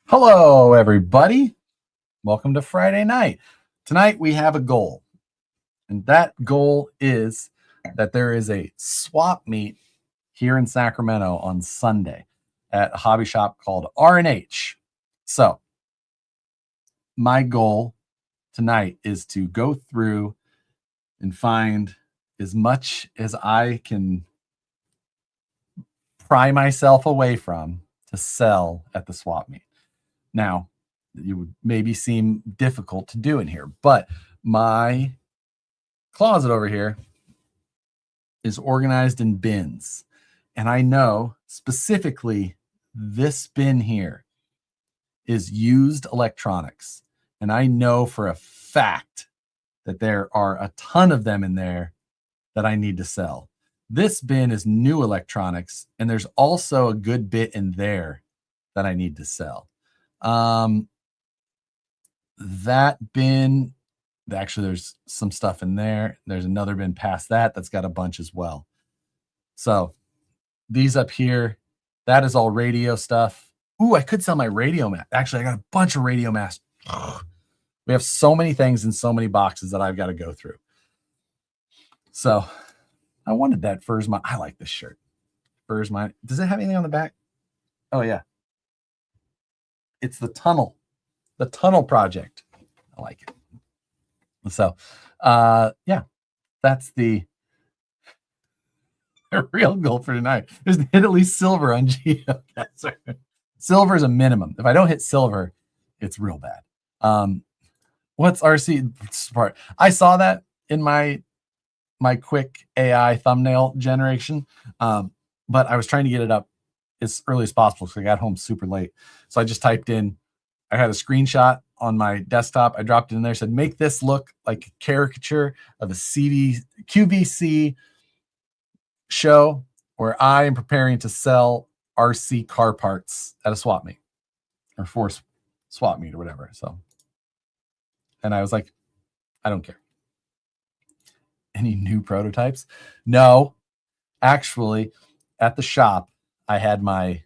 Hello, everybody. Welcome to Friday night. Tonight we have a goal, and that goal is that there is a swap meet here in Sacramento on Sunday at a hobby shop called R&H. So my goal tonight is to go through and find as much as I can pry myself away from to sell at the swap meet. Now, it would maybe seem difficult to do in here, but my closet over here is organized in bins. And I know specifically this bin here is used electronics. And I know for a fact that there are a ton of them in there that I need to sell. This bin is new electronics, and there's also a good bit in there that I need to sell. That bin, actually, there's some stuff in there. There's another bin past that that's got a bunch as well. So these up here, that is all radio stuff. Ooh, I could sell my radio mat. Actually, I got a bunch of radio mats. We have so many things in so many boxes that I've got to go through. So I wanted that Furs Mine. I like this shirt. Furs Mine. Does it have anything on the back? Oh, yeah. It's the tunnel project. I like it. So, yeah, that's the real goal for tonight is to hit at least silver on Geoguessr. Silver is a minimum. If I don't hit silver, it's real bad. What's RC part? I saw that in my quick AI thumbnail generation, but I was trying to get it up as early as possible because I got home super late. So I just typed in, I had a screenshot on my desktop. I dropped it in there, said, make this look like a caricature of a QVC show where I am preparing to sell RC car parts at a swap meet or force swap meet or whatever. So, and I was like, I don't care. Any new prototypes? No, actually, at the shop, I had my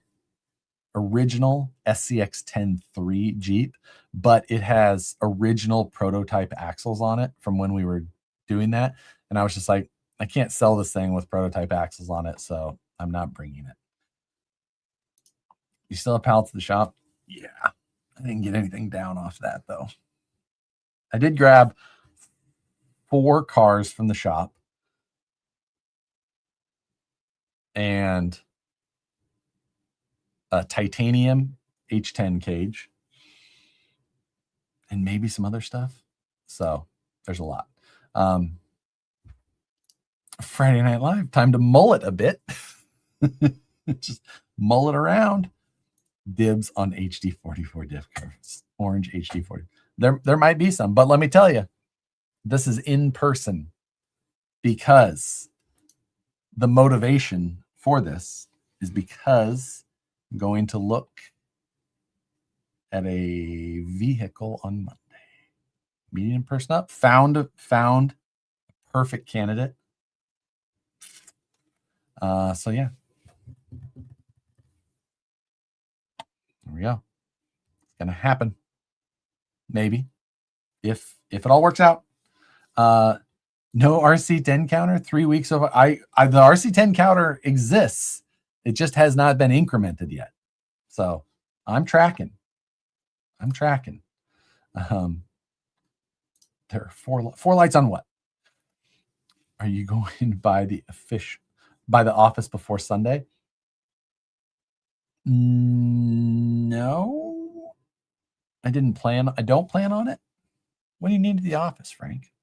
original SCX 10-3 Jeep, but it has original prototype axles on it from when we were doing that. And I was just like, I can't sell this thing with prototype axles on it, so I'm not bringing it. You still have pallets at the shop? Yeah. I didn't get anything down off that, though. I did grab 4 cars from the shop and a titanium H10 cage and maybe some other stuff. So there's a lot. Friday Night Live, time to mull it a bit. Just mull it around. Dibs on HD44 diff curves. Orange HD40. There might be some, but let me tell you, this is in person because the motivation for this is because I'm going to look at a vehicle on Monday. Meeting in person up. Found a perfect candidate. So yeah. There we go. It's gonna happen. Maybe. If it all works out. No RC10 counter, 3 weeks of the RC10 counter exists. It just has not been incremented yet. So I'm tracking. There are four lights on what? Are you going by the office before Sunday? No. I don't plan on it. What do you need at the office, Frank?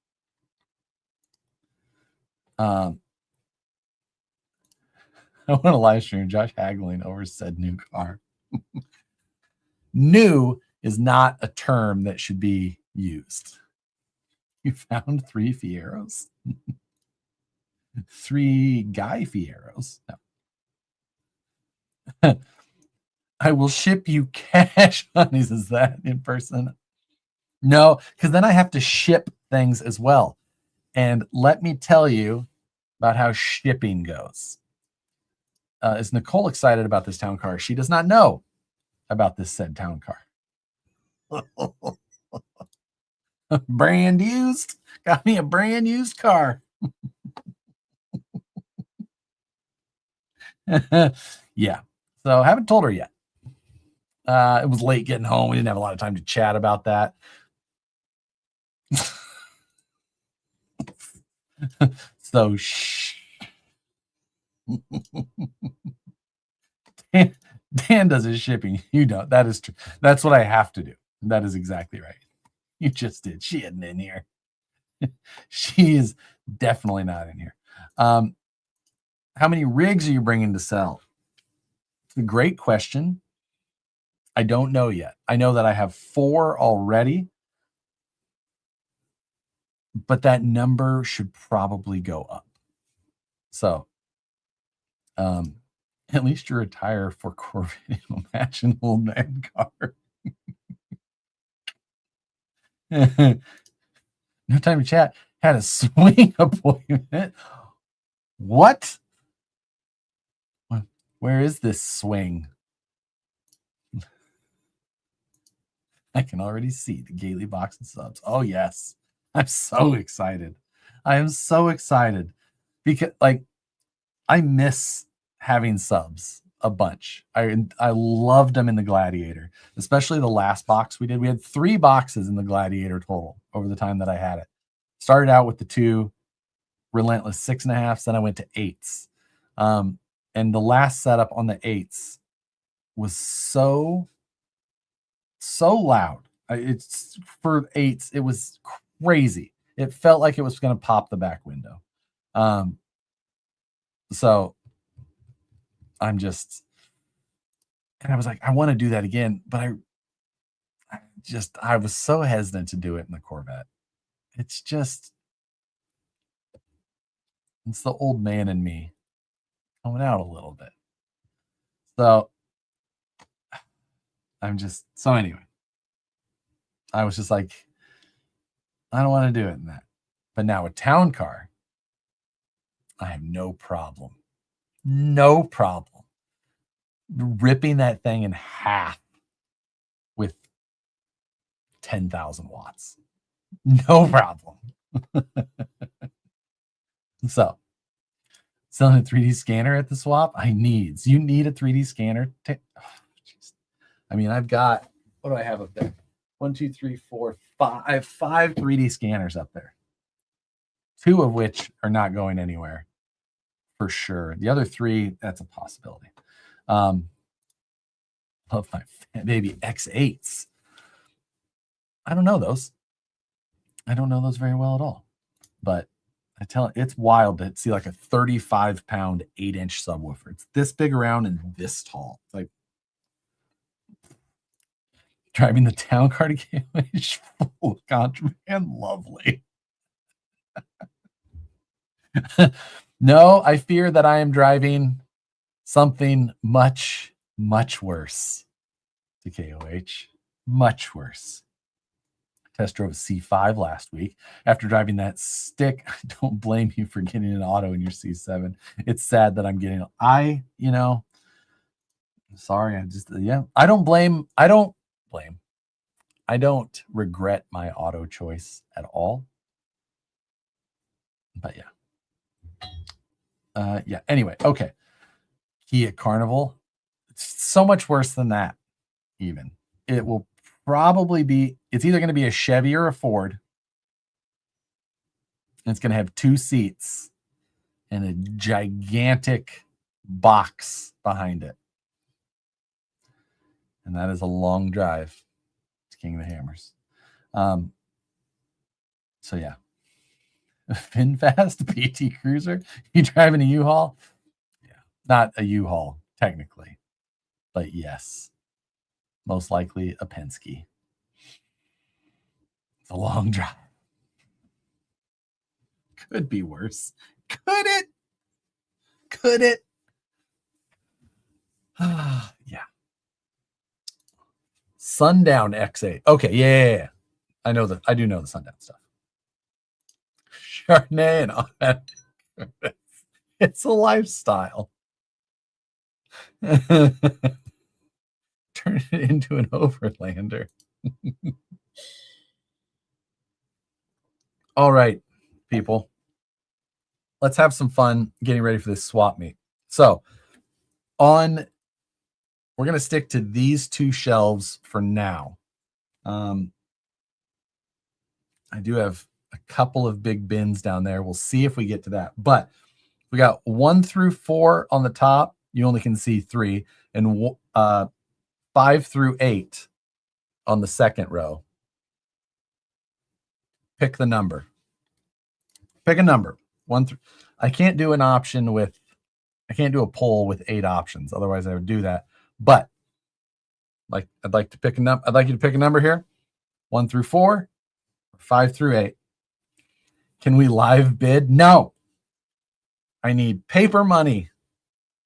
I want to live stream Josh haggling over said new car. New is not a term that should be used. You found 3 Fieros? 3 Guy Fieros? No. I will ship you cash honeys. Is that in person? No, because then I have to ship things as well. And let me tell you about how shipping goes. Is Nicole excited about this town car? She does not know about this said town car. Brand used. Got me a brand used car. Yeah. So I haven't told her yet. It was late getting home. We didn't have a lot of time to chat about that. So shh. Dan does his shipping. You don't. That is true. That's what I have to do. That is exactly right. You just did. She isn't in here. She is definitely not in here. How many rigs are you bringing to sell? It's a great question. I don't know yet. I know that I have 4 already, but that number should probably go up. So, at least you retire for Corvette. Imagine old man car. No time to chat. Had a swing appointment. What? Where is this swing? I can already see the Gailey box and subs. Oh, yes. I'm so excited. I am so excited because, like, I miss having subs a bunch. I loved them in the Gladiator, especially the last box we did. We had 3 boxes in the Gladiator total over the time that I had it. Started out with the 2 relentless 6.5s, then I went to 8s. And the last setup on the 8s was so loud. It's for 8s, it was crazy. It felt like it was going to pop the back window. So I'm just, and I was like, I want to do that again, but I was so hesitant to do it in the Corvette. It's the old man in me coming out a little bit. So anyway, I was just like, I don't want to do it in that. But now a town car, I have no problem ripping that thing in half with 10,000 watts. No problem. So, selling a 3D scanner at the swap? You need a 3D scanner. I mean, I've got, what do I have up there? 1, 2, 3, 4, 5. I have 5 3D scanners up there. 2 of which are not going anywhere for sure. The other 3, that's a possibility. Love my baby X8s. I don't know those. I don't know those very well at all. But I tell you, it's wild to see like a 35-pound 8-inch subwoofer. It's this big around and this tall. It's like driving the town car to KOH full of contraband. Lovely. No, I fear that I am driving something much, much worse to KOH. Much worse. Test drove a C5 last week. After driving that stick, I don't blame you for getting an auto in your C7. It's sad that I'm getting, sorry. I don't regret my auto choice at all. But yeah. Anyway, okay. Kia Carnival. It's so much worse than that, even. It will probably be, it's either going to be a Chevy or a Ford. And it's going to have 2 seats and a gigantic box behind it. And that is a long drive to King of the Hammers. So yeah. FinFast PT Cruiser. You driving a U-Haul? Yeah. Not a U-Haul, technically. But yes. Most likely a Penske. It's a long drive. Could be worse. Could it? Could it? Yeah. Sundown X8. Okay, yeah. I do know the Sundown stuff. Chardonnay and automatic. It's a lifestyle. Turn it into an overlander. All right, people. Let's have some fun getting ready for this swap meet. So we're going to stick to these two shelves for now. I do have a couple of big bins down there. We'll see if we get to that. But we got 1 through 4 on the top. You only can see 3. And 5 through 8 on the second row. Pick the number. Pick a number. 1 through. I can't do a poll with 8 options. Otherwise I would do that. But I'd like you to pick a number here. 1 through 4, or 5 through 8. Can we live bid? No. I need paper money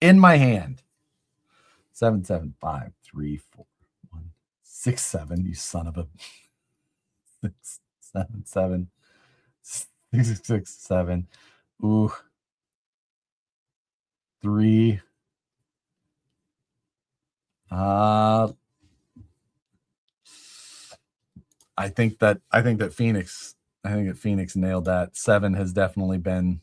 in my hand. 7, 7, 5, 3, 4, 1, 6, 7. You son of a 6, 7, 7, 6, 6, 7. Ooh. 3. I think that Phoenix nailed that. 7 has definitely been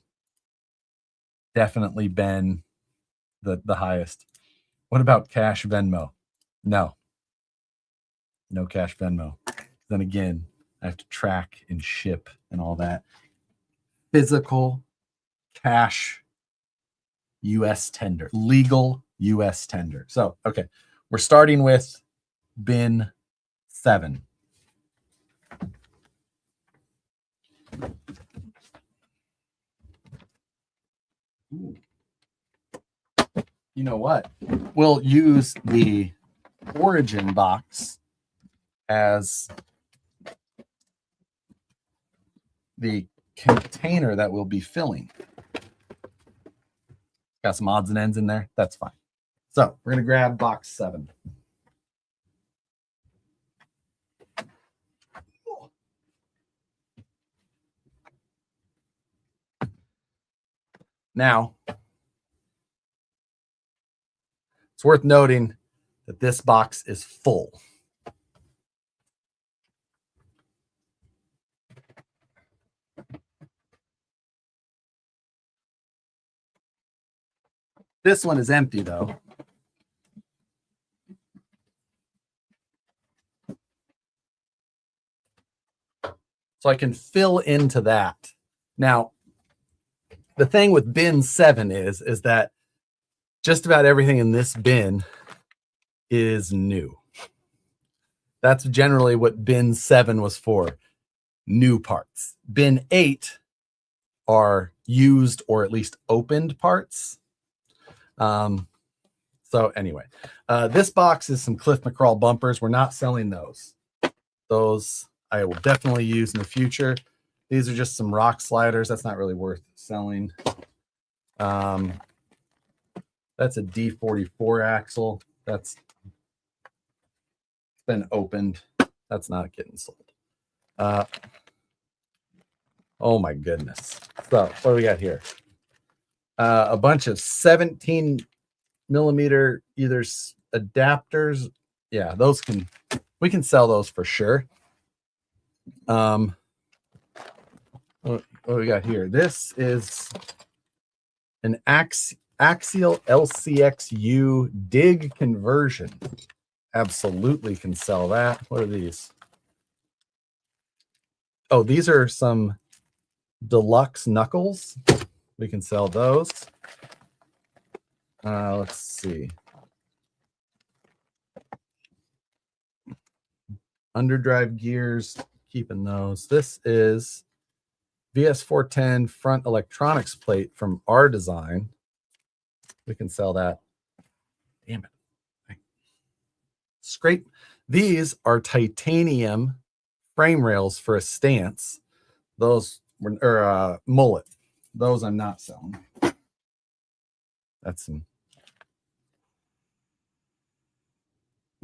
the highest. What about cash Venmo? No cash Venmo. Then again, I have to track and ship and all that. Physical cash US tender, legal US tender. So, okay, we're starting with bin 7. Ooh. You know what? We'll use the origin box as the container that we'll be filling. Got some odds and ends in there. That's fine. So we're going to grab box 7. Now, it's worth noting that this box is full. This one is empty, though. So I can fill into that. Now, the thing with bin 7 is that just about everything in this bin is new. That's generally what bin 7 was for, new parts. Bin 8 are used or at least opened parts. So anyway, this box is some Cliff McCraw bumpers. We're not selling those. Those I will definitely use in the future. These are just some rock sliders. That's not really worth selling. That's a D44 axle. That's been opened. That's not getting sold. Oh my goodness. So what do we got here? A bunch of 17 millimeter either adapters. Yeah, we can sell those for sure. What do we got here? This is an axial LCXU dig conversion. Absolutely can sell that. What are these? Oh, these are some deluxe knuckles. We can sell those. Let's see. Underdrive gears, keeping those. This is VS410 front electronics plate from our design. We can sell that. Damn it. Scrape. These are titanium frame rails for a stance. Those were mullet. Those I'm not selling. That's some.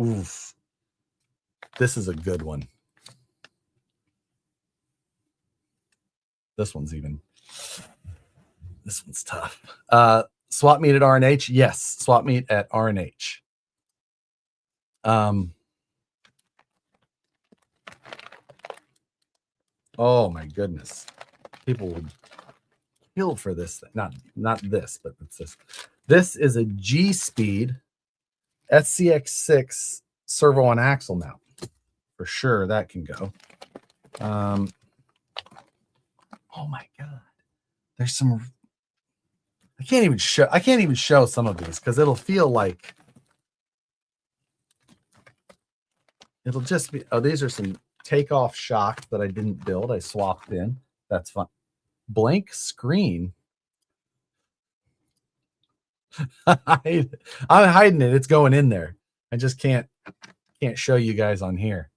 Oof. This is a good one. This one's tough. Swap meet at RNH? Yes, swap meet at RNH. Oh my goodness. People would kill for this thing. Not this, but it's this. This is a G-Speed SCX6 servo and axle mount. For sure that can go. Oh my god. There's some I can't even show some of these because it'll feel like it'll just be, oh, these are some takeoff shocks that I didn't build. I swapped in. That's fun. Blank screen. I'm hiding it. It's going in there. I just can't show you guys on here.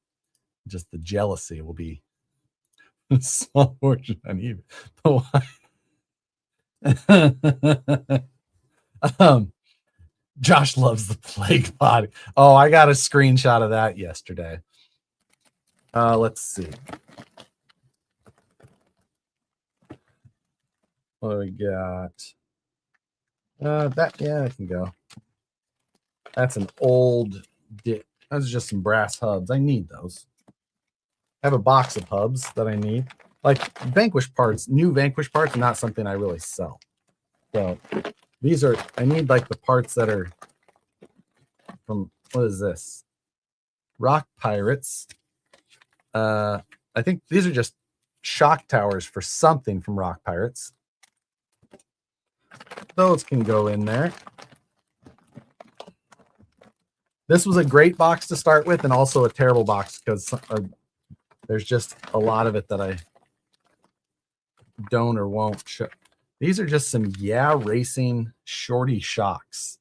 Just the jealousy will be so uneven. Josh loves the plague body. Oh, I got a screenshot of that yesterday. Let's see. What do we got? That can go. That's an old dick. That's just some brass hubs. I need those. I have a box of hubs that I need. Like Vanquish parts, new Vanquish parts are not something I really sell. So these are, I need like the parts that are from, what is this? Rock Pirates. I think these are just shock towers for something from Rock Pirates. Those can go in there. This was a great box to start with and also a terrible box because there's just a lot of it that I don't or won't show. These are just some racing shorty shocks.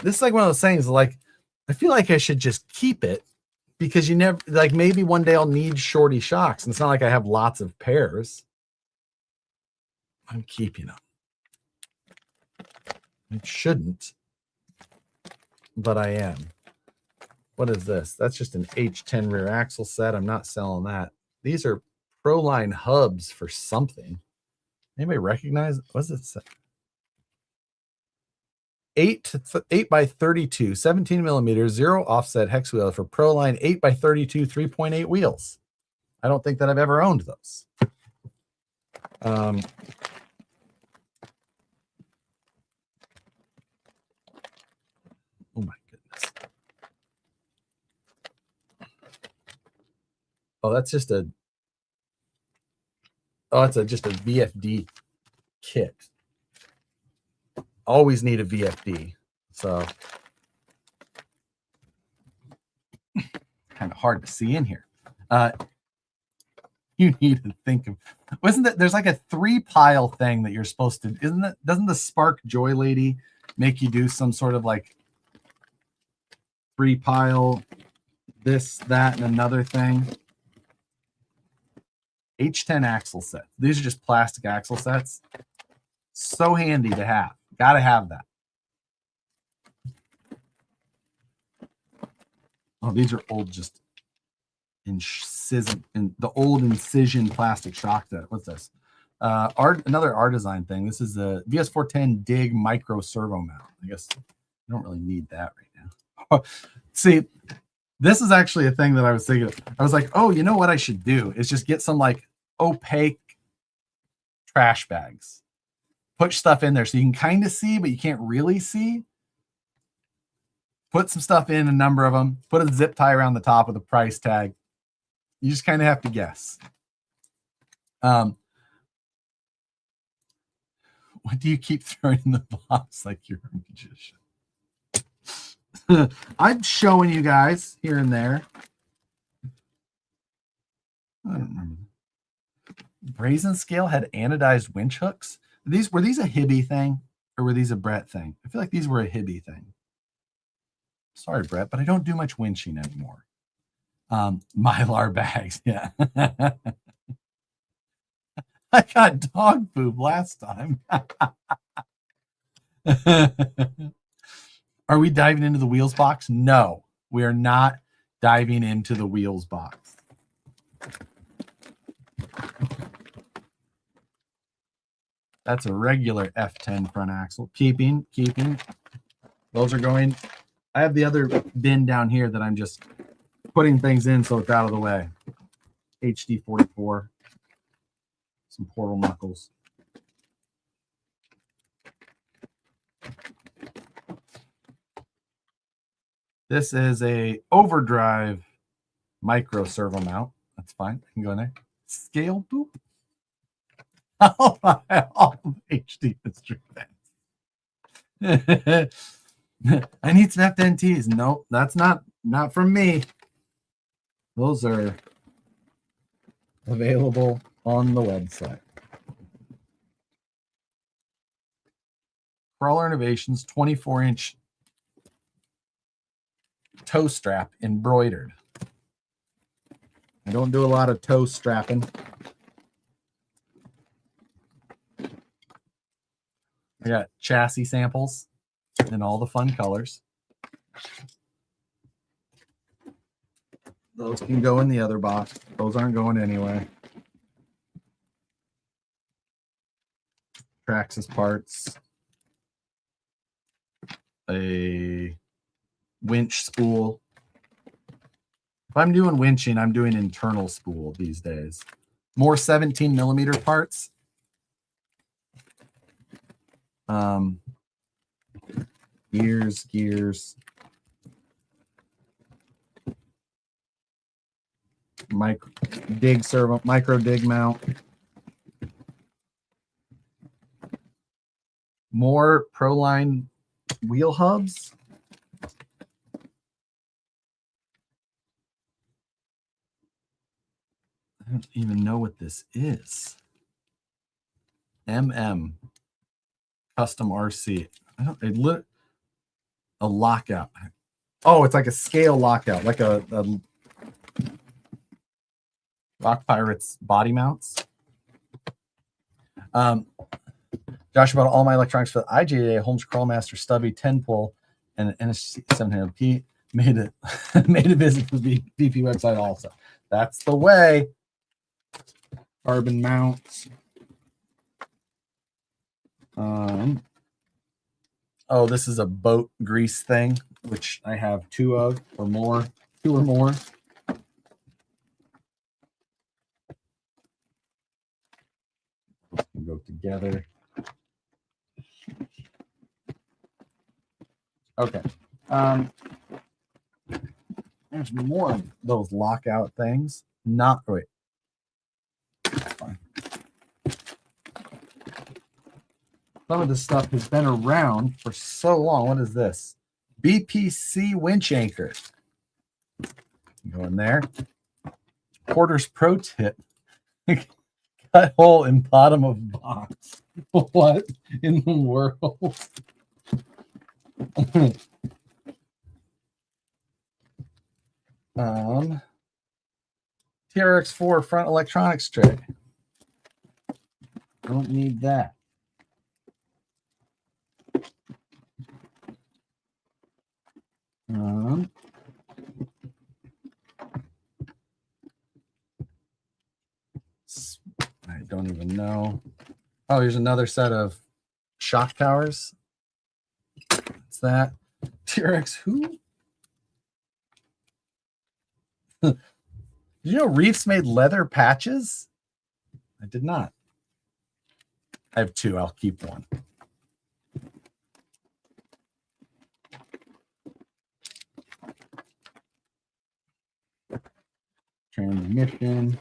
This is like one of those things like I feel like I should just keep it because you never, like, maybe one day I'll need shorty shocks and it's not like I have lots of pairs. I'm keeping them. I shouldn't, but I am. What is this? That's just an H10 rear axle set. I'm not selling that. These are Proline hubs for something. Anybody recognize? What's it say? 8 by 32, 17 millimeters, 0 offset hex wheel for Proline 8 by 32, 3.8 wheels. I don't think that I've ever owned those. Oh my goodness. Oh, that's just a, oh, it's just a VFD kit. Always need a VFD. So kind of hard to see in here. You need to think of, wasn't that there's like a 3-pile thing that you're supposed to, isn't that, doesn't the Spark Joy lady make you do some sort of like 3-pile, this, that, and another thing? H10 axle set. These are just plastic axle sets. So handy to have. Gotta have that. Oh, these are old, just incision, in the old incision plastic shock set. What's this? Another Artisan thing. This is the VS410 Dig Micro Servo Mount. I guess I don't really need that right now. See, this is actually a thing that I was thinking of. I was like, oh, you know what I should do is just get some like opaque trash bags. Put stuff in there so you can kind of see, but you can't really see. Put some stuff in, a number of them. Put a zip tie around the top with a price tag. You just kind of have to guess. What do you keep throwing in the box like you're a magician? I'm showing you guys here and there. I don't remember. Brazen Scale had anodized winch hooks. Were these a Hibby thing or were these a Brett thing? I feel like these were a Hibby thing. Sorry, Brett, but I don't do much winching anymore. Mylar bags, yeah. I got dog poop last time. Are we diving into the wheels box? No, we are not diving into the wheels box. That's a regular F10 front axle. Keeping. Those are going. I have the other bin down here that I'm just putting things in so it's out of the way. HD 44. Some portal knuckles. This is a overdrive micro servo mount. That's fine. I can go in there. Scale boop. Oh my, HD history fans. I need some FNTs. Nope, that's not from me. Those are available on the website. Crawler Innovations 24-inch toe strap embroidered. I don't do a lot of toe strapping. I got chassis samples in all the fun colors. Those can go in the other box. Those aren't going anywhere. Traxxas parts. A winch spool. If I'm doing winching, I'm doing internal spool these days. More 17 millimeter parts. Gears. Micro dig mount. More Proline wheel hubs. I don't even know what this is. Custom RC. A lockout. Oh, it's like a scale lockout, like a Rock Pirates body mounts. Josh bought all my electronics for the IGA Holmes Crawlmaster Stubby 10 pull and an NSC 700P. Made a visit to the BP website also. That's the way. Carbon mounts. Oh, this is a boat grease thing, which I have two or more. Can go together. Okay. There's more of those lockout things. Wait. Fine. Some of this stuff has been around for so long. What is this? BPC winch anchor. Go in there. Porter's pro tip. Cut hole in bottom of box. What in the world? TRX4 front electronics tray. Don't need that. I don't even know. Oh, here's another set of shock towers. What's that? TRX who? Did you know Reefs made leather patches? I did not. I have two. I'll keep one. Transmission.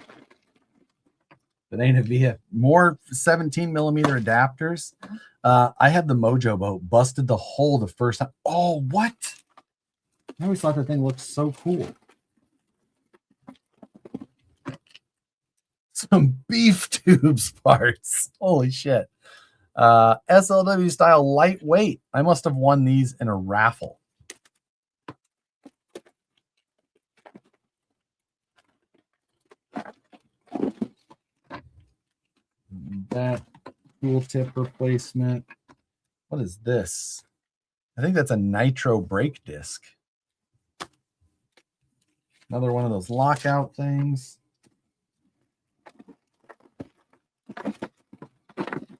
It ain't a VF. More 17 millimeter adapters. I had the Mojo boat. Busted the hole the first time. Oh, what? I always thought that thing looked so cool. Some beef tubes parts. Holy shit. SLW style lightweight. I must have won these in a raffle. That tool tip replacement. What is this? I think that's a nitro brake disc. Another one of those lockout things.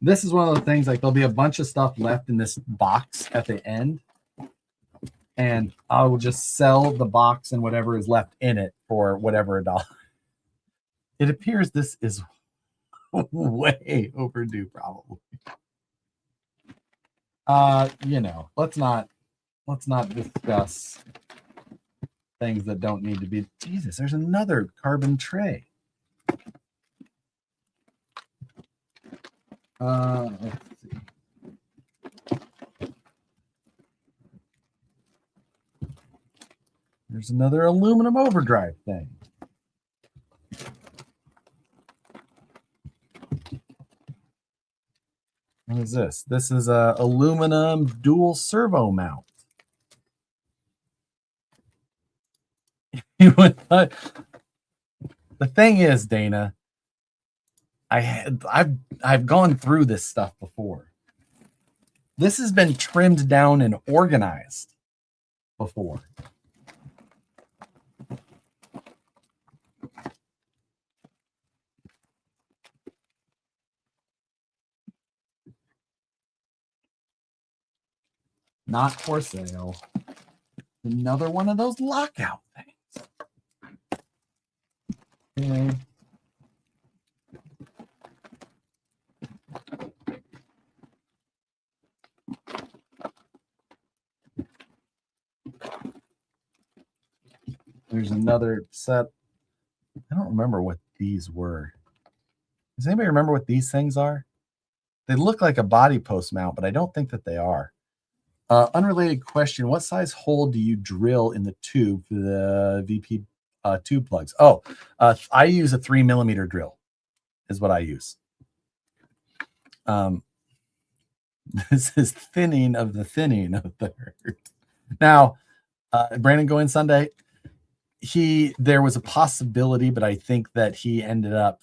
This is one of the things, like there'll be a bunch of stuff left in this box at the end. and I will just sell the box and whatever is left in it for whatever $1. It appears this is way overdue, probably. You know, let's not discuss things that don't need to be. Jesus, there's another carbon tray. Let's see. There's another aluminum overdrive thing. What is this? This is a aluminum dual servo mount. The thing is, Dana, I've gone through this stuff before. This has been trimmed down and organized before. Not for sale. Another one of those lockout things. Okay. There's another set. I don't remember what these were. Does anybody remember what these things are? They look like a body post mount, but I don't think that they are. Unrelated question. What size hole do you drill in the tube for the VP tube plugs? Oh, I use a 3mm drill is what I use. This is thinning of the herd. Now, Brandon going Sunday. There was a possibility, but I think that he ended up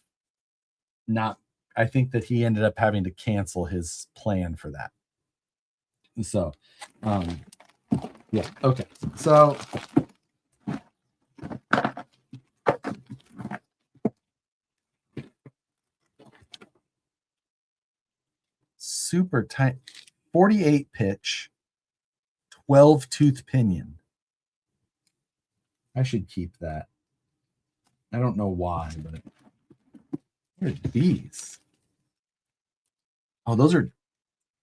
having to cancel his plan for that. So, yeah, okay. So, super tight, 48 pitch, 12 tooth pinion. I should keep that. I don't know why, but what are these? Oh, those are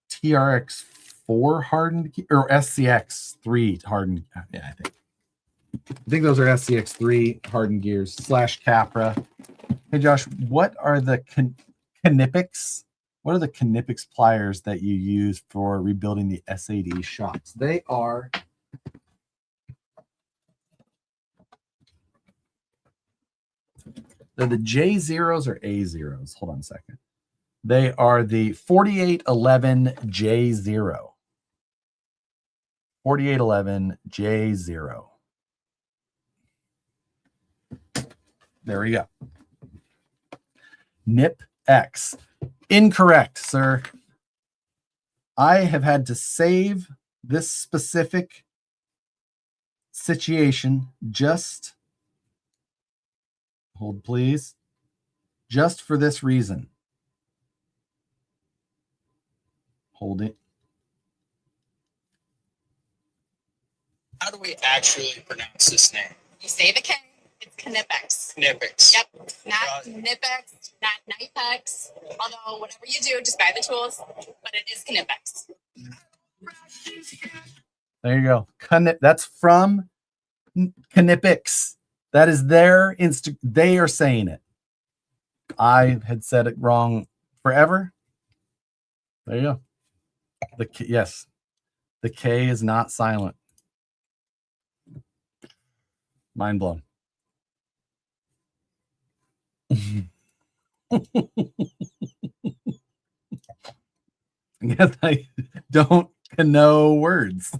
TRX4 hardened or SCX3 hardened. Yeah, I think those are SCX3 hardened gears / Capra. Hey Josh, what are the Knipex? What are the Knipex pliers that you use for rebuilding the SAD shocks? They are they're the J0s or A0s. Hold on a second. They are the 4811 J0. 4811 J0. There we go. Nip X. Incorrect, sir. I have had to save this specific situation just, hold please, just for this reason. Hold it. How do we actually pronounce this name? You say the K, it's Knipex. Knipex. Yep, not Knipex, not Knipex. Although whatever you do, just buy the tools, but it is Knipex. There you go. That's from Knipex. That is their they are saying it. I had said it wrong forever. There you go. Yes, the K is not silent. Mind blown. I guess I don't know words.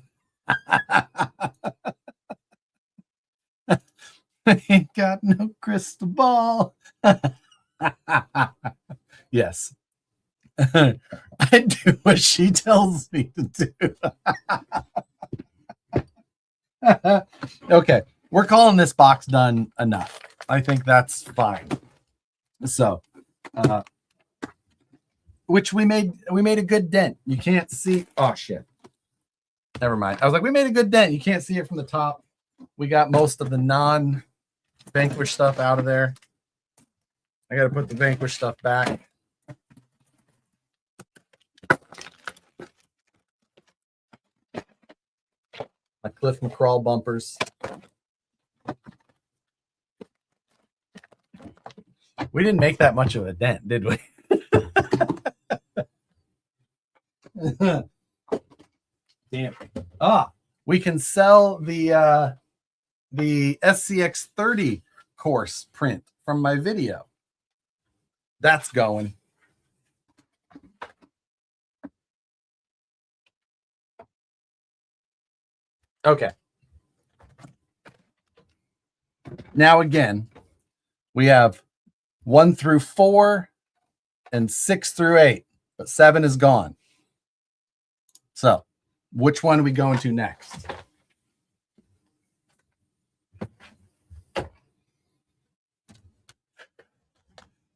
I ain't got no crystal ball. Yes. I do what she tells me to do. Okay. We're calling this box done enough. I think that's fine. So, which we made a good dent. You can't see. Oh shit. Never mind. I was like, we made a good dent. You can't see it from the top. We got most of the non-Vanquish stuff out of there. I got to put the Vanquish stuff back. My Cliff McCraw bumpers. We didn't make that much of a dent, did we? Damn. We can sell the SCX 30 course print from my video. That's going. Okay. Now again, we have 1 through 4 and 6 through 8, but 7 is gone. So, which one are we going to next?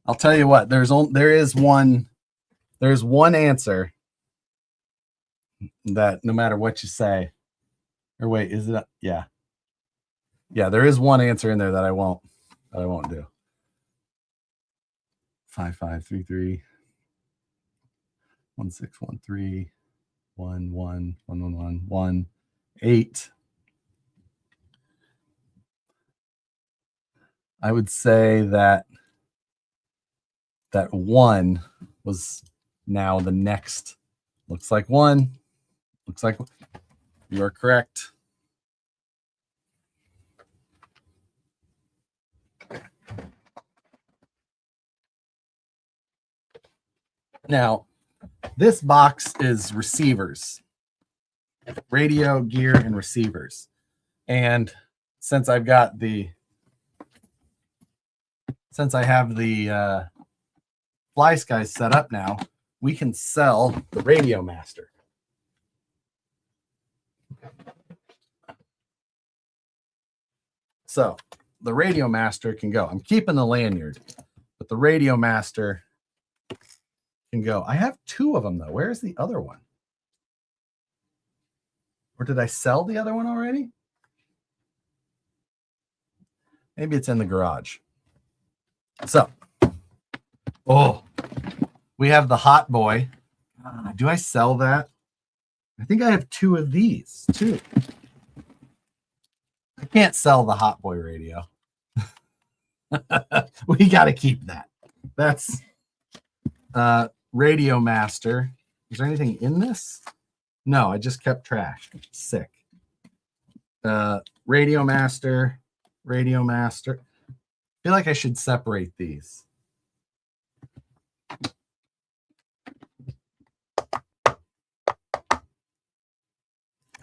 I'll tell you what, there's one answer that no matter what you say, or wait, is it? Yeah. Yeah, there is one answer in there that I won't do. 5533 1613 1111 8. I would say that 1 was now the next. Looks like 1. Looks like you are correct. Now, this box is receivers, radio, gear, and receivers. And since I have the Fly Skies set up now, we can sell the Radio Master. So the Radio Master can go. I'm keeping the lanyard, but the Radio Master can go. I have 2 of them though. Where's the other one? Or did I sell the other one already? Maybe it's in the garage. So, we have the Hot Boy. Do I sell that? I think I have 2 of these too. I can't sell the Hot Boy radio. We got to keep that. That's Radio Master. Is there anything in this? No, I just kept trash. Sick. Radio Master. Radio Master. I feel like I should separate these.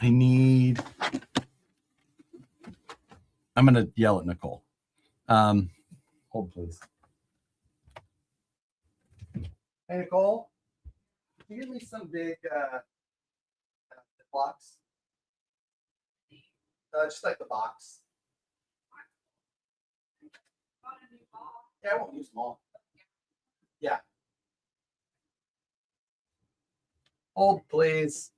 I'm going to yell at Nicole. Hold, please. Hey, Nicole, can you give me some big blocks? Just like the box. Yeah, I won't use them all. Yeah. Hold, please.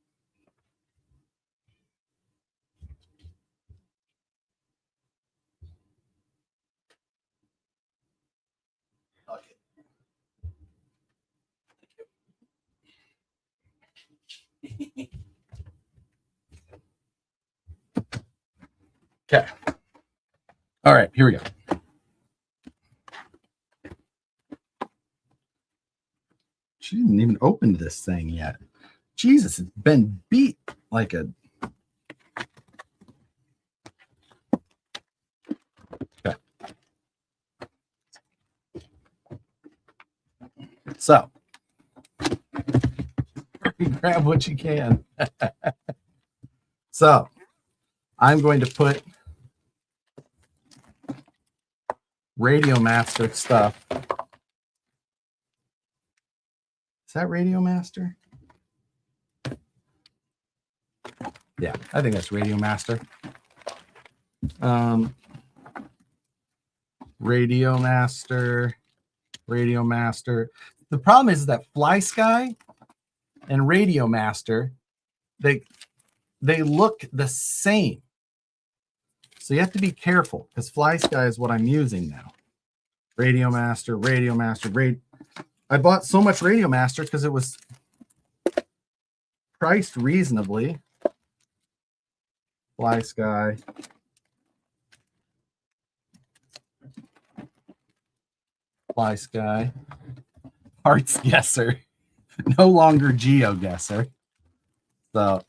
Okay. Okay. All right, here we go. She didn't even open this thing yet. Jesus, it's been beat like a... Okay. So, grab what you can. So, I'm going to put Radio Master stuff. Is that Radio Master? Yeah, I think that's Radio Master. Radio Master. Radio Master. The problem is that Fly Sky and Radio Master, they look the same. So you have to be careful because FlySky is what I'm using now. Radio Master. I bought so much Radio Master because it was priced reasonably. FlySky. FlySky. Parts Guesser. No longer Geoguessr. So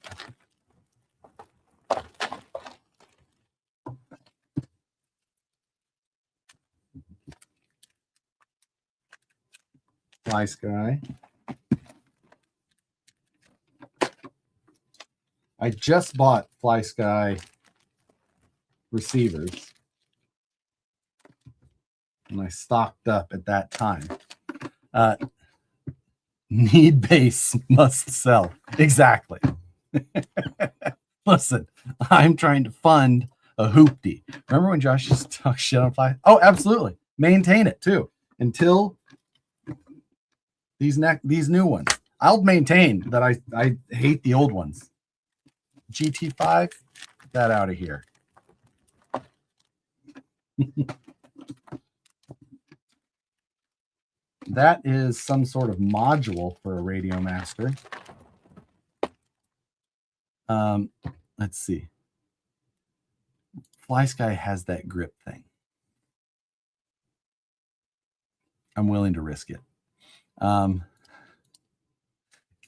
FlySky. I just bought FlySky receivers. And I stocked up at that time. Need base, must sell. Exactly. Listen, I'm trying to fund a hoopty. Remember when Josh just talked shit on Fly? Oh, absolutely. Maintain it too until these new ones. I'll maintain that I hate the old ones. GT5, get that out of here. That is some sort of module for a Radio Master. Let's see. FlySky has that grip thing. I'm willing to risk it. Can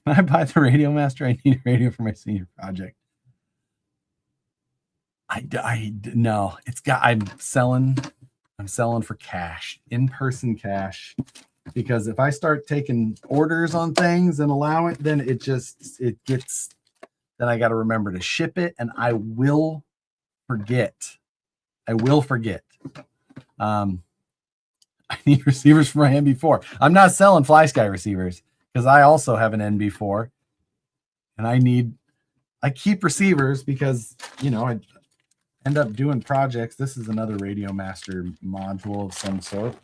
I buy the Radio Master? I need a radio for my senior project. No, it's got. I'm selling for cash, in-person cash, because if I start taking orders on things and allow it, then it gets. Then I got to remember to ship it, and I will forget. I need receivers for my NB4. I'm not selling FlySky receivers because I also have an NB4, and I keep receivers because, you know, I end up doing projects. This is another Radio Master module of some sort.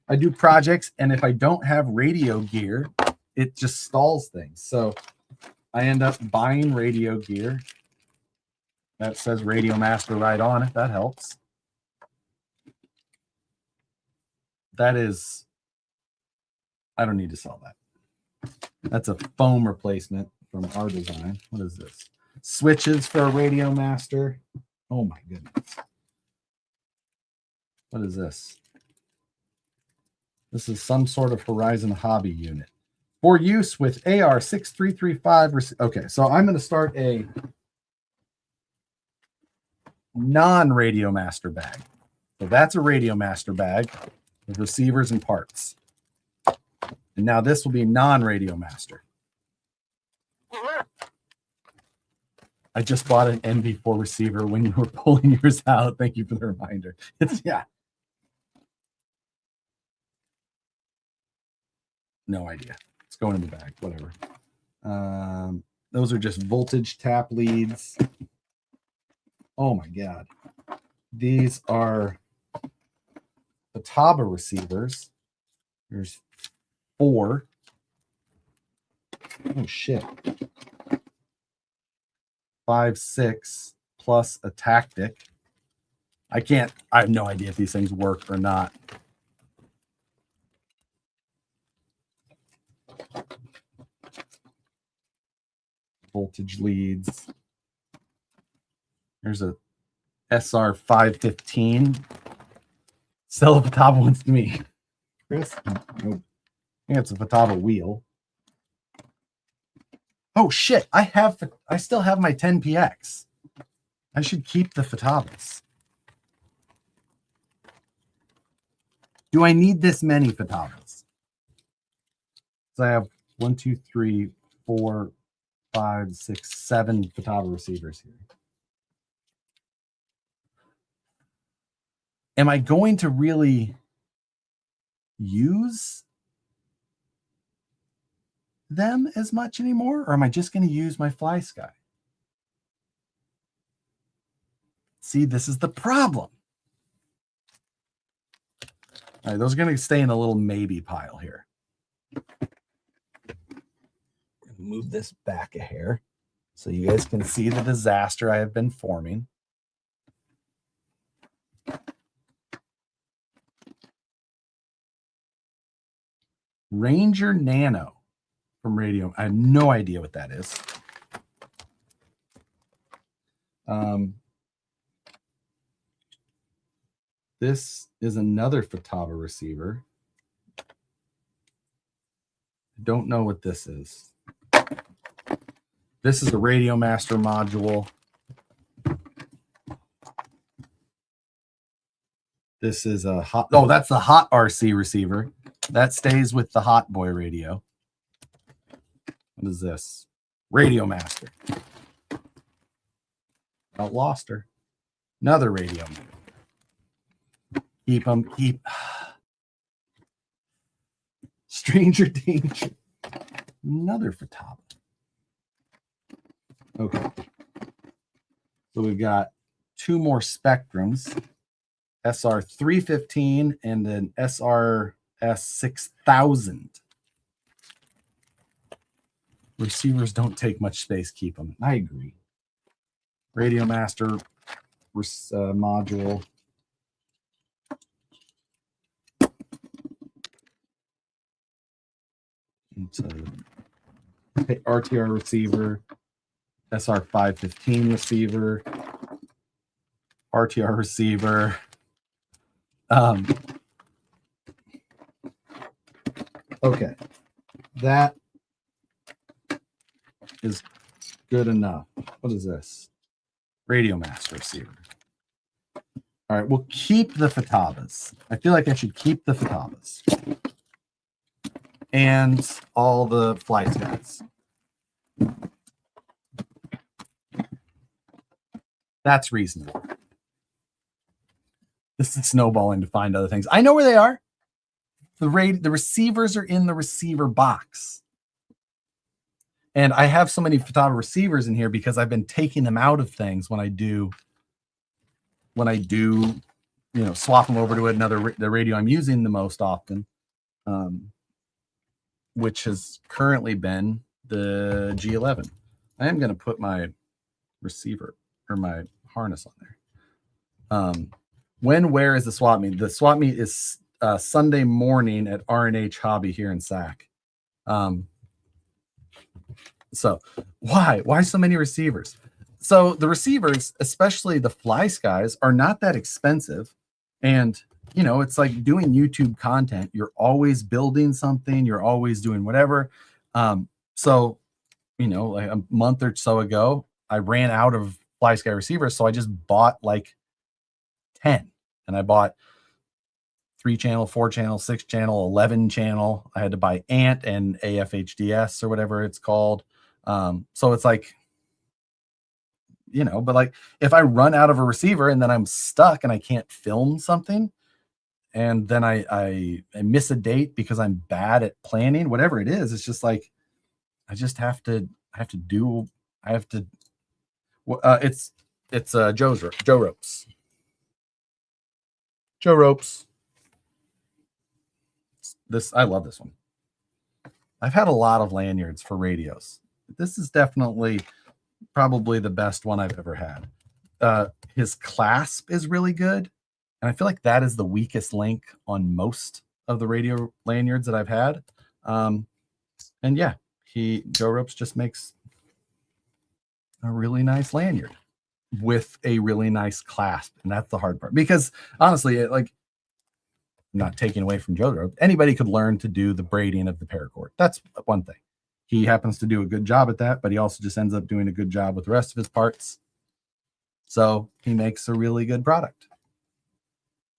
I do projects, and if I don't have radio gear, it just stalls things. So I end up buying radio gear that says Radio Master right on it. That helps. That is, I don't need to sell that. That's a foam replacement from our design. What is this? Switches for a Radio Master. Oh my goodness. What is this? This is some sort of Horizon hobby unit for use with AR6335. Okay, so I'm going to start a non-Radio Master bag. So that's a Radio Master bag with receivers and parts. And now this will be non-Radio Master. I just bought an NV4 receiver when you were pulling yours out. Thank you for the reminder. Yeah. No idea. It's going in the bag. Whatever. Those are just voltage tap leads. Oh my God. These are Fataba receivers. There's 4. Oh shit. 5, 6 plus a tactic. I have no idea if these things work or not. Voltage leads. There's a SR 515. Sell a Fataba ones to me. Chris? Nope. I think it's a Fataba wheel. Oh shit! I still have my 10PX. I should keep the Fatabas. Do I need this many Fatabas? So I have 1, 2, 3, 4, 5, 6, 7 Fataba receivers here. Am I going to really use them as much anymore, or am I just going to use my FlySky? See, this is the problem. All right, those are going to stay in a little maybe pile here. Move this back a hair. so you guys can see the disaster I have been forming. Ranger Nano from Radio. I have no idea what that is. This is another Futaba receiver. I don't know what this is. This is a Radio Master module. This is a hot. Oh, that's the hot RC receiver. That stays with the Hot Boy radio. What is this? Radio Master. I lost her. Another radio. Keep them. Keep. Stranger Danger. Another Futaba. Okay. So we've got two more Spectrums. SR 315 and an SRS 6000. Receivers don't take much space, keep them. I agree. Radio Master module. It's a RTR receiver, SR 515 receiver, RTR receiver. Okay, that is good enough. What is this? Radio Master receiver. All right, we'll keep the Futabas. I feel like I should keep the Futabas and all the fly skies. That's reasonable. This is snowballing to find other things. I know where they are. The receivers are in the receiver box. And I have so many Futaba receivers in here because I've been taking them out of things when I do, swap them over to the radio I'm using the most often, which has currently been the G11. I am going to put my receiver or my harness on there. Where is the swap meet? The swap meet is Sunday morning at R&H Hobby here in Sac. So why so many receivers? So the receivers, especially the Fly Skies, are not that expensive. And, it's like doing YouTube content. You're always building something. You're always doing whatever. So, like a month or so ago, I ran out of Fly Sky receivers. So I just bought like 10. And I bought 3-channel, 4-channel, 6-channel, 11-channel. I had to buy ANT and AFHDS or whatever it's called. So it's like, but like if I run out of a receiver and then I'm stuck and I can't film something and then I miss a date because I'm bad at planning, whatever it is, it's just like, it's Joe Ropes. Joe Ropes. I love this one. I've had a lot of lanyards for radios. This is definitely probably the best one I've ever had. His clasp is really good. And I feel like that is the weakest link on most of the radio lanyards that I've had. And yeah, Joe Ropes just makes a really nice lanyard with a really nice clasp. And that's the hard part. Because honestly, not taking away from Joe Rope, anybody could learn to do the braiding of the paracord. That's one thing. He happens to do a good job at that, but he also just ends up doing a good job with the rest of his parts. So he makes a really good product.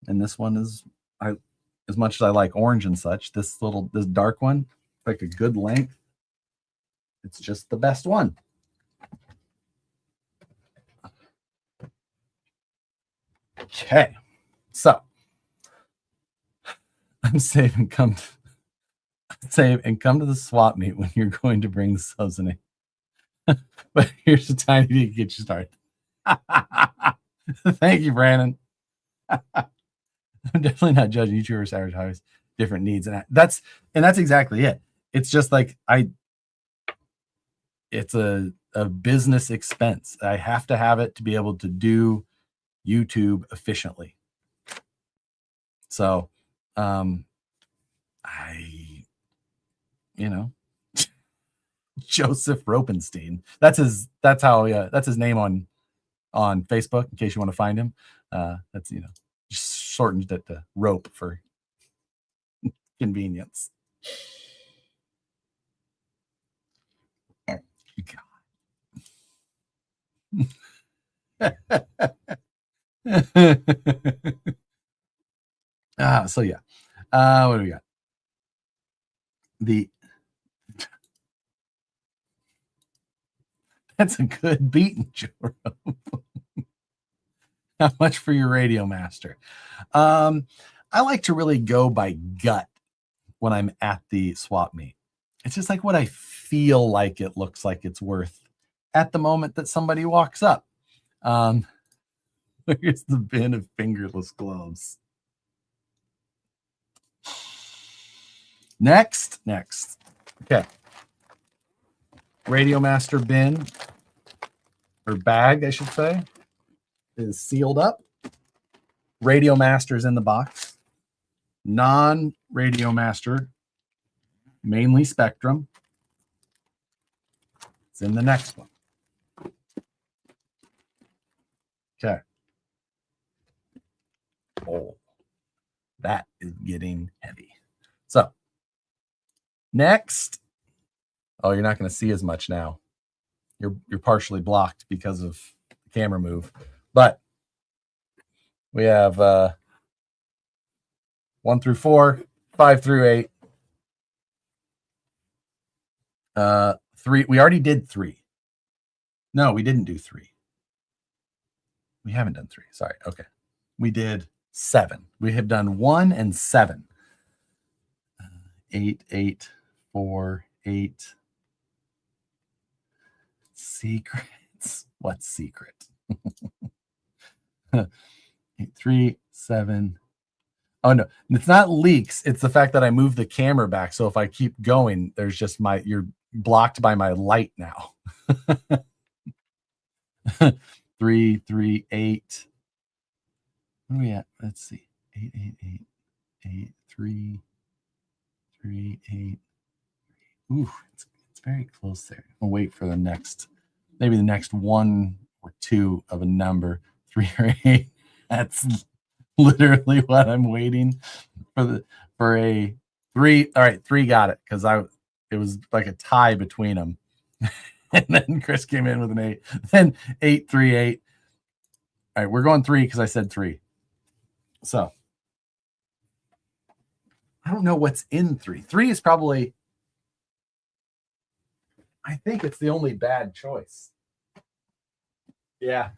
And this one is, as much as I like orange and such, this dark one, like a good length. It's just the best one. Okay. So I'm saving come to the swap meet when you're going to bring the subs in. But here's a tiny bit to get you started. Thank you, Brandon. I'm definitely not judging YouTubers advertise different needs, and that's exactly it. It's just like it's a a business expense. I have to have it to be able to do YouTube efficiently. So, Joseph Ropenstein. That's his name on Facebook, in case you want to find him. That's, just shortened it to rope for convenience. So yeah. What do we got? That's a good beating, Joe. How much for your Radio Master? I like to really go by gut when I'm at the swap meet. It's just like what I feel like it looks like it's worth at the moment that somebody walks up. Here's the bin of fingerless gloves. Next. Okay. Radio Master bin, or bag, I should say, is sealed up. Radio Master's in the box. Non-Radio Master, mainly Spectrum, it's in the next one. Okay. Oh, that is getting heavy. So, next. Oh, you're not going to see as much now. You're partially blocked because of the camera move. But we have 1 through 4, 5 through 8. 3. We already did 3. No, we didn't do 3. We haven't done 3. Sorry. Okay. We did 7. We have done 1 and 7. 8, 8, 4, 8. Secrets. What secret? 8, 3, 7. Oh no, it's not leaks. It's the fact that I moved the camera back. So if I keep going, there's just you're blocked by my light now. 3, 3, 8. Where are we at? Let's see. 8, 8, 8, 8, 3, 3, 8. Ooh, it's very close there. I'll wait for the next, maybe the next 1 or 2 of a number. 3 or 8. That's literally what I'm waiting for a 3. All right, 3 got it, because it was like a tie between them. And then Chris came in with an 8. Then 8, 3, 8. All right, we're going 3 because I said 3. So I don't know what's in 3. 3 is probably, I think it's the only bad choice. Yeah.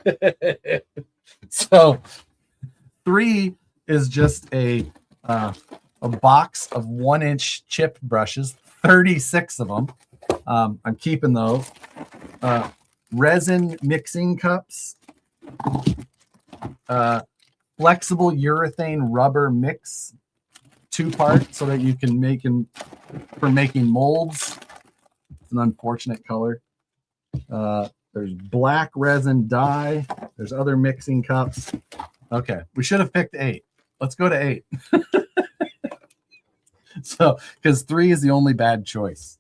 So 3 is just a box of 1-inch chip brushes, 36 of them. I'm keeping those. Resin mixing cups, flexible urethane rubber mix, 2-part, so that you can make them for making molds. It's an unfortunate color. There's black resin dye. There's other mixing cups. Okay, we should have picked 8. Let's go to 8. So, because 3 is the only bad choice.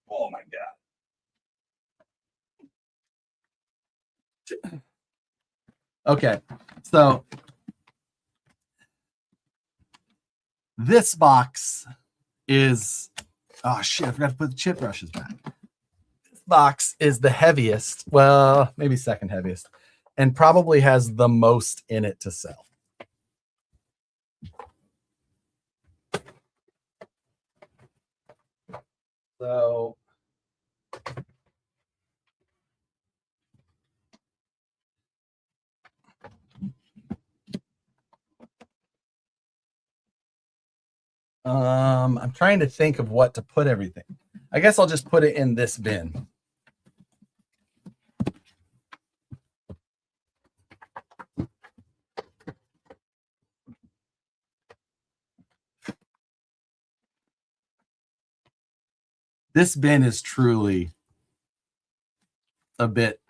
Oh my God. Okay, so this box is, oh shit, I forgot to put the chip brushes back. This box is the heaviest, well, maybe second heaviest, and probably has the most in it to sell. So I'm trying to think of what to put everything. I guess I'll just put it in this bin. This bin is truly a bit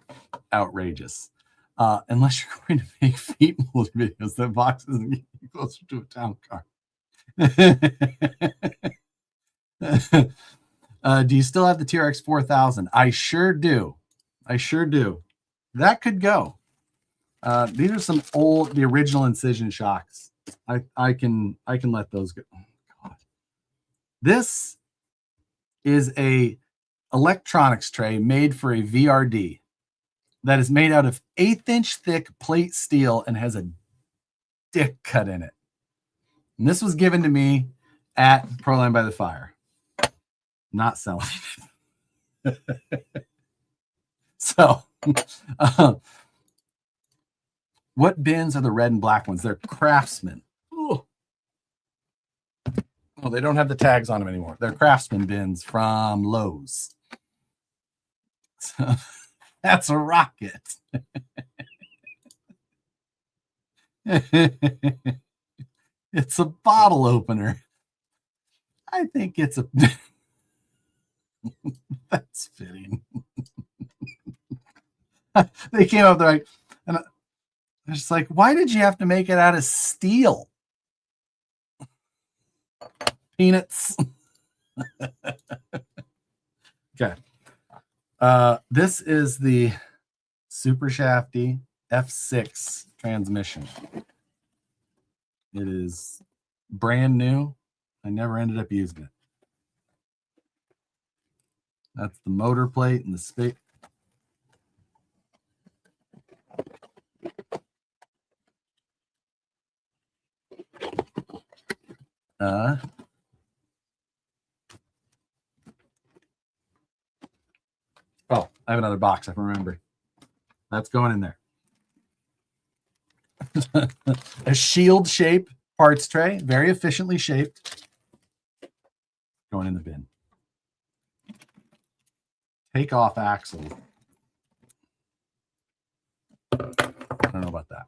outrageous. Unless you're going to make feet mold videos, that box isn't getting you closer to a town car. Do you still have the TRX 4000? I sure do. I sure do. That could go. These are some the original incision shocks. I can let those go. Oh, God. This is a electronics tray made for a VRD that is made out of 1/8-inch thick plate steel and has a dick cut in it. And this was given to me at Proline by the Fire. Not selling it. So, what bins are the red and black ones? They're Craftsman. Ooh. Oh, they don't have the tags on them anymore. They're Craftsman bins from Lowe's. So, that's a rocket. It's a bottle opener. I think it's a... That's fitting. They came up there like, and I was just like, why did you have to make it out of steel? Peanuts. Okay. This is the Super Shafty F6 transmission. It is brand new. I never ended up using it. That's the motor plate and the spigot. Oh, I have another box. I can remember. That's going in there. A shield shape parts tray, very efficiently shaped. Going in the bin. Take off axle. I don't know about that.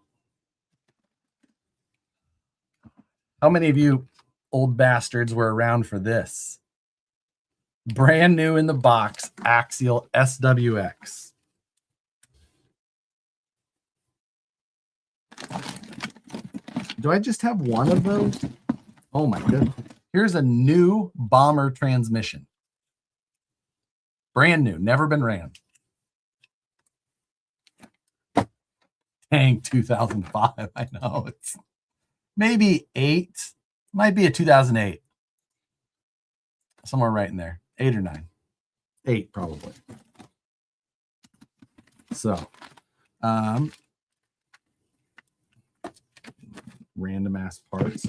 How many of you old bastards were around for this? Brand new in the box, Axial SWX. Do I just have one of those? Oh my goodness. Here's a new bomber transmission. Brand new, never been ran. Dang, 2005. I know. It's maybe 8. Might be a 2008. Somewhere right in there. 8 or 9. 8 probably. So, random ass parts.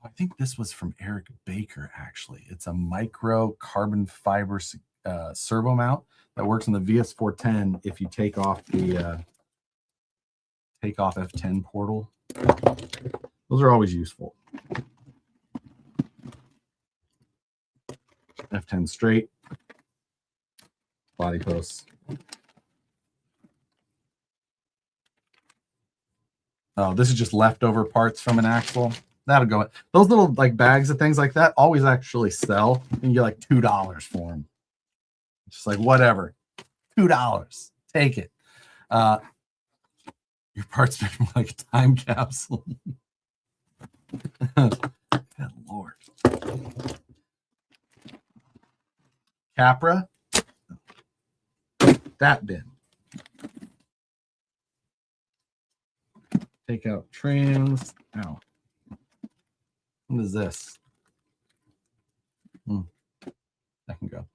I think this was from Eric Baker, actually. It's a micro carbon fiber servo mount that works on the VS410 if you take off the F10 portal. Those are always useful. F10 straight. Body posts. Oh, this is just leftover parts from an axle. That'll go. Those little like bags of things like that always actually sell. You can get like $2 for them. Just like whatever, $2. Take it. Your parts are like a time capsule. Good Lord. Capra. That bin. Take out trans. Ow. What is this? That can go.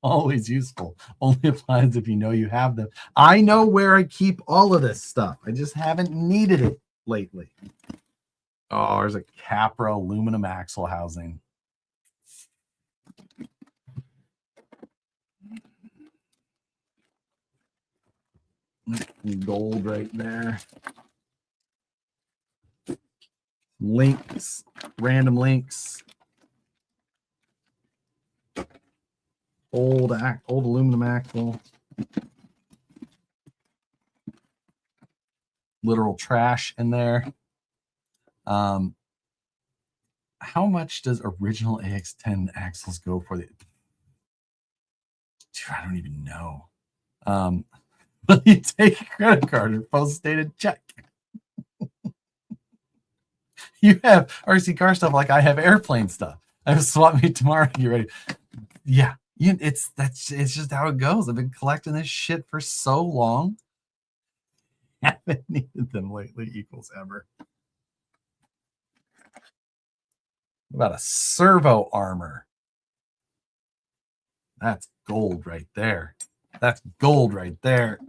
Always useful. Only applies if you know you have them. I know where I keep all of this stuff. I just haven't needed it lately. Oh, there's a Capra aluminum axle housing. Gold right there. Links, random links. Old aluminum axle. Literal trash in there. how much does original AX10 axles go for? Dude, I don't even know. Will you take a credit card or post-dated check? You have RC car stuff like I have airplane stuff. I have a swap meet tomorrow. You ready? Yeah, it's just how it goes. I've been collecting this shit for so long. Haven't needed them lately. Equals ever. What about a servo armor? That's gold right there. That's gold right there.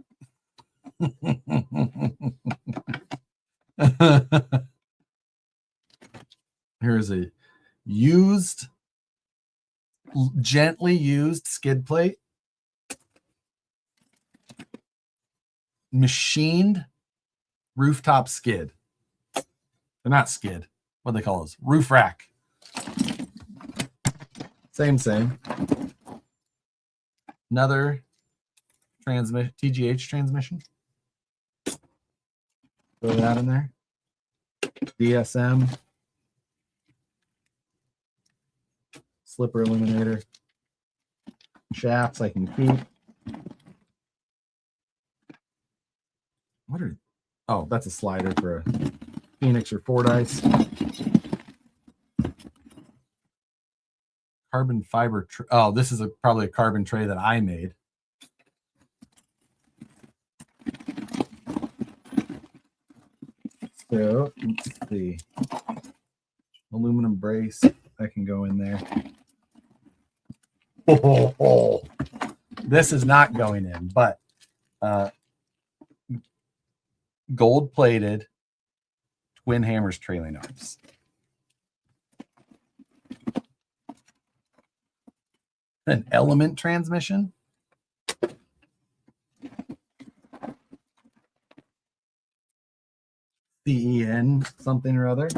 Here's a used, gently used skid plate. Machined rooftop skid. They're not skid. What do they call those? Roof rack. Same. Another transmission, TGH transmission. Throw that in there. DSM. Slipper eliminator. Shafts I can keep. What are... Oh, that's a slider for a Phoenix or Fordyce. Carbon fiber. Oh, this is probably a carbon tray that I made. So let's see. Aluminum brace. That can go in there. Oh. This is not going in, but gold plated twin hammers trailing arms. An element transmission. CEN something or other.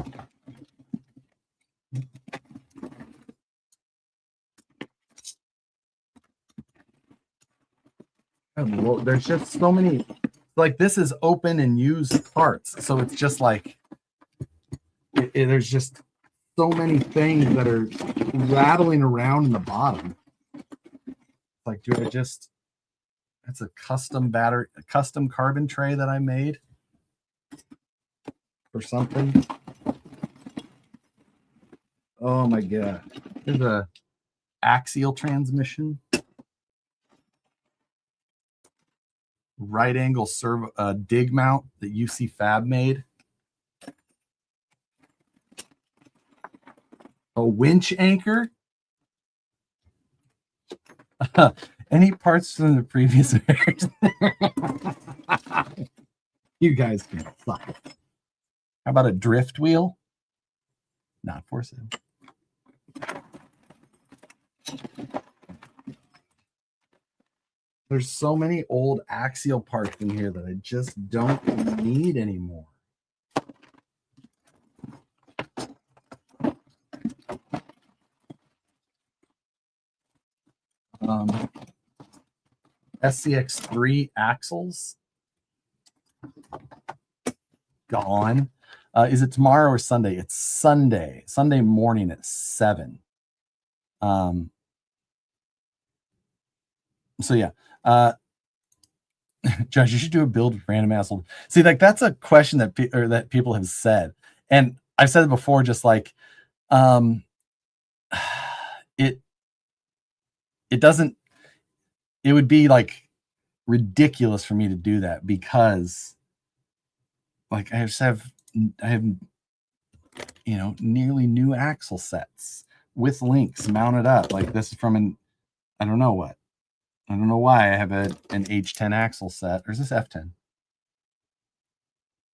Oh, there's just so many. Like this is open and used parts, so it's just like there's just so many things that are rattling around in the bottom. Like, do I just? That's a custom battery, a custom carbon tray that I made for something. Oh my god! There's a axial transmission. Right angle servo dig mount that UC Fab made. A winch anchor. Any parts from the previous version? You guys can suck. How about a drift wheel? Not for sale. There's so many old axial parts in here that I just don't need anymore. SCX3 axles. Gone. Is it tomorrow or Sunday? It's Sunday. Sunday morning at 7. So yeah. Josh, you should do a build with random asshole. See, like that's a question that that people have said, and I've said it before. Just like, it doesn't. It would be like ridiculous for me to do that because, like, I have nearly new axle sets with links mounted up. Like this is from I don't know what. I don't know why I have an H10 axle set. Or is this F10?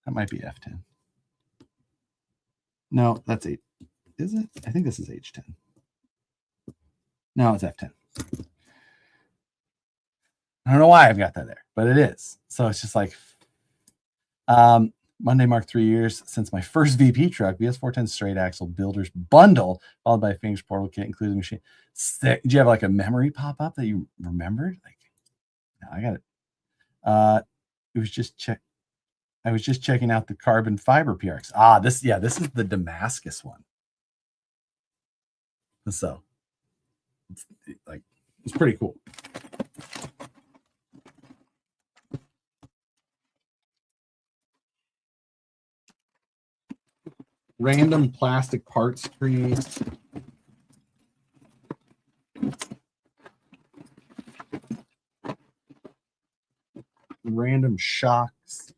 That might be F10. No, that's 8. Is it? I think this is H10. No, it's F10. I don't know why I've got that there, but it is. So it's just like Monday marked 3 years since my first VP truck, BS410 straight axle builder's bundle, followed by a Phoenix portal kit, including machine. Did you have like a memory pop up that you remembered? Like, no, I got it. It was just I was just checking out the carbon fiber PRX. This is the Damascus one. So it's pretty cool. Random plastic parts tree. Random shocks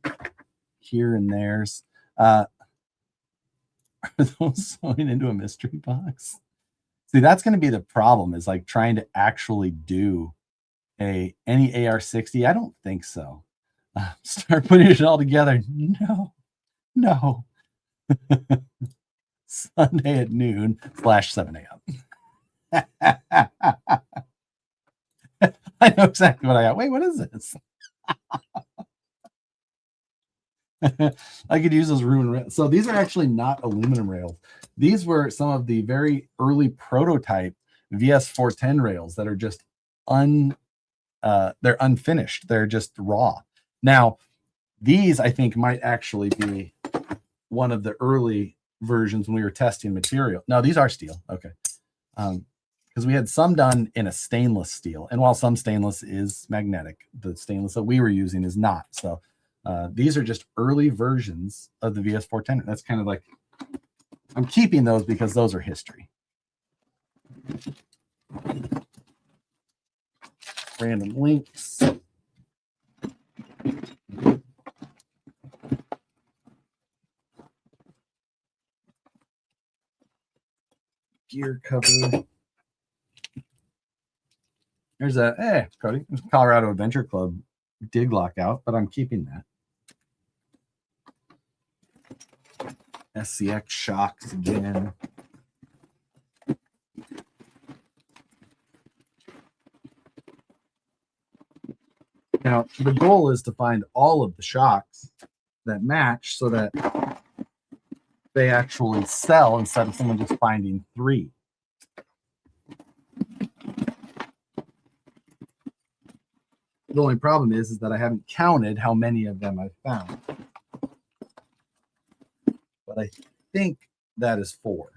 here and there's. Are those sewing into a mystery box? See, that's going to be the problem, is like trying to actually do any AR-60. I don't think so. Start putting it all together. No. Sunday at noon /7 a.m. I know exactly what I got. Wait, what is this? I could use those ruined rails. So these are actually not aluminum rails. These were some of the very early prototype VS410 rails that are just they're unfinished. They're just raw. Now, these I think might actually be one of the early versions when we were testing material. No, these are steel. Okay. Because we had some done in a stainless steel. And while some stainless is magnetic, the stainless that we were using is not. So these are just early versions of the VS410. That's kind of like, I'm keeping those because those are history. Random links. Gear cover. There's a, hey, Cody, there's a Colorado Adventure Club dig lockout, but I'm keeping that. SCX shocks again. Now, the goal is to find all of the shocks that match so that they actually sell instead of someone just finding 3. The only problem is that I haven't counted how many of them I've found. But I think that is 4.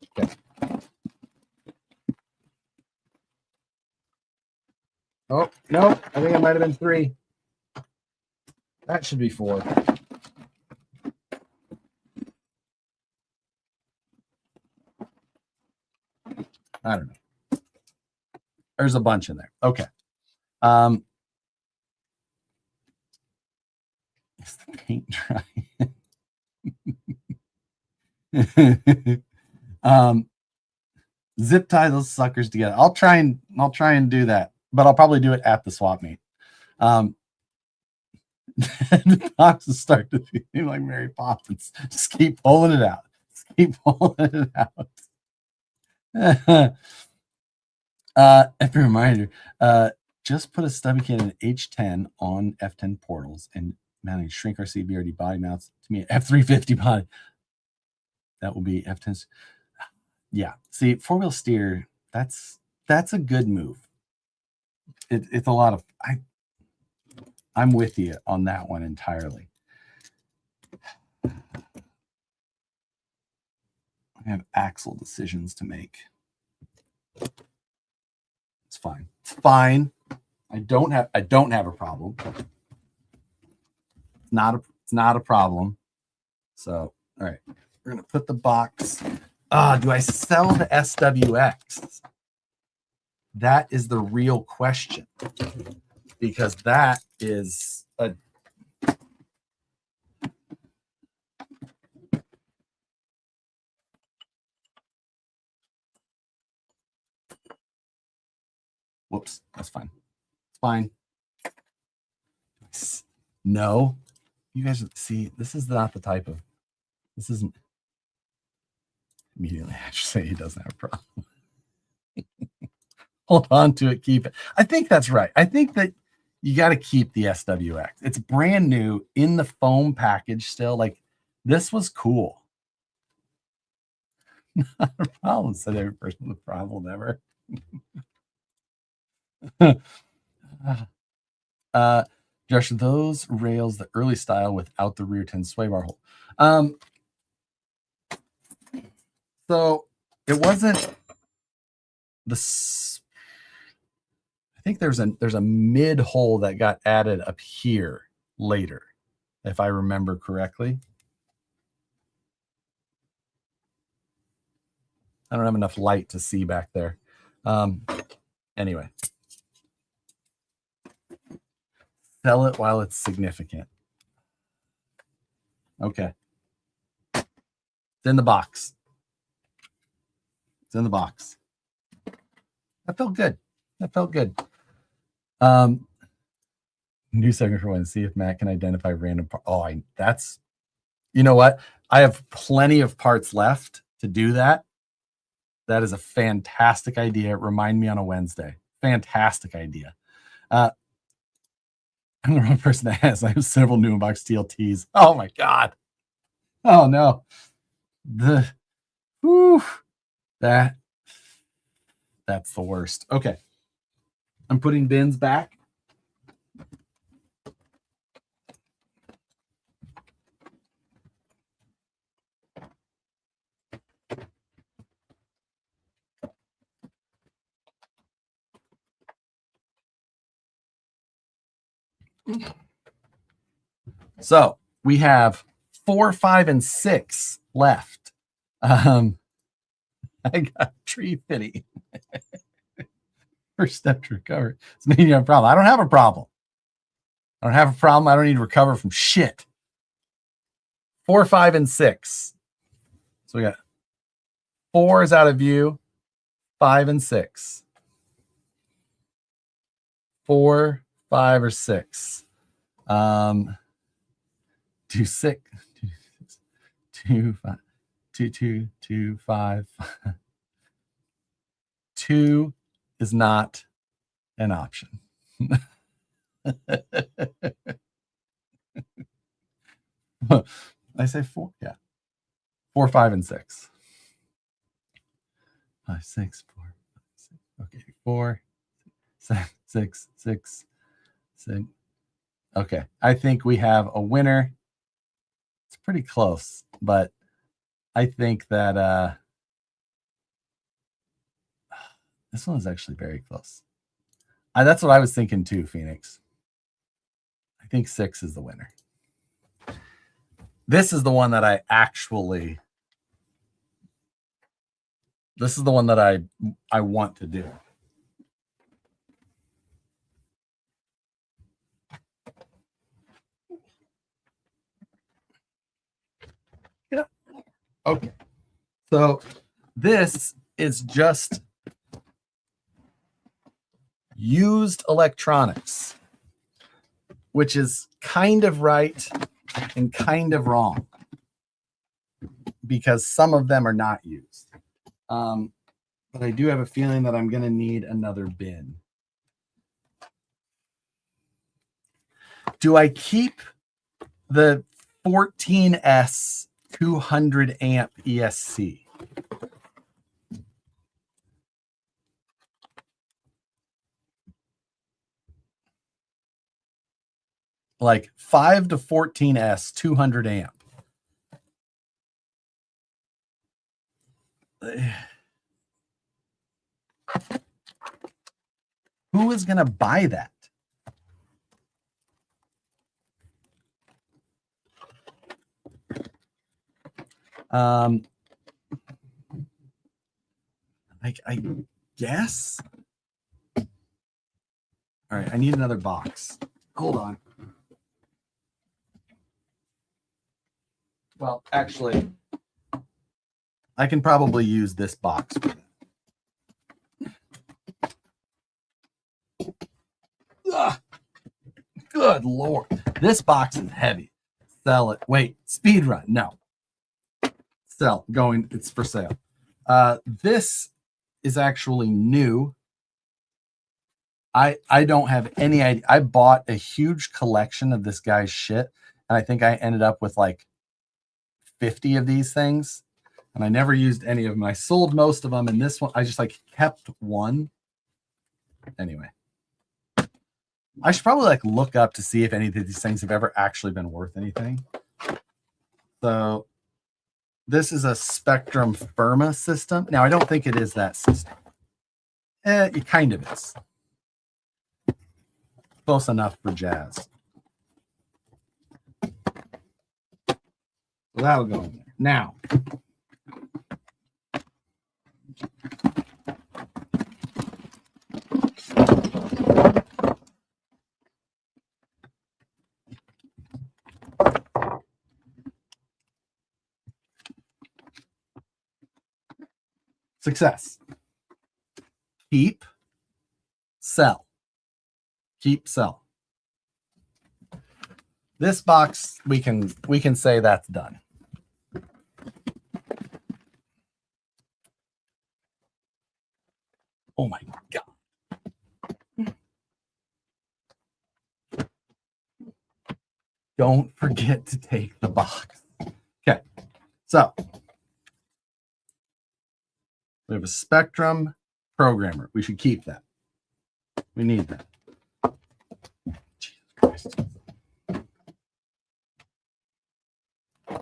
Okay. Oh, no, I think it might have been 3. That should be 4. I don't know. There's a bunch in there. Okay. Is the paint dry? Zip tie those suckers together. I'll try and do that, but I'll probably do it at the swap meet. The boxes start to feel like Mary Poppins. Just keep pulling it out. Just keep pulling it out. Every reminder, just put a stubby can in H10 on F10 portals and mounting shrink RC BRD body mounts to me F350 body. That will be F10's. Yeah, see, 4-wheel steer, that's a good move. It's a lot of, I'm with you on that one entirely. I have axle decisions to make. It's fine. It's fine. I don't have a problem. It's not a problem. So, all right. We're gonna put the box. Do I sell the SWX? That is the real question. Because that is a whoops, that's fine. It's fine. No, you guys see, this is not the type of, this isn't immediately. I should say he doesn't have a problem. Hold on to it, keep it. I think that's right. I think that you got to keep the SWX. It's brand new in the foam package still. Like, this was cool. Not a problem, said every person with a problem ever. Josh, those rails, the early style without the rear 10 sway bar hole. So it wasn't I think there's a mid hole that got added up here later, if I remember correctly. I don't have enough light to see back there. Anyway, sell it while it's significant. Okay. It's in the box. It's in the box. That felt good. That felt good. New segment for one. See if Matt can identify random parts. Oh, that's, you know what? I have plenty of parts left to do that. That is a fantastic idea. Remind me on a Wednesday. Fantastic idea. I'm the wrong person to ask. I have several new inbox TLTs. Oh my God. Oh no. That's the worst. Okay. I'm putting bins back. So we have 4, 5, and 6 left. I got tree fitting. First step to recover. It's meaning you have a problem. I don't have a problem. I don't have a problem. I don't need to recover from shit. 4, 5, and 6. So we got 4 is out of view. 5 and 6. 4, 5, or 6. 2, 6. 2, 5. 2, 2, 2, 5. 2 is not an option. I say 4. Yeah. 4, 5, and 6. 5, 6, 4, 5, 6. Okay. 4, 6, 6, 6, 6. Okay. I think we have a winner. It's pretty close, but I think that this one is actually very close. That's what I was thinking too, Phoenix. I think 6 is the winner. This is the one that I actually, this is the one that I want to do. Yeah. Okay. So this is just used electronics, which is kind of right and kind of wrong because some of them are not used. But I do have a feeling that I'm going to need another bin. Do I keep the 14S 200 amp ESC? Like 5 to 14S 200 amp. Who is going to buy that? I guess. All right, I need another box. Hold on. Well, actually, I can probably use this box for that. Ugh. Good Lord. This box is heavy. Sell it. Wait, speed run. No. Sell. Going. It's for sale. This is actually new. I don't have any idea. I bought a huge collection of this guy's shit, and I think I ended up with like 50 of these things, and I never used any of them. I sold most of them, and this one I just like kept one. Anyway, I should probably like look up to see if any of these things have ever actually been worth anything. So this is a Spectrum Firma system. Now, I don't think it is that system. It kind of is. Close enough for jazz. So that'll go in there. Now, success. Keep, sell. Keep, sell. This box, we can say that's done. Oh my God. Don't forget to take the box. Okay. So we have a Spectrum programmer. We should keep that. We need that. Jesus Christ.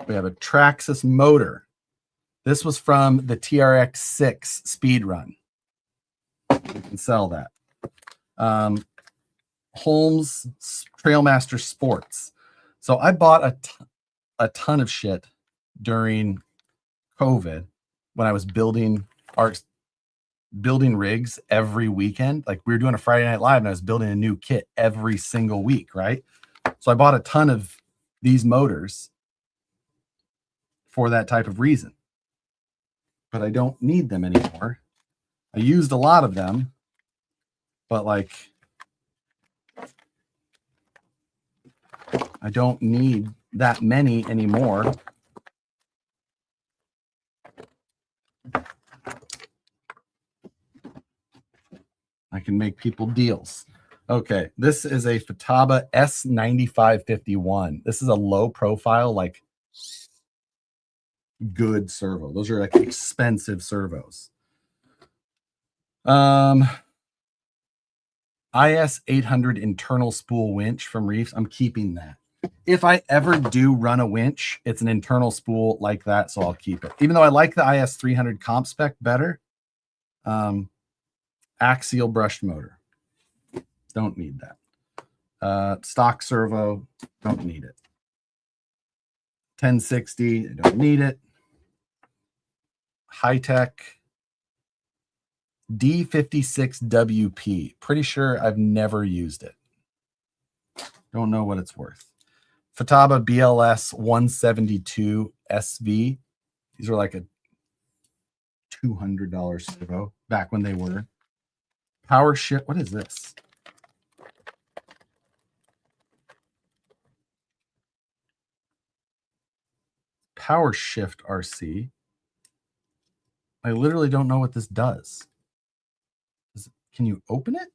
We have a Traxxas motor. This was from the TRX-6 speed run. We can sell that. Holmes Trailmaster Sports. So I bought a ton of shit during COVID when I was building rigs every weekend. Like we were doing a Friday Night Live and I was building a new kit every single week, right? So I bought a ton of these motors for that type of reason. But I don't need them anymore. I used a lot of them, but like I don't need that many anymore. I can make people deals. Okay, this is a Futaba S9551. This is a low profile, like good servo. Those are like expensive servos. IS 800 internal spool winch from Reefs. I'm keeping that. If I ever do run a winch, it's an internal spool like that, so I'll keep it. Even though I like the IS 300 comp spec better. Axial brushed motor. Don't need that. Stock servo. Don't need it. 1060. I don't need it. High-tech. D56WP. Pretty sure I've never used it. Don't know what it's worth. Futaba BLS 172 SV. These are like a $200 servo back when they were. Power shift. What is this? Power shift RC. I literally don't know what this does. Can you open it?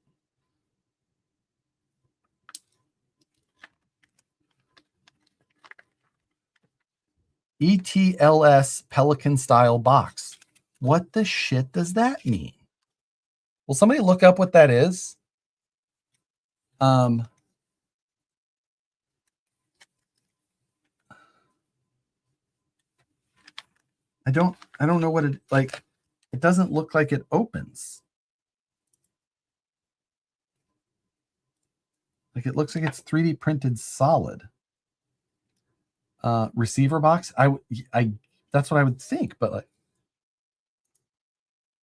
ETLS Pelican style box. What the shit does that mean? Will somebody look up what that is? I don't know what it like. It doesn't look like it opens. Like it looks like it's 3D printed solid. Receiver box. I that's what I would think, but like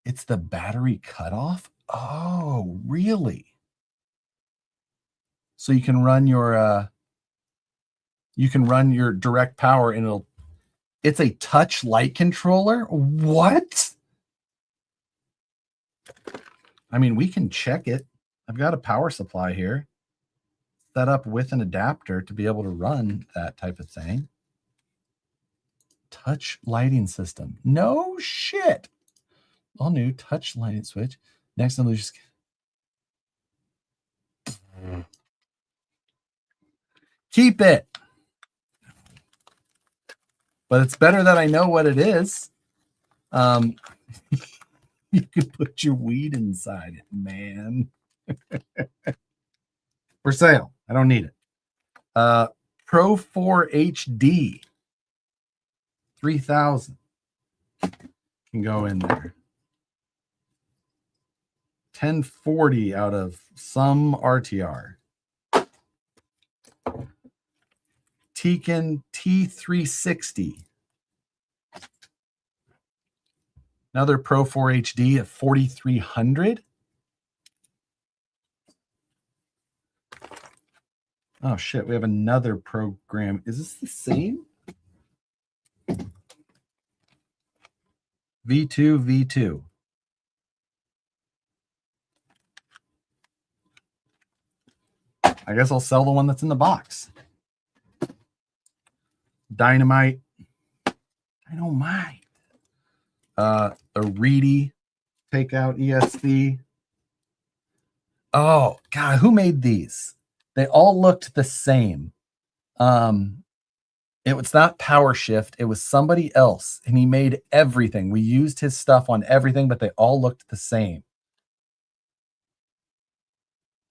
it's the battery cutoff. Oh, really? So you can run your direct power and it's a touch light controller. What? I mean, we can check it. I've got a power supply here set up with an adapter to be able to run that type of thing. Touch lighting system. No shit. All new touch lighting switch. Next on just keep it. But it's better that I know what it is. You can put your weed inside it, man. For sale. I don't need it. Pro 4 HD. 3,000. Can go in there. 1040 out of some RTR. Tekin T360. Another Pro 4 HD at 4,300. Oh shit, we have another program. Is this the same? V2. I guess I'll sell the one that's in the box. Dynamite. A Reedy takeout ESC. Oh God, who made these? They all looked the same. It was not Power Shift. It was somebody else, and he made everything. We used his stuff on everything, but they all looked the same.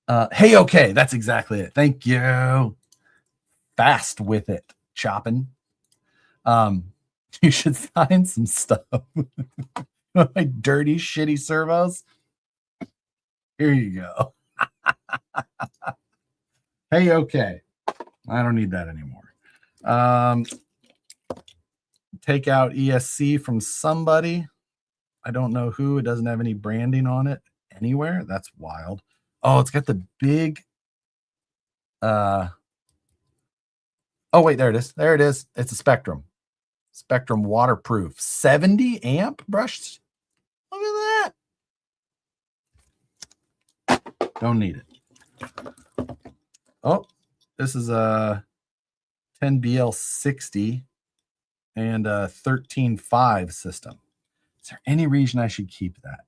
Hey, okay, that's exactly it. Thank you. Fast with it, chopping. You should sign some stuff. My dirty, shitty servos. Here you go. Hey, okay. I don't need that anymore. Take out ESC from somebody. I don't know who. It doesn't have any branding on it anywhere. That's wild. Oh, it's got the big. Oh, wait, there it is. There it is. It's a Spectrum. Spectrum waterproof. 70 amp brushed. Look at that. Don't need it. Oh, this is a 10BL60 and a 13.5 system. Is there any reason I should keep that?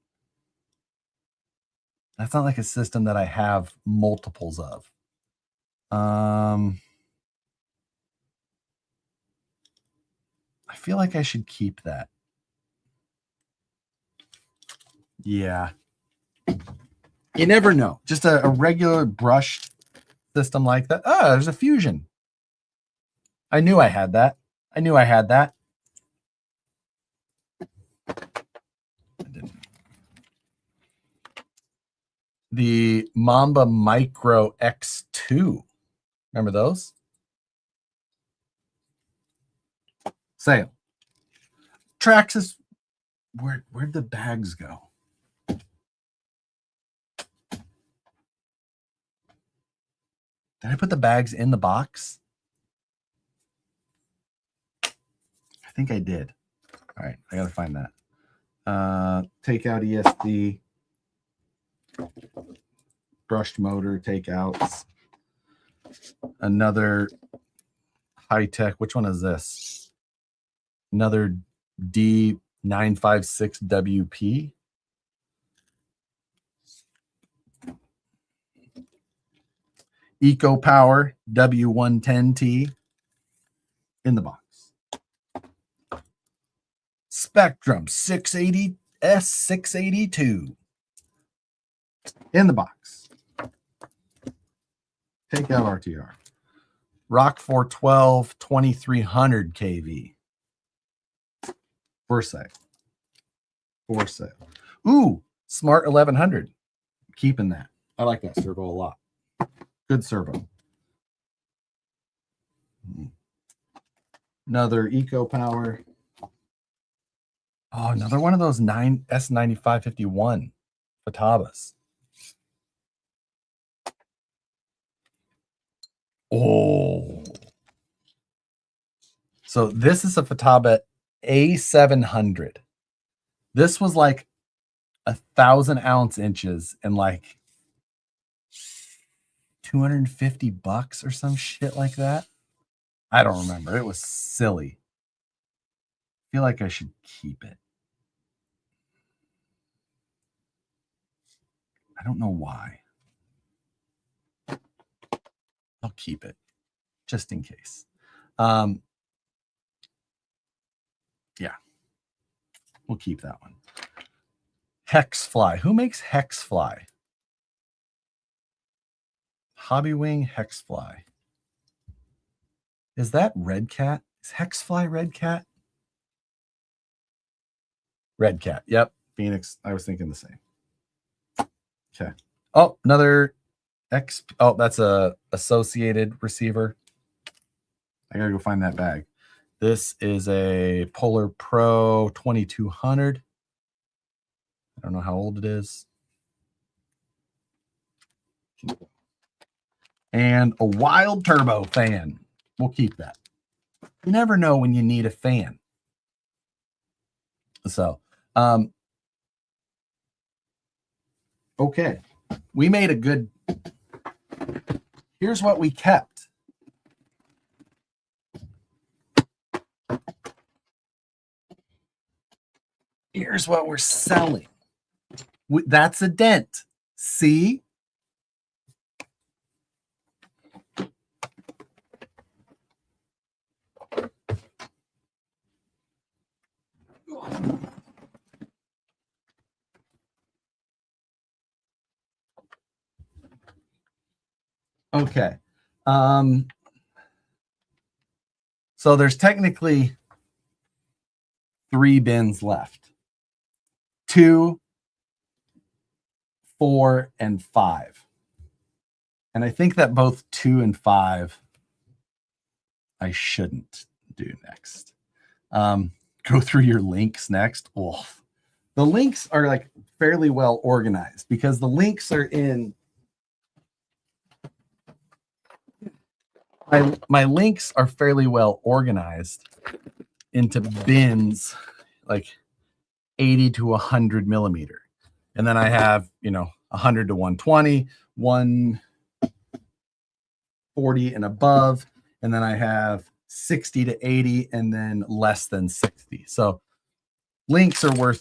That's not like a system that I have multiples of. I feel like I should keep that. Yeah. You never know. Just a regular brushed system like that. Oh, there's a Fusion. I knew I had that. I didn't. The Mamba Micro X2. Remember those? Sale. Traxxas. Where'd the bags go? Did I put the bags in the box? I think I did. All right, I gotta find that. Take out ESD. Brushed motor takeouts. Another high tech. Which one is this? Another D956WP. Eco Power W110T in the box. Spectrum 680 S682 in the box. Take out RTR. Rock 412 2300 kV. For sale. Ooh, Smart 1100. Keeping that. I like that servo a lot. Good servo. Another Eco Power. Oh, another one of those S9551 Fatabas. Oh. So this is a Fataba A700. This was like 1,000 ounce inches and like $250 or some shit like that. I don't remember. It was silly. I feel like I should keep it. I don't know why. I'll keep it just in case. Yeah, we'll keep that one. Hex Fly. Who makes Hex Fly? Hobbywing Hexfly. Is that Red Cat? Is Hexfly Red Cat? Red Cat. Yep. Phoenix. I was thinking the same. Okay. Oh, another X. Oh, that's a associated receiver. I gotta go find that bag. This is a Polar Pro 2200. I don't know how old it is. And a Wild Turbo fan. We'll keep that. You never know when you need a fan. So, okay. We made a good, here's what we kept. Here's what we're selling. That's a dent. See? Okay. So there's technically 3 bins left. 2, 4, and 5. And I think that both 2 and 5 I shouldn't do next. Go through your links next. Oh, the links are like fairly well organized because the links are in my links are fairly well organized into bins like 80 to 100 millimeter. And then I have, 100 to 120, 140 and above. And then I have 60 to 80 and then less than 60. So links are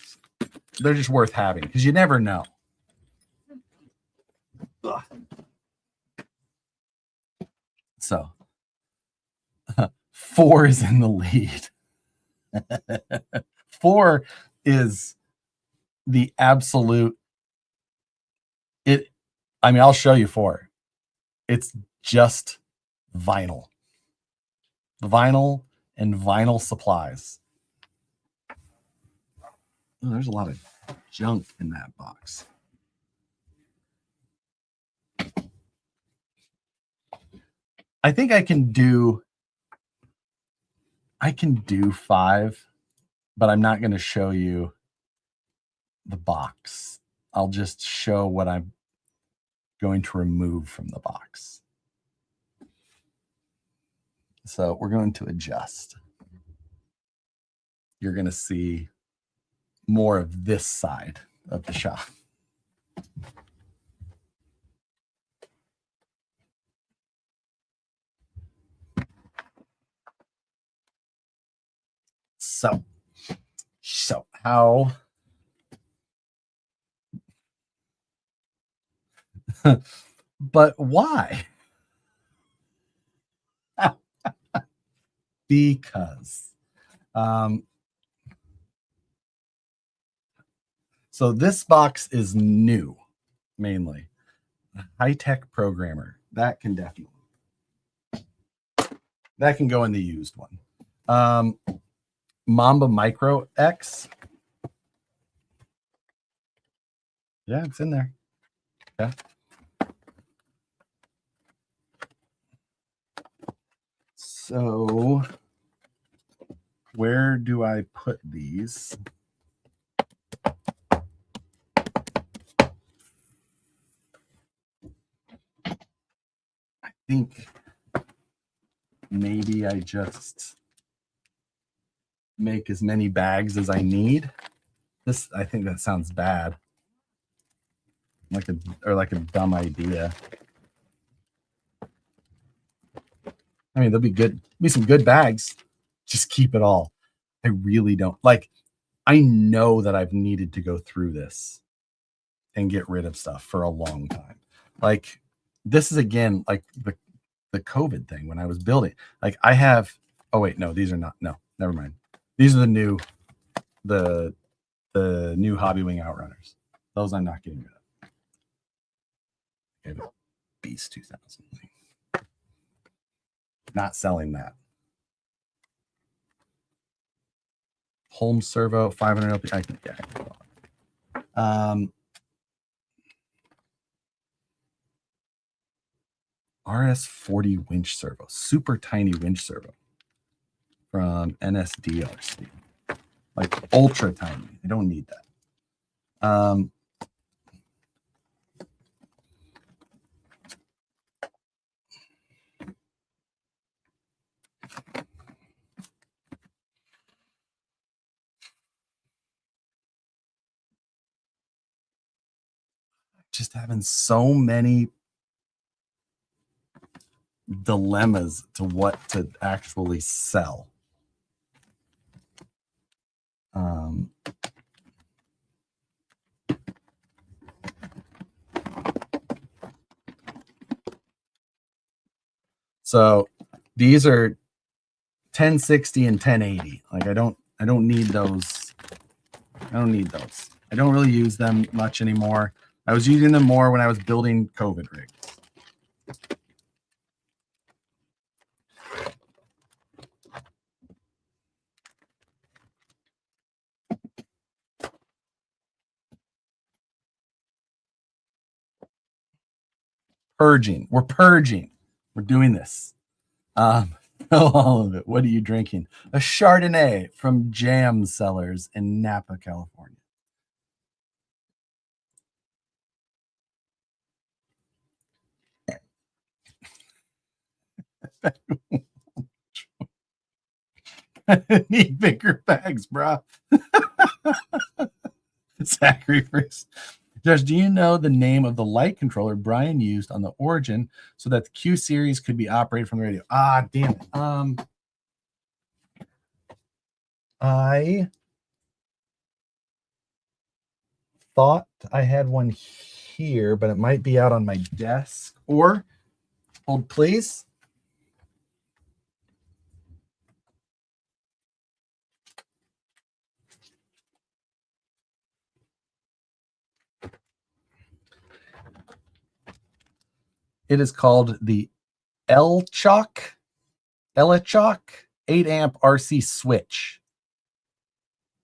they're just worth having because you never know. Ugh. So 4 is in the lead. 4 is the absolute I'll show you 4. It's just vinyl and vinyl supplies. Oh, there's a lot of junk in that box. I think I can do 5, but I'm not going to show you the box. I'll just show what I'm going to remove from the box. So we're going to adjust. You're going to see more of this side of the shop. So how but why? Because so this box is new, mainly. High-tech programmer. That can go in the used one. Mamba Micro X. Yeah, it's in there. Yeah. So where do I put these? I think maybe I just make as many bags as I need. I think that sounds bad. Like a dumb idea. I mean, there'll be some good bags. Just keep it all. I really don't I know that I've needed to go through this and get rid of stuff for a long time. Like this is again like the COVID thing when I was building. Like I have, oh wait, no, these are not. No, never mind. These are the new Hobbywing Outrunners. Those I'm not getting rid of. Okay, but Beast 2000. Not selling that. Home servo 500 LP. I can get it. RS40 winch servo, super tiny winch servo from NSDRC, like ultra tiny. I don't need that. Just having so many dilemmas to what to actually sell. So these are 1060 and 1080. Like I don't need those. I don't need those. I don't really use them much anymore. I was using them more when I was building COVID rigs. Purging. We're purging. We're doing this. All of it. What are you drinking? A Chardonnay from Jam Cellars in Napa, California. I need bigger bags, bro. Zachary first. Josh, do you know the name of the light controller Brian used on the Origin so that the Q series could be operated from the radio? Ah, damn it. I thought I had one here, but it might be out on my desk. Or hold, please. It is called the Elchok 8 amp RC switch.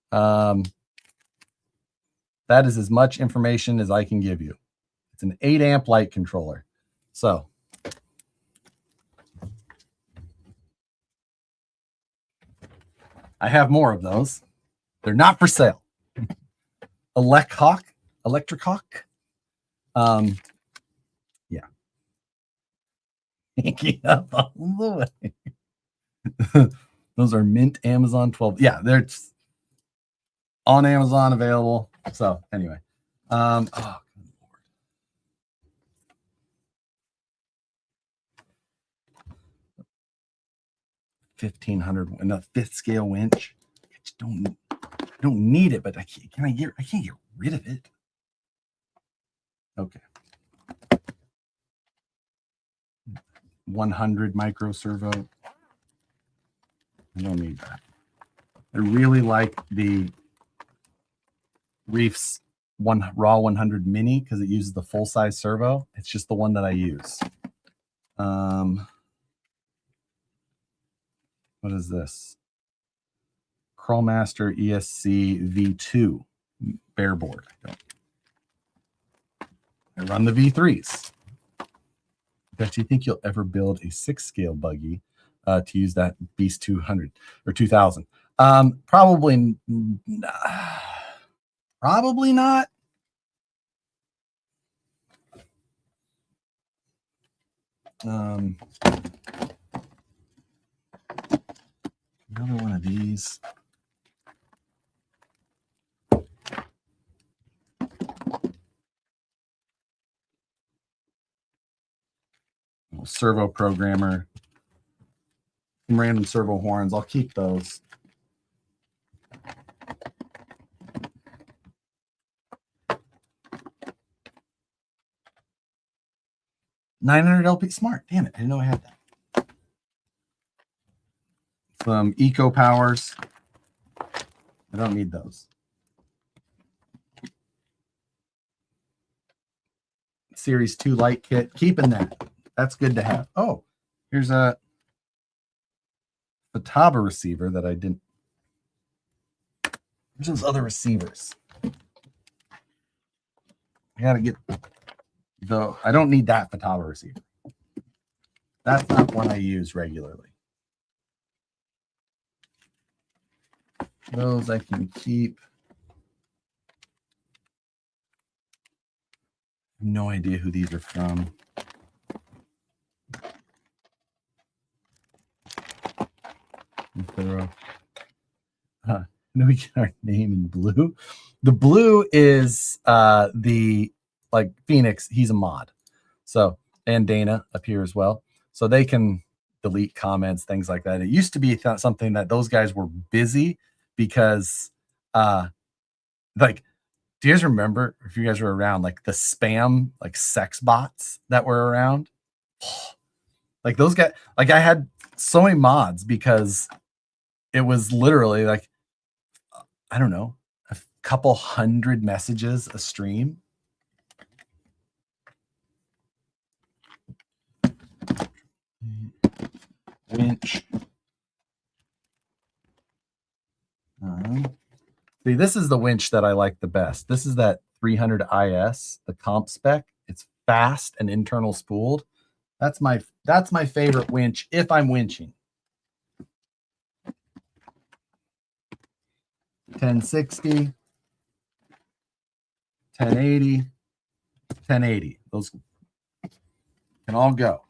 That is as much information as I can give you. It's an 8 amp light controller. So I have more of those. They're not for sale. Electric Hawk. Yeah. Hanging up all the way. Those are mint Amazon 12. Yeah, they're on Amazon available. So anyway, oh, good Lord. 1500 and a 5th scale winch. I just don't need it, but I can't get rid of it. Okay. 100 micro servo. I don't need that. I really like the Reef's Raw 100 Mini because it uses the full size servo. It's just the one that I use. What is this? Crawlmaster ESC V2 bare board. I run the V3s. Bet you think you'll ever build a 6 scale buggy to use that Beast 200 or 2000? Probably not. Another one of these. Little servo programmer. Some random servo horns. I'll keep those. $900 LP. Smart. Damn it. I didn't know I had that. Some Eco Powers. I don't need those. Series 2 light kit. Keeping that. That's good to have. Oh, here's a Fataba receiver that I didn't. There's those other receivers. I gotta get though. I don't need that Fataba receiver. That's not one I use regularly. Those I can keep. No idea who these are from. No, we get our name in blue. The blue is the like Phoenix. He's a mod. So, and Dana up here as well. So they can delete comments, things like that. It used to be something that those guys were busy because like, do you guys remember, if you guys were around, like the spam, like sex bots that were around? Like those guys, like I had so many mods because it was literally like, I don't know, a couple hundred messages a stream. Winch. See, this is the winch that I like the best. This is that 300 IS, the comp spec. It's fast and internal spooled. That's my favorite winch if I'm winching. 1060, 1080, 1080. Those can all go.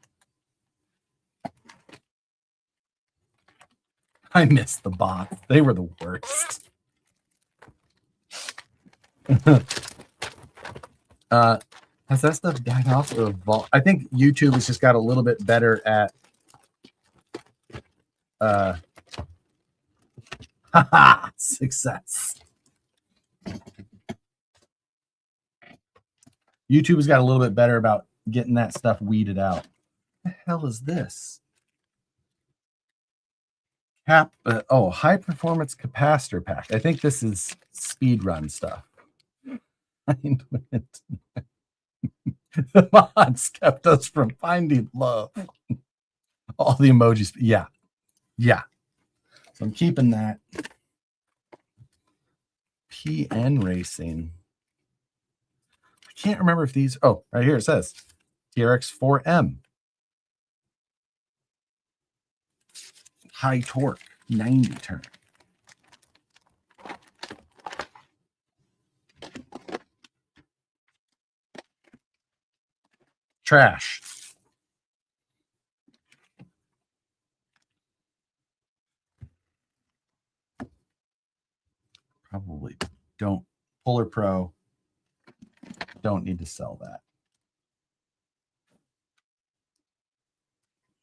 I miss the bots. They were the worst. Has that stuff died off or evolved? I think YouTube has just got a little bit better at success. YouTube has got a little bit better about getting that stuff weeded out. What the hell is this? High performance capacitor pack. I think this is speed run stuff. The mods kept us from finding love. All the emojis. Yeah. So I'm keeping that. PN Racing. I can't remember if these. Oh, right here it says TRX 4M. High torque, 90 turn. Trash. Probably don't. Puller Pro. Don't need to sell that.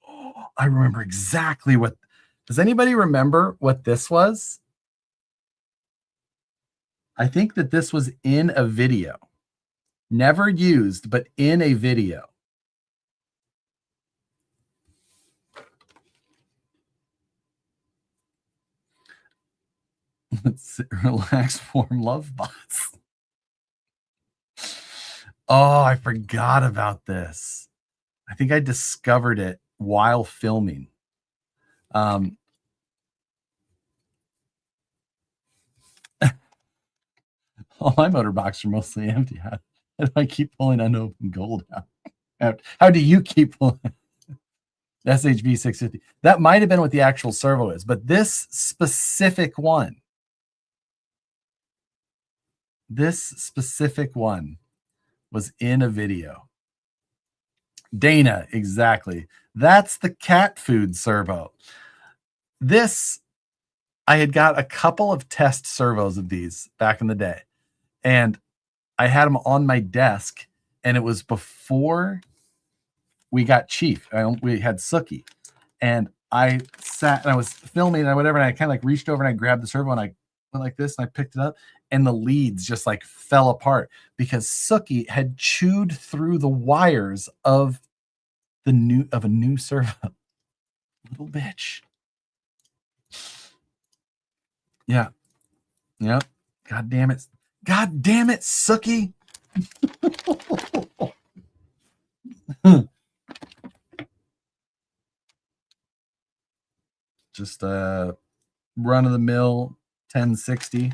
Oh, I remember exactly what. Does anybody remember what this was? I think that this was in a video. Never used, but in a video. Relax, form love bots. Oh, I forgot about this. I think I discovered it while filming. All my motor boxes are mostly empty. How do I keep pulling unopened gold out? How do you keep pulling? SHV 650. That might have been what the actual servo is, but this specific one was in a video. Dana, exactly. That's the cat food servo. This, I had got a couple of test servos of these back in the day, and I had them on my desk, and it was before we got Chief. We had Sookie, and I sat and I was filming and whatever, and I kind of like reached over and I grabbed the servo and I went like this and I picked it up, and the leads just like fell apart because Sookie had chewed through the wires of a new servo. Little bitch. Yeah. Yep. God damn it, Sookie. Just a run-of-the-mill 1060.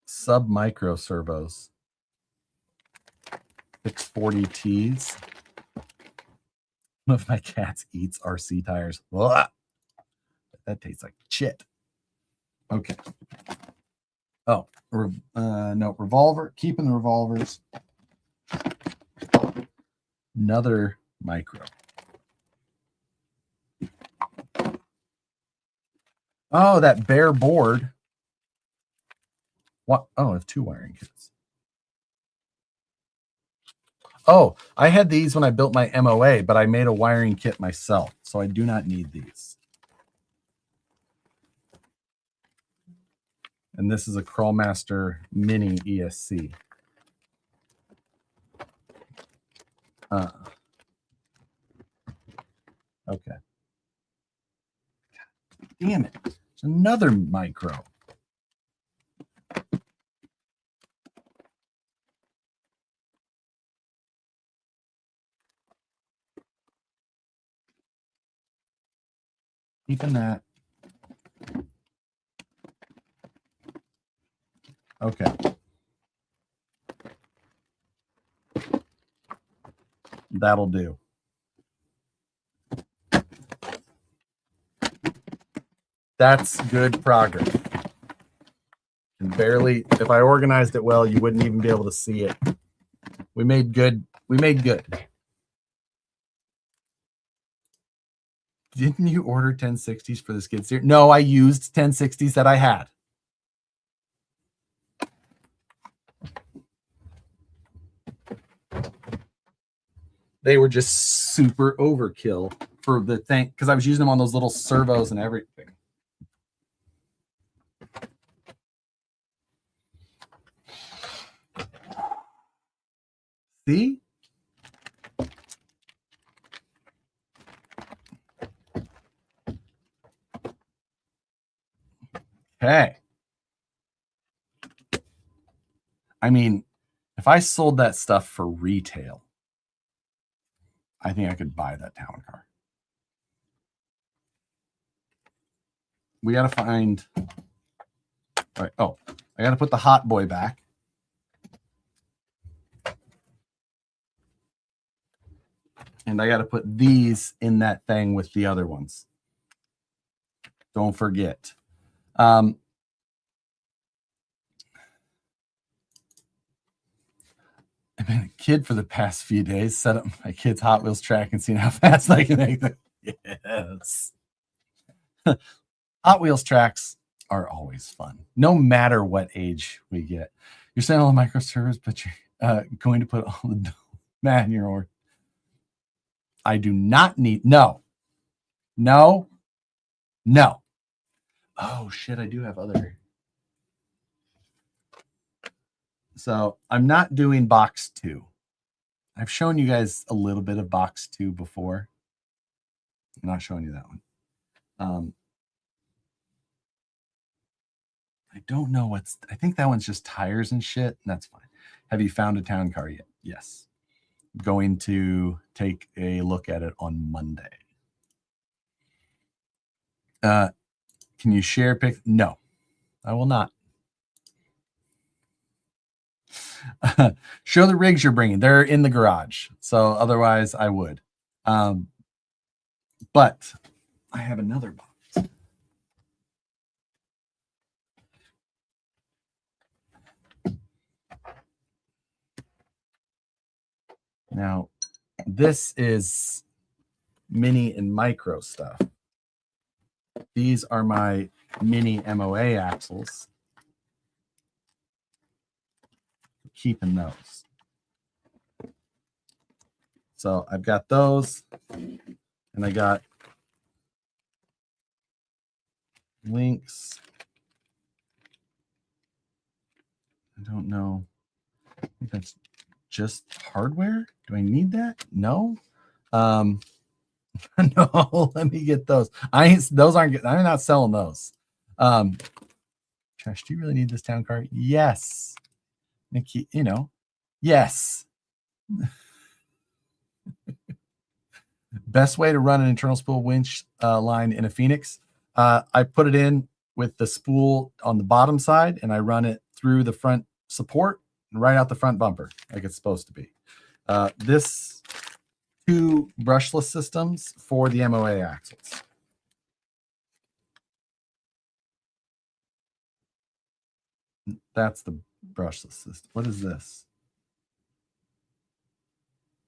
Sub-micro servos. 640Ts. One of my cats eats RC tires. Blah. That tastes like shit. Okay. Oh, no, revolver. Keeping the revolvers. Another micro. Oh, that bare board. What? Oh, I have 2 wiring kits. Oh, I had these when I built my MOA, but I made a wiring kit myself, so I do not need these. And this is a Crawlmaster Mini ESC. Okay. Damn it. It's another micro. Keeping that. Okay. That'll do. That's good progress. And barely, if I organized it well, you wouldn't even be able to see it. We made good. We made good. Didn't you order 1060s for the skid steer? No, I used 1060s that I had. They were just super overkill for the thing because I was using them on those little servos and everything. See? Okay. I mean, if I sold that stuff for retail, I think I could buy that town car. We got to find. All right. Oh, I got to put the Hot Boy back. And I got to put these in that thing with the other ones. Don't forget. I've been a kid for the past few days. Set up my kid's Hot Wheels track and seen how fast I can make them. Yes. Hot Wheels tracks are always fun, no matter what age we get. You're saying all the microservers, but you're going to put all the math in your order. I do not need, no. Oh, shit, I do have other. So I'm not doing box 2. I've shown you guys a little bit of box 2 before. I'm not showing you that one. I don't know I think that one's just tires and shit, and that's fine. Have you found a town car yet? Yes. Going to take a look at it on Monday. Can you share pics? No, I will not. Show the rigs you're bringing. They're in the garage. So otherwise I would. But I have another box. Now, this is mini and micro stuff. These are my mini MOA axles. Keeping those. So I've got those, and I got links. I don't know. I think that's just hardware. Do I need that? No. No, let me get those. Those aren't good. I'm not selling those. Trash, do you really need this town car? Yes. Nikki, you know, yes. Best way to run an internal spool winch line in a Phoenix. I put it in with the spool on the bottom side, and I run it through the front support and right out the front bumper like it's supposed to be. This 2 brushless systems for the MOA axles. That's the brushless system. What is this?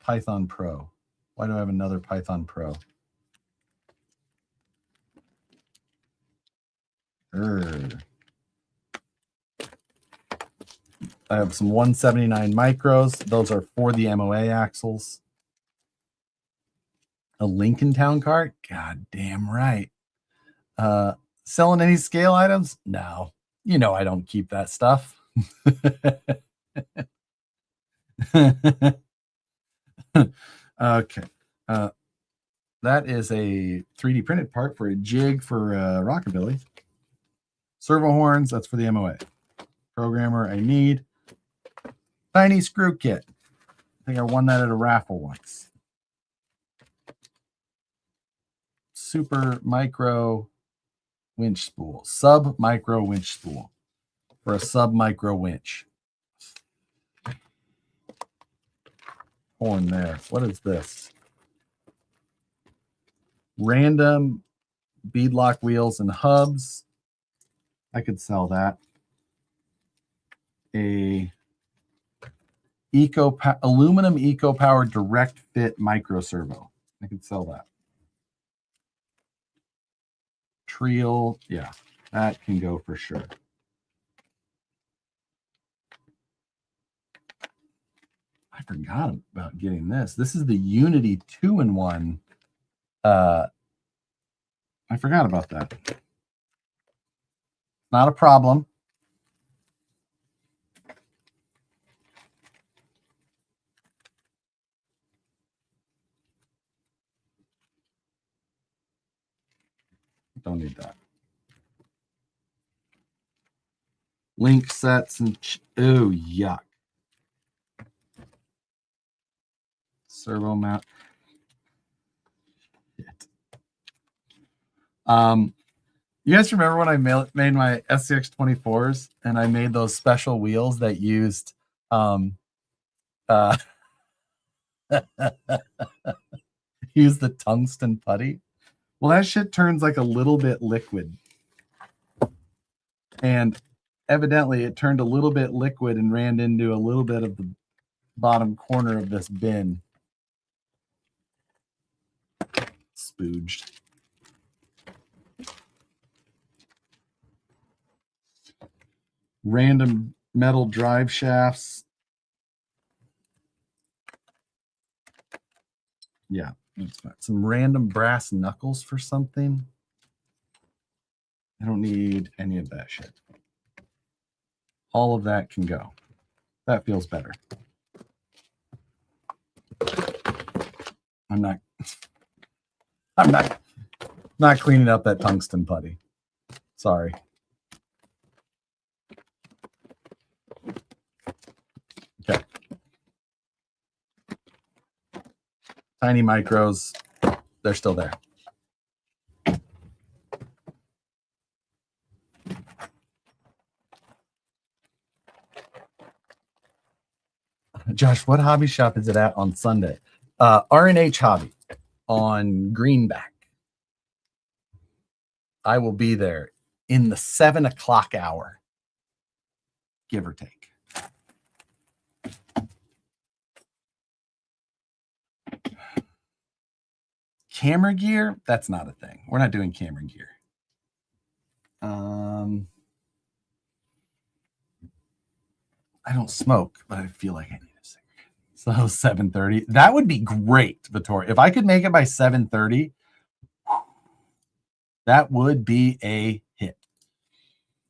Python Pro. Why do I have another Python Pro? I have some 179 micros. Those are for the MOA axles. A Lincoln Town cart? God damn right. Selling any scale items? No. You know I don't keep that stuff. Okay. That is a 3D printed part for a jig for Rockabilly. Servo horns, that's for the MOA. Programmer I need. Tiny screw kit. I think I won that at a raffle once. Super micro winch spool. Sub micro winch spool for a sub micro winch. Horn there. What is this? Random beadlock wheels and hubs. I could sell that. A aluminum eco power direct fit micro servo. I could sell that. Treel, yeah, that can go for sure. I forgot about getting this. This is the Unity 2-in-1. I forgot about that. Not a problem. Don't need that. Link sets and oh yuck. Servo mount. Shit. You guys remember when I made my SCX 24s and I made those special wheels that used use the tungsten putty? Well, that shit turns like a little bit liquid. And evidently it turned a little bit liquid and ran into a little bit of the bottom corner of this bin. Spooged. Random metal drive shafts. Yeah, that's fine. Some random brass knuckles for something. I don't need any of that shit. All of that can go. That feels better. I'm not cleaning up that tungsten putty. Sorry. Okay. Tiny micros, they're still there. Josh, what hobby shop is it at on Sunday? R&H Hobby on Greenback. I will be there in the 7 o'clock hour, give or take. Camera gear? That's not a thing. We're not doing camera gear. I don't smoke, but I feel like I need a cigarette. So 7:30. That would be great, Vittoria. If I could make it by 7:30, that would be a hit.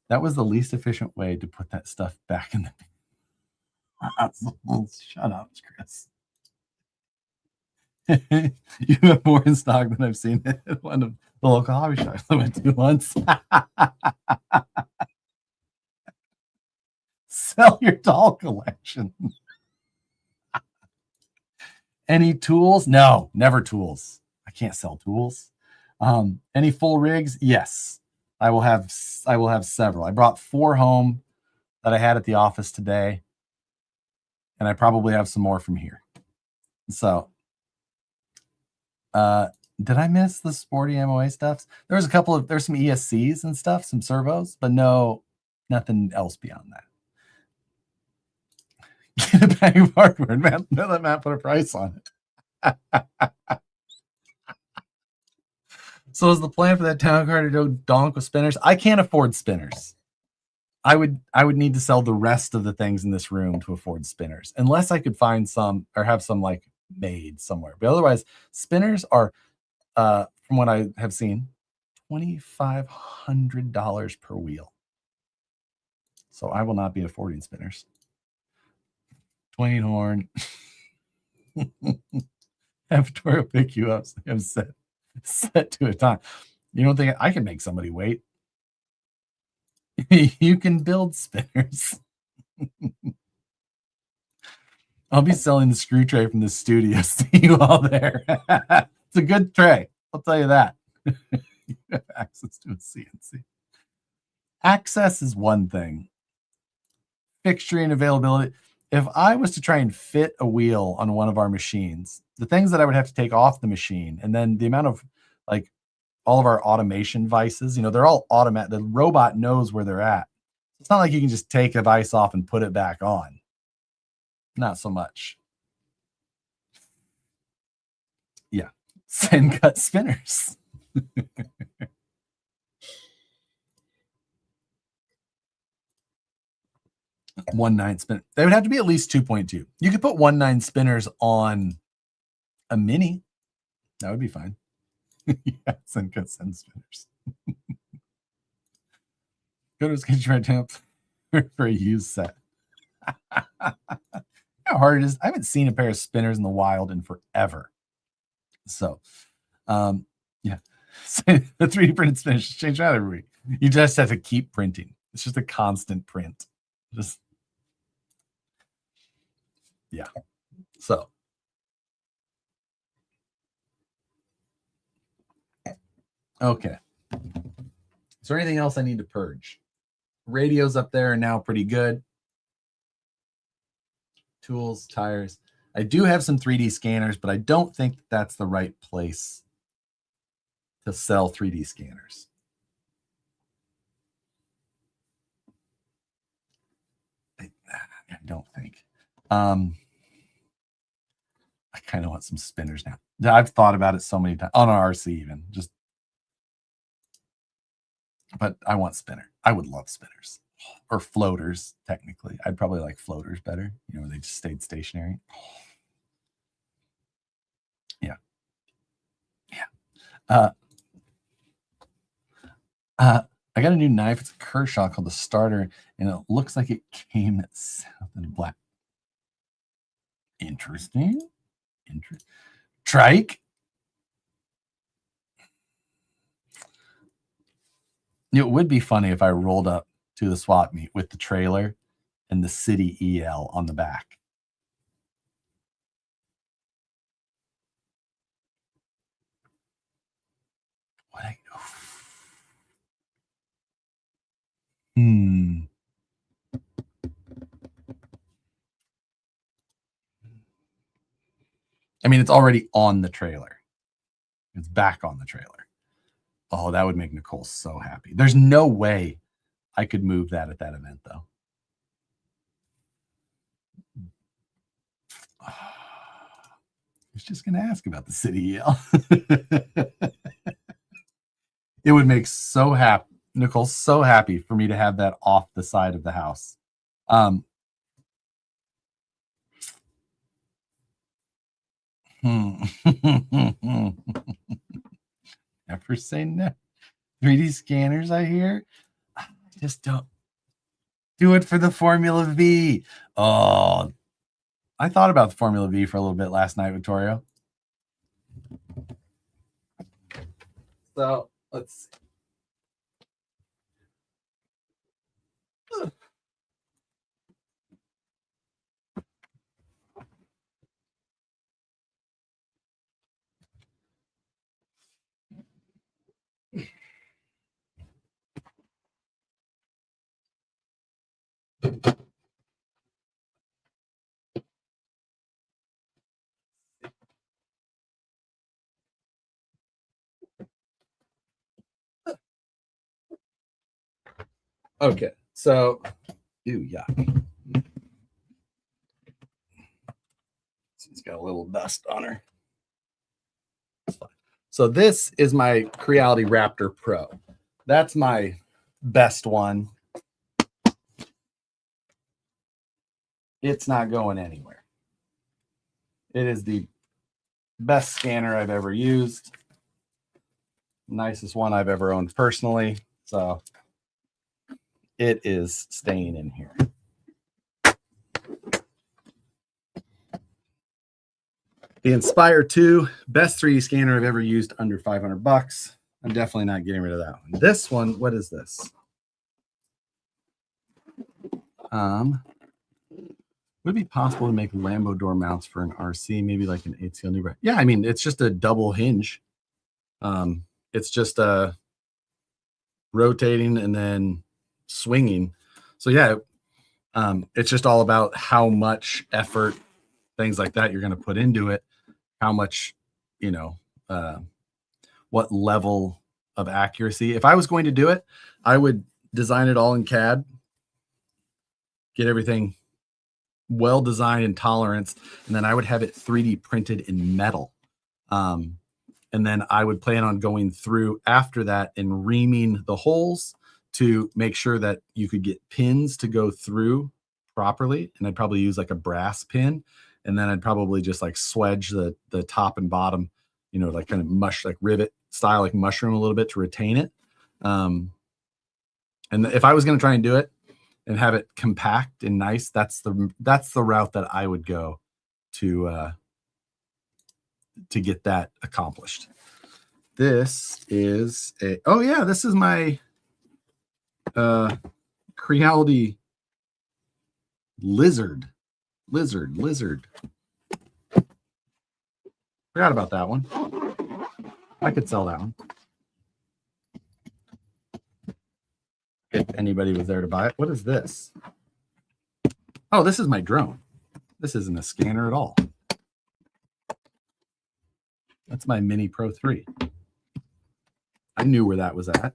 That was the least efficient way to put that stuff back in the Shut up, Chris. You have more in stock than I've seen at one of the local hobby shops I went to once. Sell your doll collection. Any tools? No, never tools. I can't sell tools. Any full rigs? Yes. I will have several. I brought 4 home that I had at the office today, and I probably have some more from here. So, did I miss the sporty MOA stuff? There's some ESCs and stuff, some servos, but nothing else beyond that. Get a bag of hardware. Man, know that Matt put a price on it. So is the plan for that town car to go donk with spinners? I can't afford spinners. I would need to sell the rest of the things in this room to afford spinners, unless I could find some or have some like made somewhere. But otherwise, spinners are, from what I have seen, $2,500 per wheel. So I will not be affording spinners. Twain horn. Have Toro pick you up. I'm set to a time. You don't think I can make somebody wait? You can build spinners. I'll be selling the screw tray from the studio. See you all there. It's a good tray. I'll tell you that. You have access to a CNC. Access is one thing. Fixturing availability. If I was to try and fit a wheel on one of our machines, the things that I would have to take off the machine, and then the amount of like all of our automation vices, they're all automatic. The robot knows where they're at. It's not like you can just take a vise off and put it back on. Not so much. Yeah. Send cut spinners. 1.9 spin. They would have to be at least 2.2. You could put 1.9 spinners on a mini. That would be fine. Yeah, send spinners. Go to sketch right down for a used set. How hard it is. I haven't seen a pair of spinners in the wild in forever. So, yeah. The 3D printed spinners change out every week. You just have to keep printing. It's just a constant print. Just, yeah. So, okay. Is there anything else I need to purge? Radios up there are now pretty good. Tools, tires. I do have some 3D scanners, but I don't think that's the right place to sell 3D scanners. I don't think. I kind of want some spinners now. I've thought about it so many times on our RC even. But I want spinner. I would love spinners or floaters. Technically, I'd probably like floaters better. Where they just stayed stationary. Yeah. I got a new knife. It's a Kershaw called the Starter, and it looks like it came at something black. Interesting. Trike. It would be funny if I rolled up to the swap meet with the trailer and the city EL on the back. I mean, it's already on the trailer. It's back on the trailer. Oh, that would make Nicole so happy. There's no way I could move that at that event, though. I was just going to ask about the city EL. It would make Nicole so happy for me to have that off the side of the house. Never say no. 3D scanners, I hear. Just don't do it for the Formula V. Oh, I thought about the Formula V for a little bit last night, Vittorio. So let's see. Okay, so, ew, yuck. She's got a little dust on her. So this is my Creality Raptor Pro. That's my best one. It's not going anywhere. It is the best scanner I've ever used. Nicest one I've ever owned personally. So it is staying in here. The Inspire 2, best 3D scanner I've ever used, under $500. I'm definitely not getting rid of that one. This one, what is this? Would it be possible to make Lambo door mounts for an RC, maybe like an ATL New Brand? Yeah, I mean, it's just a double hinge. It's just rotating and then swinging. So yeah, it's just all about how much effort, things like that, you're going to put into it. How much, you know, what level of accuracy. If I was going to do it, I would design it all in CAD, get everything well designed and tolerance, and then I would have it 3D printed in metal. And then I would plan on going through after that and reaming the holes to make sure that you could get pins to go through properly. And I'd probably use like a brass pin, and then I'd probably just like swedge the top and bottom, you know, like kind of like rivet style, like mushroom a little bit to retain it. And if I was going to try and do it and have it compact and nice, that's the route that I would go to get that accomplished. This is this is my Creality Lizard. Forgot about that one. I could sell that one if anybody was there to buy it. What is this? Oh, this is my drone. This isn't a scanner at all. That's my Mini Pro 3. I knew where that was at.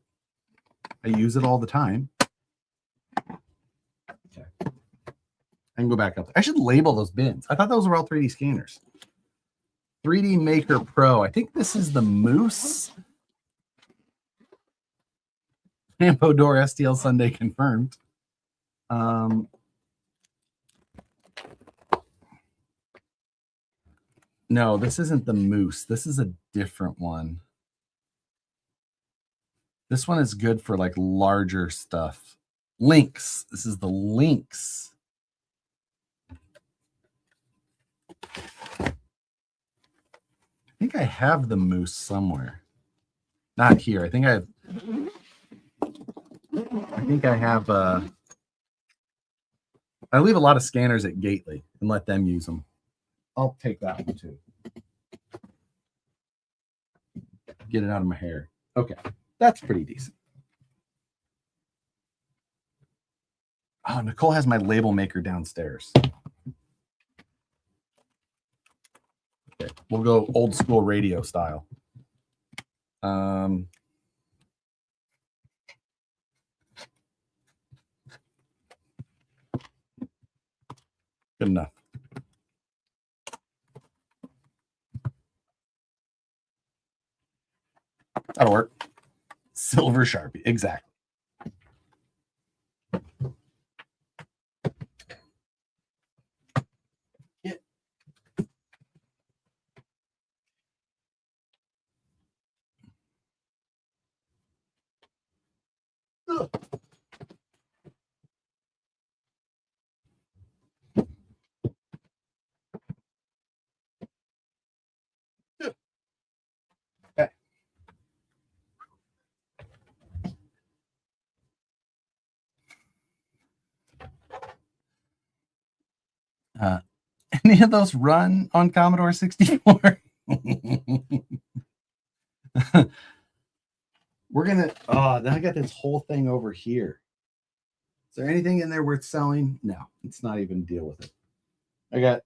I use it all the time. Okay. I can go back up. I should label those bins. I thought those were all 3D scanners. 3D Maker Pro. I think this is the Moose. Lambo door STL Sunday confirmed. No, this isn't the Moose. This is a different one. This one is good for like larger stuff. Lynx. This is the Lynx. I think I have the Moose somewhere. Not here. I think I have I leave a lot of scanners at Gately and let them use them. I'll take that one too. Get it out of my hair. Okay. That's pretty decent. Oh, Nicole has my label maker downstairs. Okay, we'll go old school radio style. Good enough. That'll work. Silver Sharpie, exactly. Yeah. Ugh. Okay. Any of those run on Commodore 64? We're gonna then I got this whole thing over here. Is there anything in there worth selling? No, it's not even deal with it. I got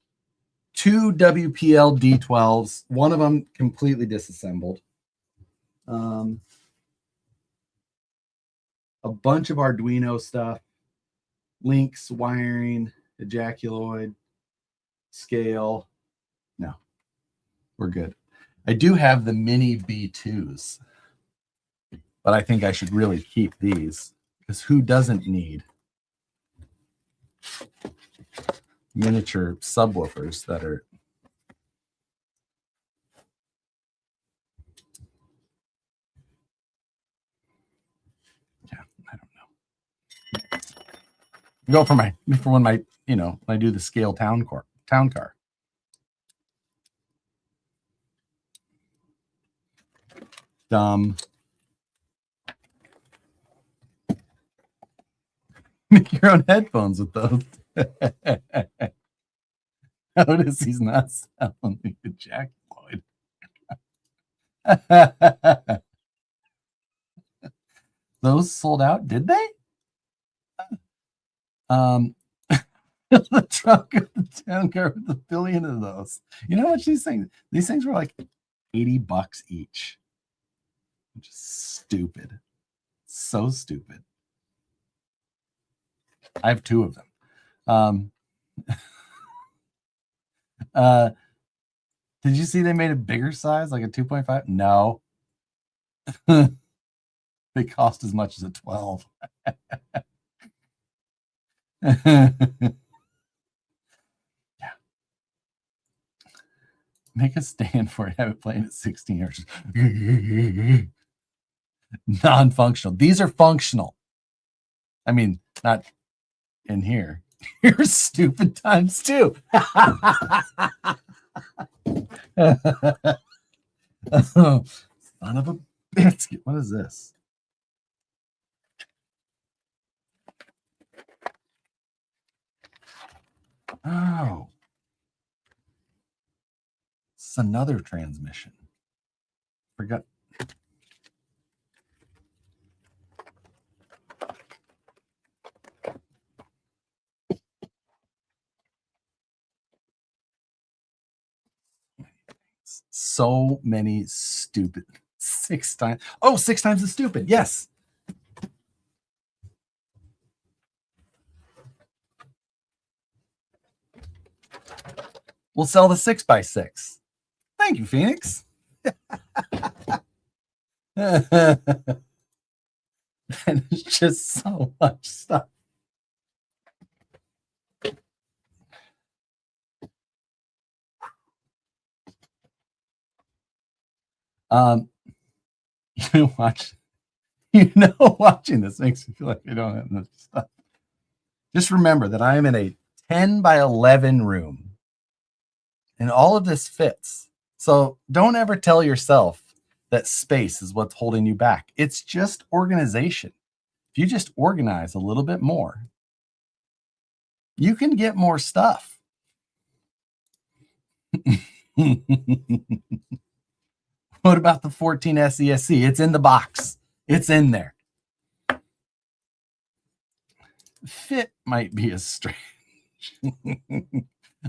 2 WPL D12s, one of them completely disassembled. a bunch of Arduino stuff, links, wiring, ejaculoid, scale. No, we're good. I do have the mini B2s, but I think I should really keep these because who doesn't need miniature subwoofers that are I don't know. Go for when my when I do the scale town car. Dumb. Make your own headphones with those. Notice he's not selling the ejaculoid. Those sold out, did they? The trunk of the town car with a billion of those. You know what these things? These things were like $80 each. Which is stupid. So stupid. I have 2 of them. Did you see they made a bigger size, like a 2.5? No. They cost as much as a 12. Yeah. Make a stand for it. Have it playing at 16 hertz. Non-functional. These are functional. I mean, not in here. Here's stupid times 2. Oh, son of a biscuit. What is this? Oh. It's another transmission. Forgot. So many stupid. 6 times. Oh, 6 times is stupid. Yes. We'll sell the 6x6. Thank you, Phoenix. And it's just so much stuff. Watching this makes me feel like I don't have enough stuff. Just remember that I am in a 10 by 11 room and all of this fits. So don't ever tell yourself that space is what's holding you back. It's just organization. If you just organize a little bit more, you can get more stuff. What about the 14 SESC? It's in the box. It's in there. Fit might be a strange.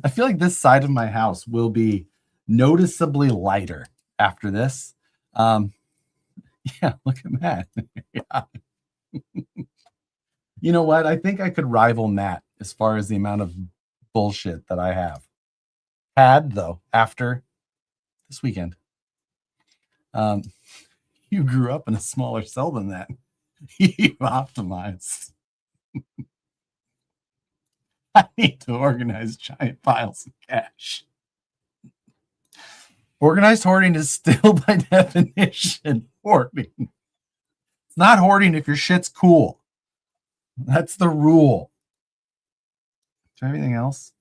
I feel like this side of my house will be noticeably lighter after this. Yeah, look at that. Yeah. You know what? I think I could rival Matt as far as the amount of bullshit that I have had, though, after this weekend. You grew up in a smaller cell than that. You've optimized. I need to organize giant piles of cash. Organized hoarding is still by definition hoarding. It's not hoarding if your shit's cool. That's the rule. Do I have anything else?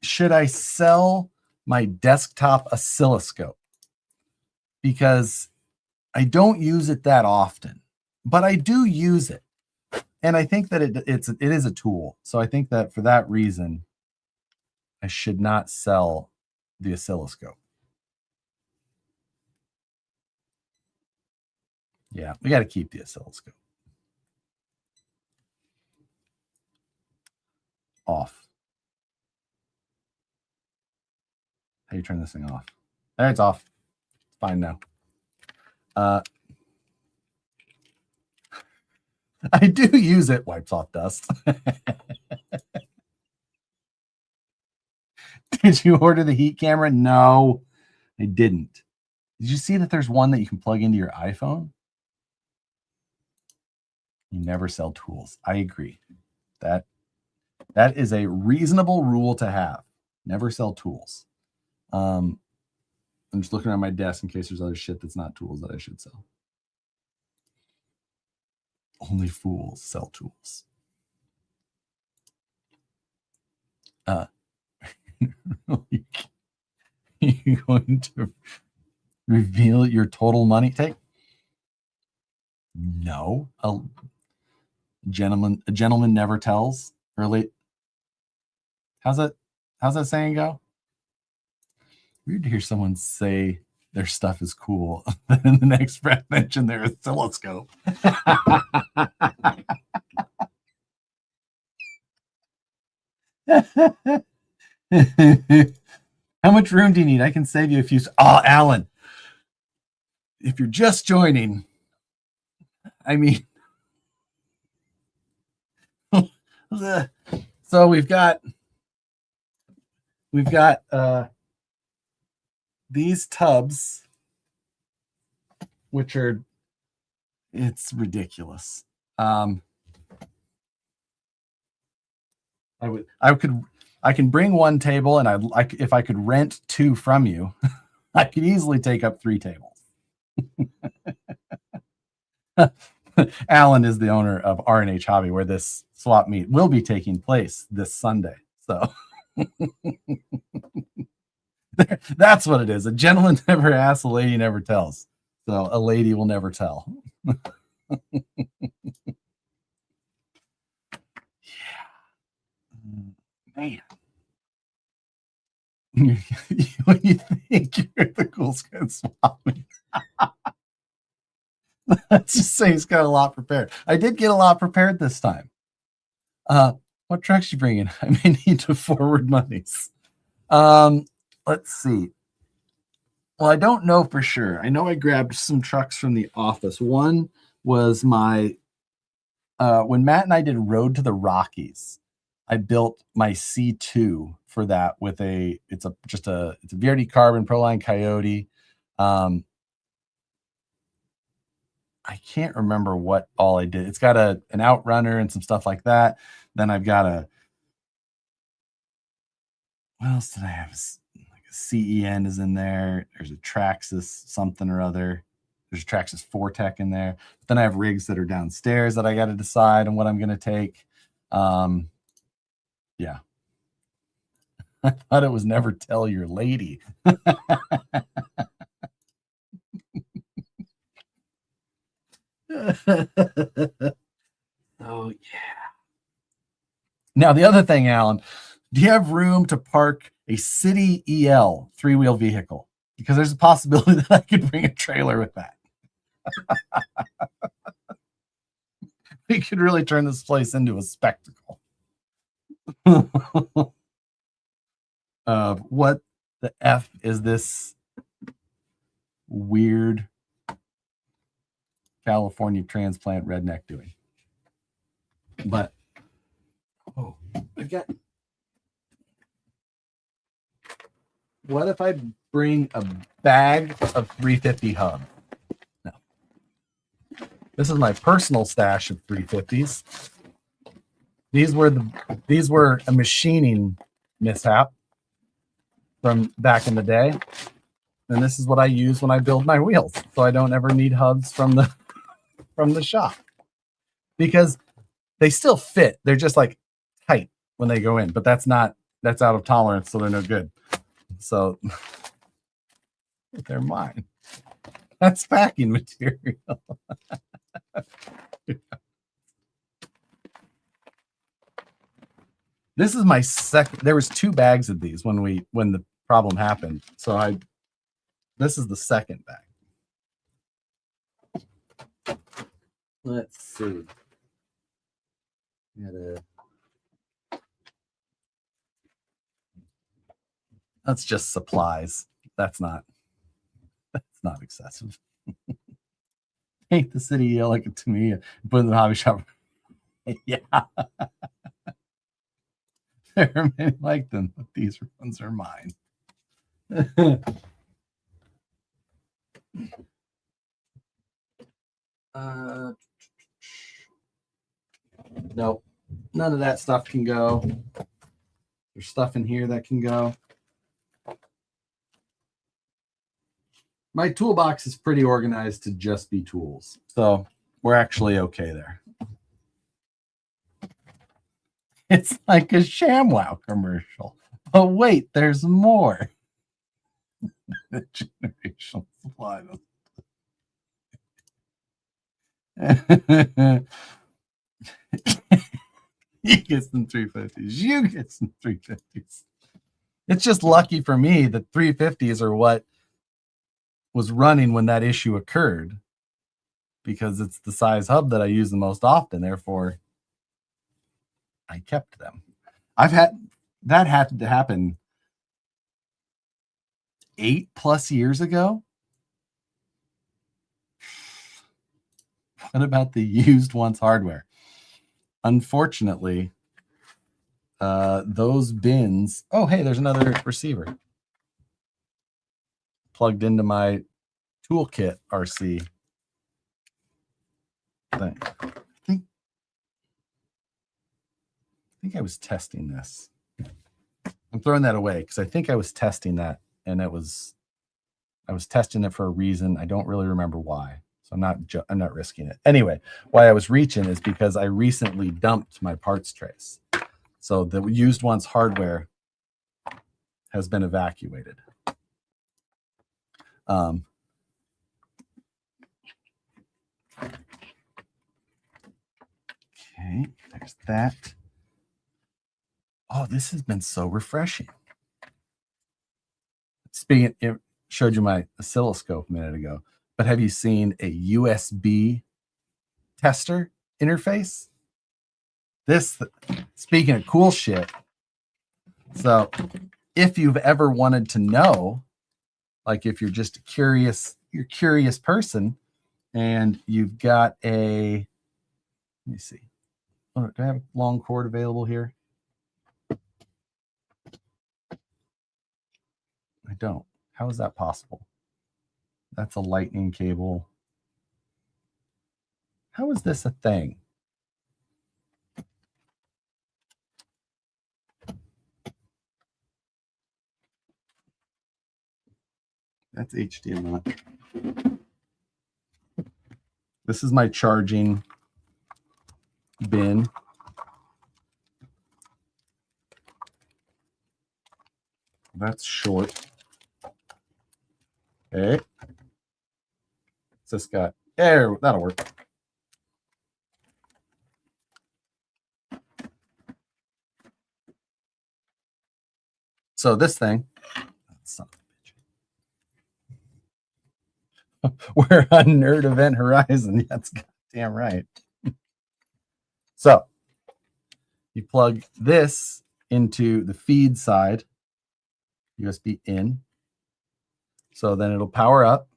Should I sell my desktop oscilloscope? Because I don't use it that often, but I do use it. And I think that it is a tool. So I think that for that reason, I should not sell the oscilloscope. Yeah, we got to keep the oscilloscope. Off. How do you turn this thing off? There, it's off. It's fine now. I do use it. Wipes off dust. Did you order the heat camera? No, I didn't. Did you see that there's one that you can plug into your iPhone? You never sell tools. I agree. That is a reasonable rule to have. Never sell tools. I'm just looking around my desk in case there's other shit that's not tools that I should sell. Only fools sell tools. You're going to reveal your total money take? No. A gentleman never tells. Really? How's that saying go? Weird to hear someone say their stuff is cool, then in the next breath mention their oscilloscope. How much room do you need? I can save you a few. Oh, Alan, if you're just joining, I mean, so we've got these tubs, which are, it's ridiculous. I can bring one table, and if I could rent two from you, I could easily take up 3 tables. Alan is the owner of R&H Hobby, where this swap meet will be taking place this Sunday. So that's what it is. A gentleman never asks, a lady never tells. So a lady will never tell. Yeah. Man. When you think you're the cool skin swap meet. Let's just say he's got a lot prepared. I did get a lot prepared this time. What trucks you bringing? I may need to forward monies. Let's see. Well, I don't know for sure. I know I grabbed some trucks from the office. One was my when Matt and I did Road to the Rockies. I built my C2 for that with it's a VRD Carbon Proline Coyote. I can't remember what all I did. It's got an outrunner and some stuff like that. Then I've got what else did I have? Like a CEN is in there. There's a Traxxas something or other. There's a Traxxas 4Tech in there. But then I have rigs that are downstairs that I got to decide on what I'm going to take. Yeah. I thought it was never tell your lady. Oh, yeah. Now, the other thing, Alan, do you have room to park a City EL 3-wheel vehicle? Because there's a possibility that I could bring a trailer with that. We could really turn this place into a spectacle. What the F is this weird California transplant redneck doing? But I've got. What if I bring a bag of 350 hub? No. This is my personal stash of 350s. These were a machining mishap from back in the day. And this is what I use when I build my wheels. So I don't ever need hubs from the shop. Because they still fit. They're just like tight when they go in, but that's out of tolerance, so they're no good. So they're mine. That's packing material. This is my second. There was 2 bags of these when the problem happened. So this is the second bag. Let's see. That's just supplies. That's not excessive. Paint the city yellow like it to me. Put it in the hobby shop. Yeah. There are many like them, but these ones are mine. Nope. None of that stuff can go. There's stuff in here that can go. My toolbox is pretty organized to just be tools. So we're actually okay there. It's like a ShamWow commercial. But wait, there's more. The generational supply. You get some 350s. You get some 350s. It's just lucky for me that 350s are what was running when that issue occurred, because it's the size hub that I use the most often. Therefore, I kept them. I've had that had to happen 8+ years ago. What about the used once hardware? Unfortunately, those bins. Oh, hey, there's another receiver plugged into my toolkit RC thing. I think I was testing this. I'm throwing that away because I think I was testing that, and I was testing it for a reason. I don't really remember why, so I'm not risking it. Anyway, why I was reaching is because I recently dumped my parts trace, so the used once hardware has been evacuated. Okay, there's that. Oh, this has been so refreshing. Speaking, it showed you my oscilloscope a minute ago, but have you seen a USB tester interface? This, speaking of cool shit. So if you've ever wanted to know, like if you're just you're a curious person and you've got a, let me see. Oh, do I have a long cord available here? I don't. How is that possible? That's a lightning cable. How is this a thing? That's HDMI. This is my charging bin. That's short. Okay. This got there. That'll work. So this thing, son of a bitch. We're on Nerd Event Horizon. That's goddamn right. So you plug this into the feed side, USB in. So then it'll power up.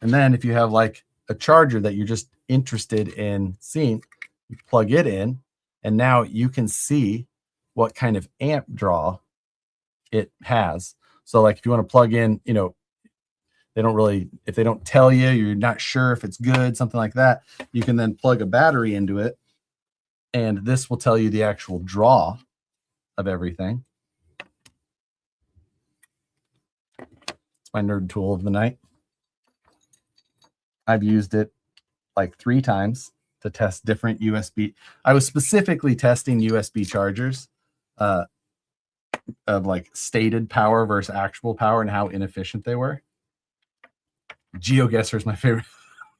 And then if you have like a charger that you're just interested in seeing, you plug it in, and now you can see what kind of amp draw it has. So like if you want to plug in, you know, if they don't tell you, you're not sure if it's good, something like that, you can then plug a battery into it, and this will tell you the actual draw of everything. It's my nerd tool of the night. I've used it like 3 times to test different USB. I was specifically testing USB chargers of like stated power versus actual power and how inefficient they were. Geoguessr is my favorite.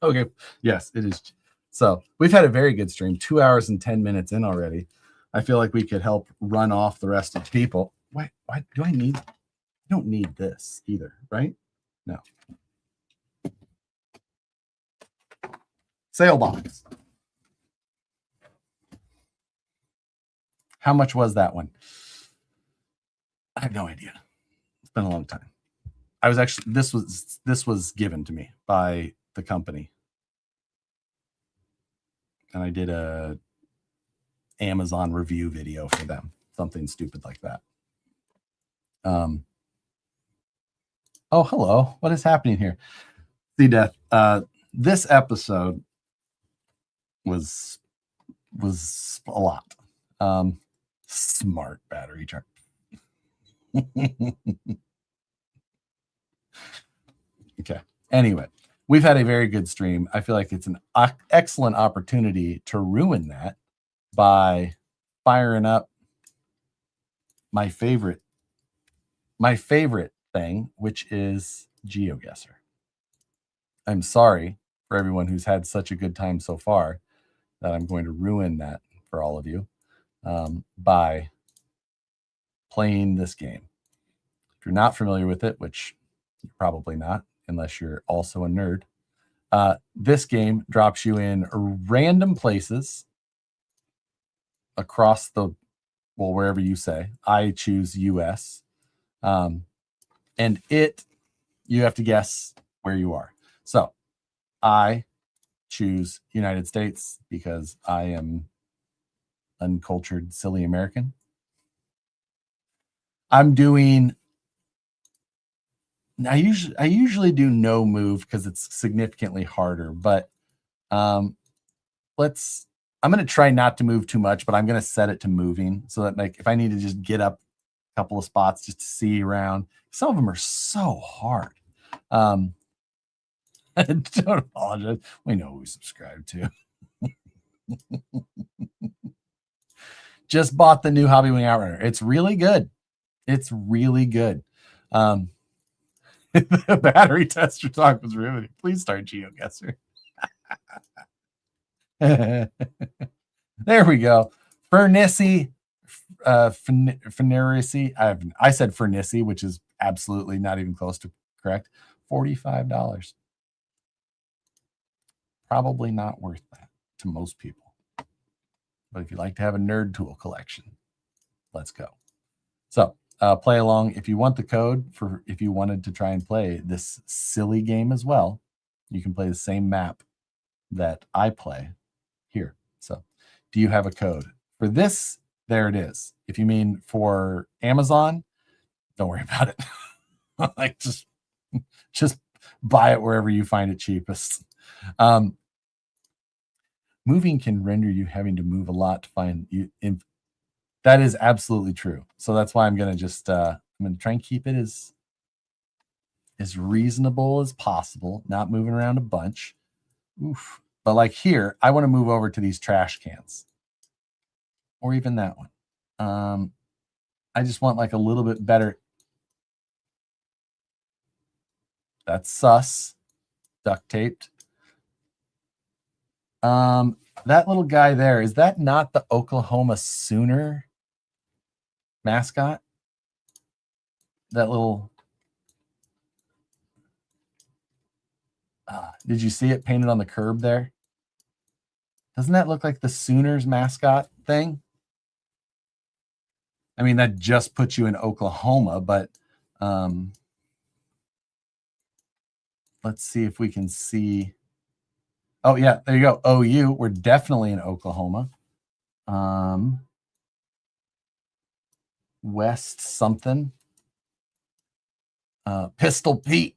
Okay, yes, it is. So we've had a very good stream, 2 hours and 10 minutes in already. I feel like we could help run off the rest of the people. Why do I need? I don't need this either, right? No. Sale box. How much was that one? I have no idea. It's been a long time. I was actually this was given to me by the company. and I did a Amazon review video for them, something stupid like that. Oh, hello. What is happening here? See, Death. This episode was a lot. Smart battery charge. Okay. Anyway, we've had a very good stream. I feel like it's an excellent opportunity to ruin that by firing up my favorite thing, which is Geoguessr. I'm sorry for everyone who's had such a good time so far that I'm going to ruin that for all of you by playing this game. If you're not familiar with it, which you're probably not, unless you're also a nerd, this game drops you in random places across the, well, wherever you say. I choose US. And you have to guess where you are. So I choose United States because I am uncultured, silly American. I'm doing, I usually do no move because it's significantly harder, but I'm going to try not to move too much, but I'm going to set it to moving so that, like, if I need to just get up a couple of spots just to see around, some of them are so hard. Don't apologize. We know who we subscribe to. Just bought the new Hobby Wing Outrunner. It's really good. It's really good. The battery tester talk was riveting. Please start Geoguessr. There we go. Furnissi. Furnissi. I said Furnissi, which is absolutely not even close to correct. $45. Probably not worth that to most people. But if you like to have a nerd tool collection, let's go. So play along. If you want the code for, if you wanted to try and play this silly game as well, you can play the same map that I play here. So do you have a code for this? There it is. If you mean for Amazon, don't worry about it. Like just buy it wherever you find it cheapest. Moving can render you having to move a lot to find you. That is absolutely true. So that's why I'm going to just, I'm going to try and keep it as reasonable as possible, not moving around a bunch. Oof. But like here, I want to move over to these trash cans or even that one. I just want like a little bit better. That's sus. Duct taped. That little guy there, is that not the Oklahoma Sooner mascot? That little, did you see it painted on the curb there? Doesn't that look like the Sooners mascot thing? I mean, that just puts you in Oklahoma, but let's see if we can see. Oh, yeah, there you go. OU. We're definitely in Oklahoma. West something. Pistol Pete.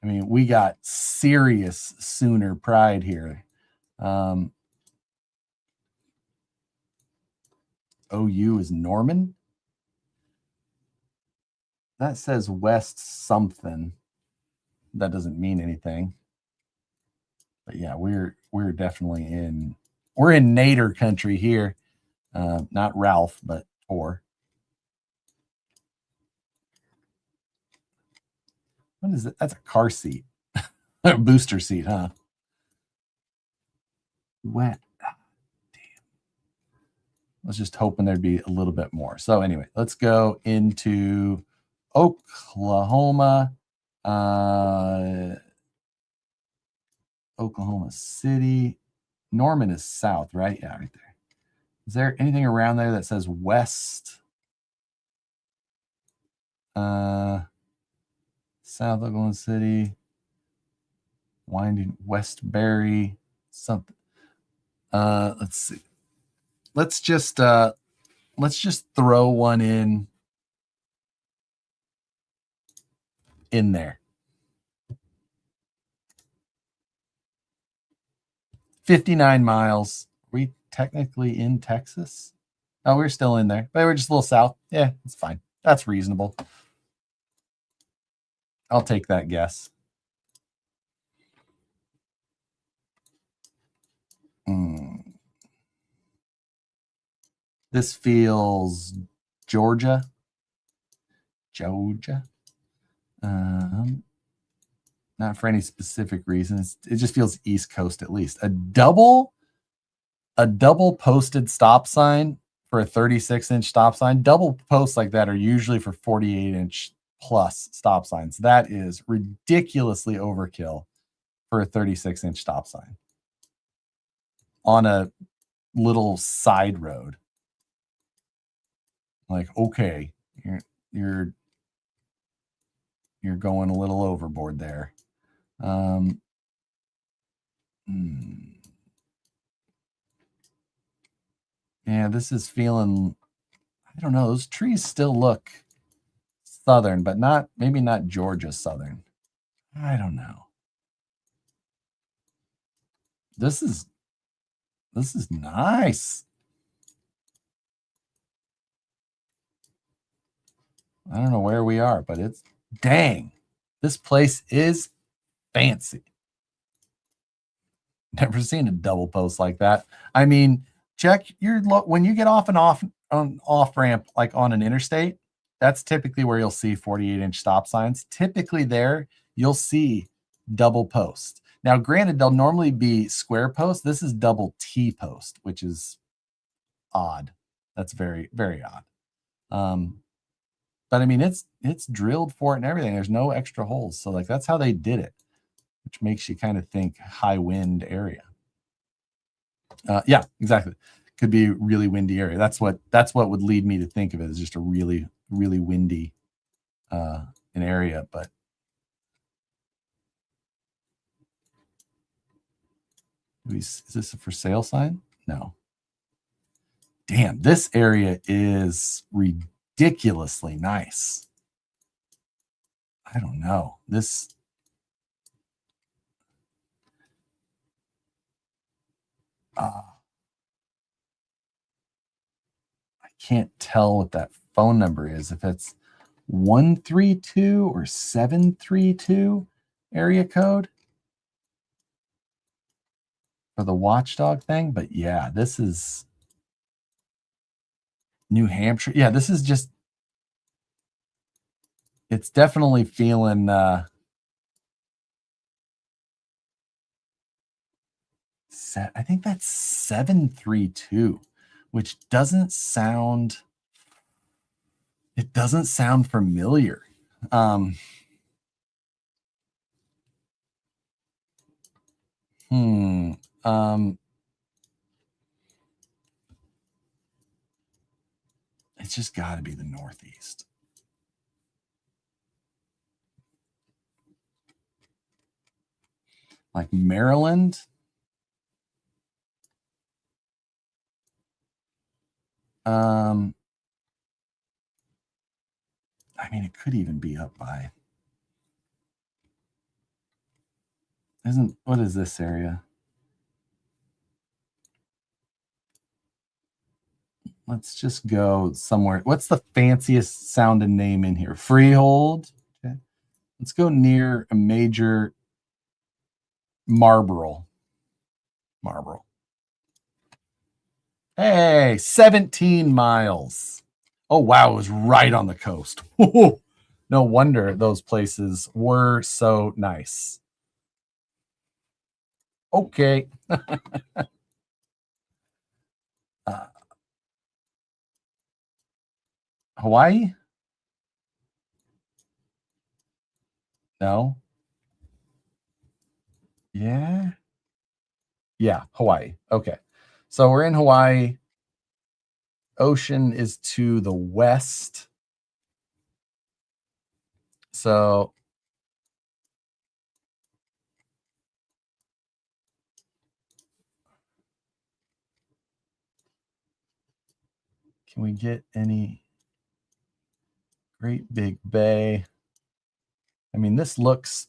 I mean, we got serious Sooner pride here. OU is Norman. That says West something. That doesn't mean anything. But yeah, we're definitely in, we're in Nader country here. Not Ralph, but Tor. What is it? That's a car seat. A booster seat, huh? Wet. Damn. I was just hoping there'd be a little bit more. So anyway, let's go into Oklahoma. Oklahoma City. Norman is south, right? Yeah, right there. Is there anything around there that says west? South Oklahoma City, winding Westbury, something. Let's see. Let's just throw one in there. 59 miles. Are we technically in Texas? Oh, we're still in there, but we're just a little south. Yeah, it's fine. That's reasonable. I'll take that guess. This feels Georgia. Not for any specific reason. It just feels East Coast at least. A double posted stop sign for a 36-inch stop sign. Double posts like that are usually for 48-inch plus stop signs. That is ridiculously overkill for a 36-inch stop sign on a little side road. Like, okay, you're going a little overboard there. Yeah, this is feeling, I don't know, those trees still look southern, but maybe not Georgia southern. I don't know. This is nice. I don't know where we are, but it's dang. This place is fancy. Never seen a double post like that. I mean, check your look when you get off ramp like on an interstate. That's typically where you'll see 48-inch stop signs. Typically there you'll see double post. Now, granted, they'll normally be square post. This is double T post, which is odd. That's very, very odd. But I mean, it's drilled for it and everything. There's no extra holes. So like that's how they did it, which makes you kind of think high wind area. Yeah, exactly. Could be a really windy area. That's what would lead me to think of it as just a really, really windy an area. But is this a for sale sign? No. Damn, this area is ridiculously nice. I don't know. This I can't tell what that phone number is, if it's 132 or 732 area code for the watchdog thing. But yeah, this is New Hampshire. Yeah, this is just, it's definitely feeling I think that's 732, which doesn't sound familiar. It's just got to be the Northeast. Like Maryland. I mean, it could even be up by. What is this area? Let's just go somewhere. What's the fanciest sounding name in here? Freehold. Okay. Let's go near a major Marlboro. Hey, 17 miles. Oh, wow. It was right on the coast. No wonder those places were so nice. Okay. Hawaii? No. Yeah. Yeah, Hawaii. Okay. So we're in Hawaii. Ocean is to the west. So can we get any Great Big Bay? I mean, this looks...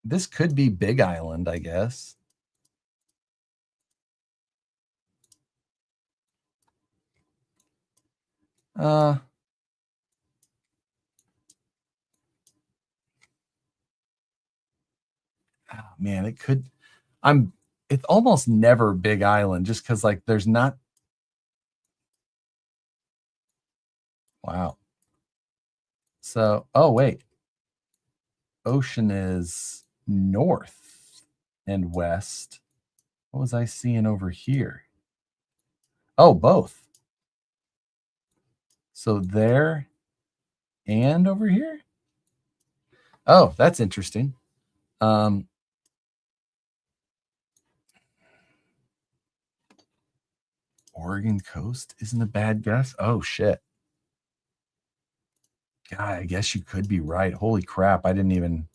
This could be Big Island, I guess. Oh, man, it could... It's almost never Big Island, just because like there's not... Wow. So, oh wait. Ocean is north and west. What was I seeing over here? Oh, both. So there and over here? Oh, that's interesting. Oregon coast isn't a bad guess. Oh, shit. God, I guess you could be right. Holy crap. I didn't even...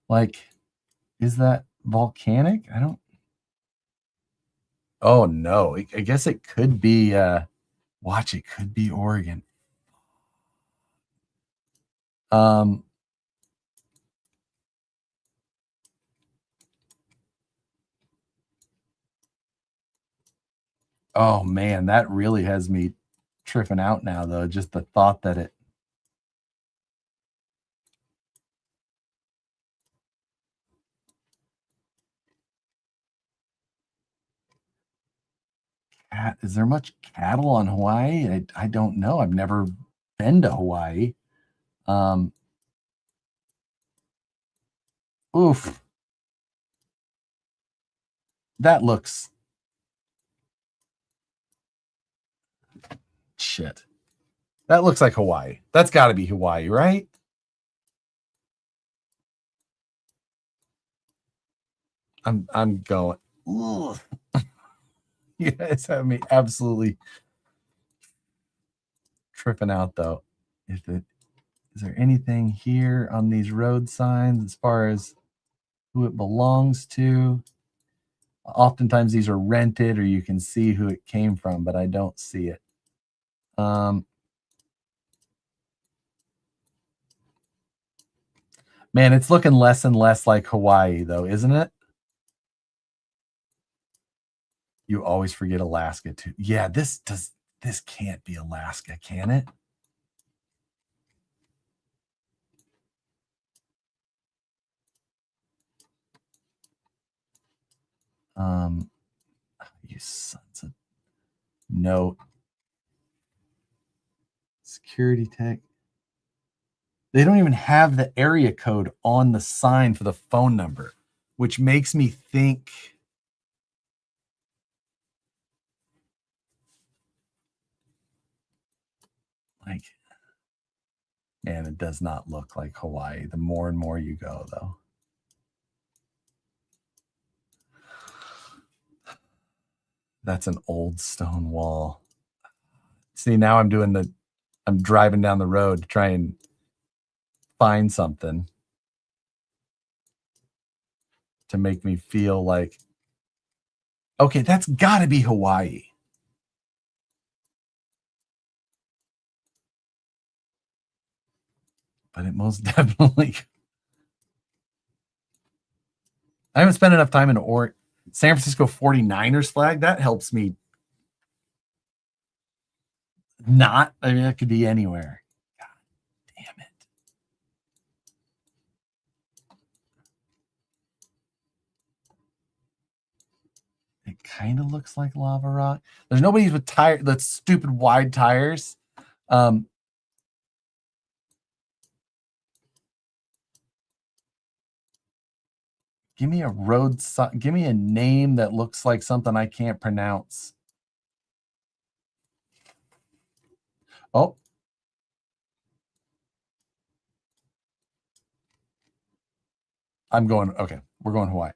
Like, is that volcanic? I don't... Oh, no. I guess it could be... Watch, it could be Oregon. Oh, man, that really has me tripping out now, though. Just the thought that it... Is there much cattle on Hawaii? I don't know. I've never been to Hawaii. Oof. That looks... Shit. That looks like Hawaii. That's got to be Hawaii, right? I'm going... Ugh. You guys have me absolutely tripping out, though. Is there anything here on these road signs as far as who it belongs to? Oftentimes these are rented or you can see who it came from, but I don't see it. Man, it's looking less and less like Hawaii, though, isn't it? You always forget Alaska, too. Yeah, this can't be Alaska, can it? You sons of... No. Security tech. They don't even have the area code on the sign for the phone number, which makes me think... Like, man, it does not look like Hawaii. The more and more you go, though. That's an old stone wall. See, now I'm driving down the road to try and find something to make me feel like, okay, that's got to be Hawaii. But it most definitely... I haven't spent enough time in San Francisco 49ers flag. That helps me not... I mean, that could be anywhere. God damn it. It kind of looks like lava rock. There's nobody with that's stupid wide tires. Give me a road. Give me a name that looks like something I can't pronounce. Oh. I'm going... Okay. We're going Hawaii.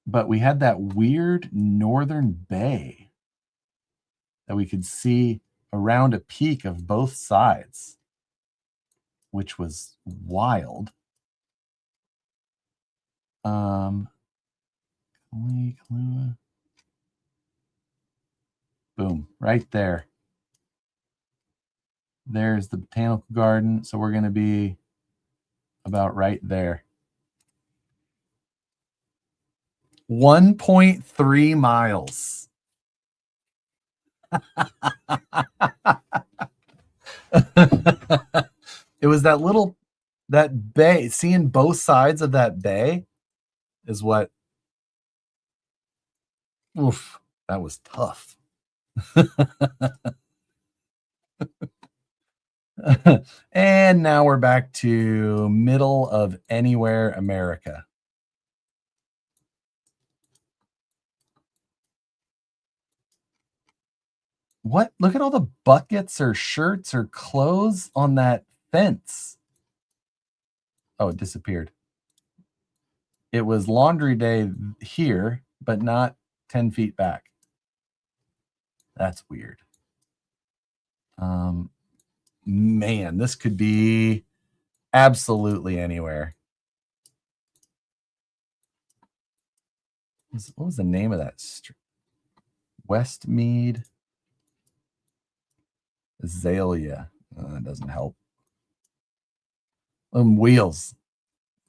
But we had that weird northern bay that we could see around a peak of both sides, which was wild. Boom, right there. There's the botanical garden. So we're going to be about right there. 1.3 miles. It was that bay. Seeing both sides of that bay is what, oof, that was tough. And now we're back to middle of anywhere America. What? Look at all the buckets or shirts or clothes on that fence. Oh, it disappeared. It was laundry day here, but not 10 feet back. That's weird. Man, this could be absolutely anywhere. What was the name of that street? Westmead Azalea. That doesn't help. Wheels.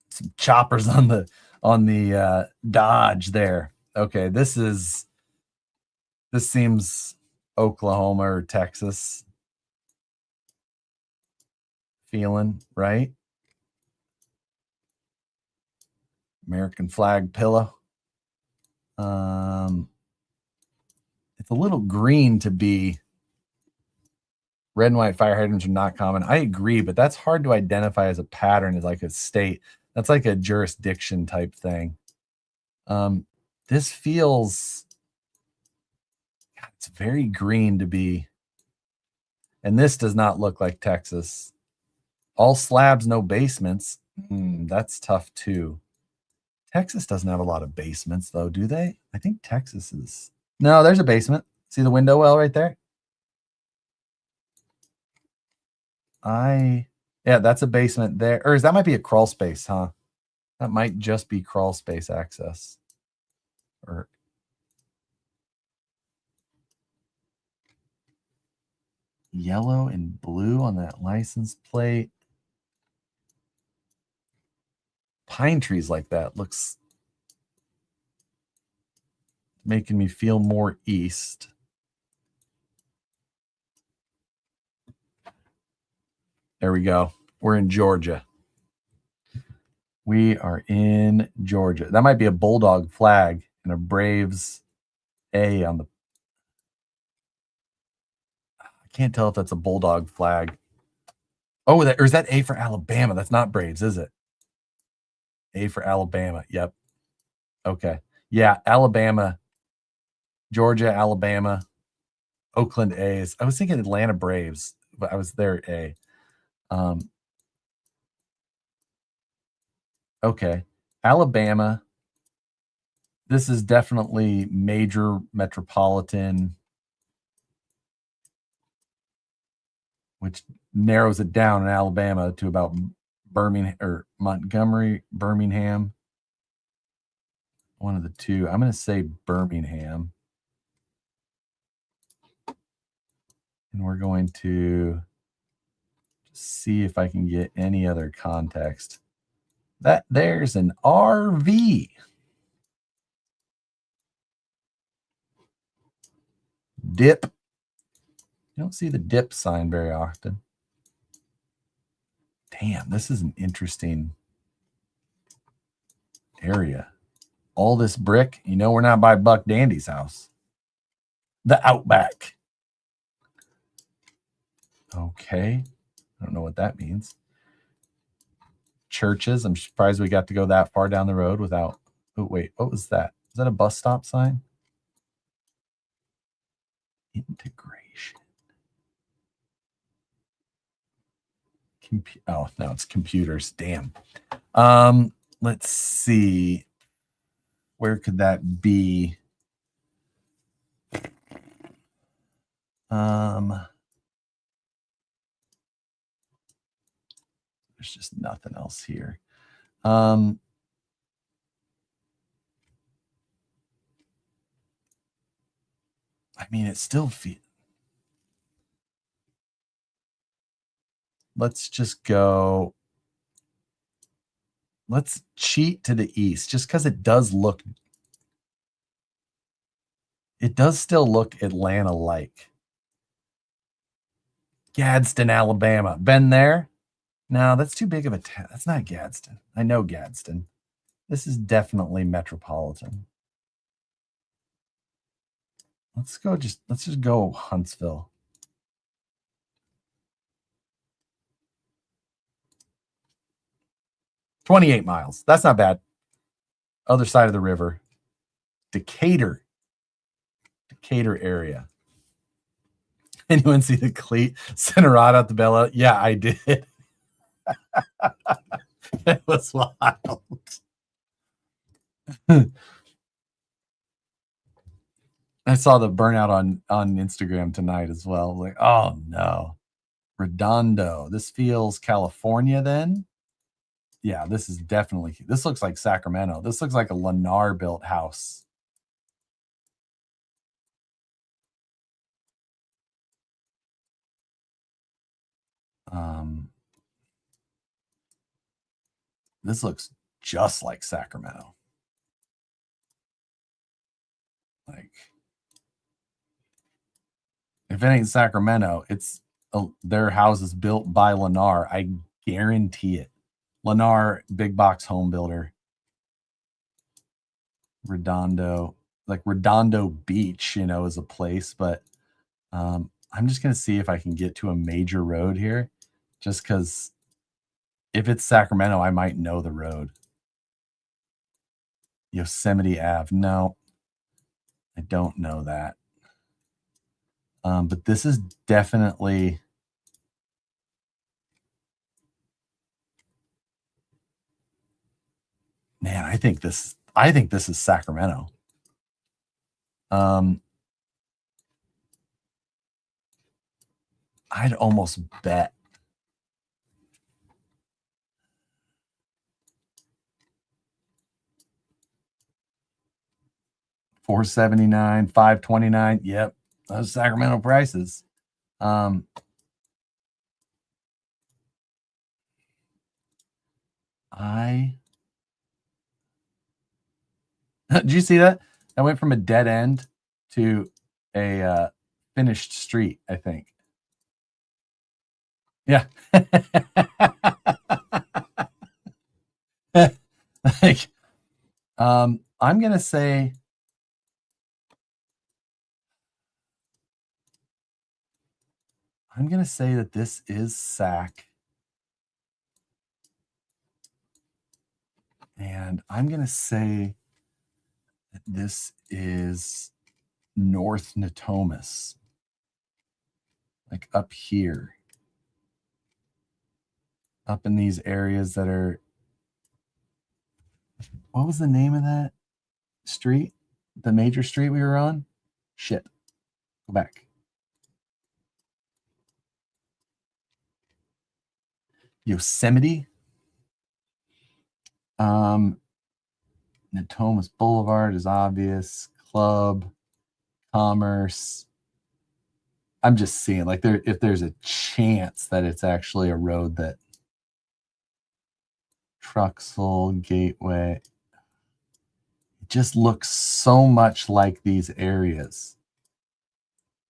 Some choppers on the Dodge there. Okay, this seems Oklahoma or Texas feeling, right? American flag pillow. It's a little green to be. Red and white fire hydrants are not common. I agree, but that's hard to identify as a pattern, as like a state. That's like a jurisdiction type thing. This feels, God, it's very green to be. And this does not look like Texas. All slabs, no basements. That's tough too. Texas doesn't have a lot of basements though, do they? I think Texas is. No, there's a basement. See the window well right there? Yeah, that's a basement there. Or that might be a crawl space, huh? That might just be crawl space access. Or yellow and blue on that license plate. Pine trees like that looks making me feel more east. There we go. We're in Georgia. We are in Georgia. That might be a Bulldog flag and a Braves A on the. I can't tell if that's a Bulldog flag. Oh, or is that A for Alabama? That's not Braves, is it? A for Alabama. Yep. Okay. Yeah, Alabama, Georgia, Alabama, Oakland A's. I was thinking Atlanta Braves, but I was there A. Okay. Alabama. This is definitely major metropolitan, which narrows it down in Alabama to about Birmingham or Montgomery, Birmingham. One of the two. I'm going to say Birmingham. And we're going to see if I can get any other context. There's an RV. Dip. You don't see the dip sign very often. Damn, this is an interesting area. All this brick. You know, we're not by Buck Dandy's house. The Outback. Okay. I don't know what that means. Churches. I'm surprised we got to go that far down the road without. Oh, wait. What was that? Is that a bus stop sign? Integration. Oh, no, it's computers. Damn. Let's see. Where could that be? There's just nothing else here. I mean, it still feels. Let's just go. Let's cheat to the east, just because it does look. It does still look Atlanta-like. Gadsden, Alabama. Been there? No, that's too big of a town. That's not Gadsden. I know Gadsden. This is definitely metropolitan. Let's just go Huntsville. $28 miles. That's not bad. Other side of the river. Decatur area. Anyone see the cleat Cinerata at the Bella? Yeah, I did. It was wild. I saw the burnout on Instagram tonight as well. Like, oh no. Redondo. This feels California then. Yeah, this looks like Sacramento. This looks like a Lennar built house. This looks just like Sacramento. Like, if it ain't Sacramento, it's their house is built by Lennar. I guarantee it. Lennar, big box home builder. Redondo, like Redondo Beach, is a place, but I'm just going to see if I can get to a major road here, just because if it's Sacramento, I might know the road. Yosemite Ave. No, I don't know that. But this is definitely. Man, I think this is Sacramento. I'd almost bet. $479, $529. Yep, those Sacramento prices. Did you see that? I went from a dead end to a finished street, I think. Yeah. Like, I'm gonna say that this is Sac. And I'm gonna say that this is North Natomas. Like up here. Up in these areas that are. What was the name of that street? The major street we were on? Shit. Go back. Yosemite. Natomas Boulevard is obvious. Club. Commerce. I'm just seeing like if there's a chance that it's actually a road that Truxell, Gateway. It just looks so much like these areas.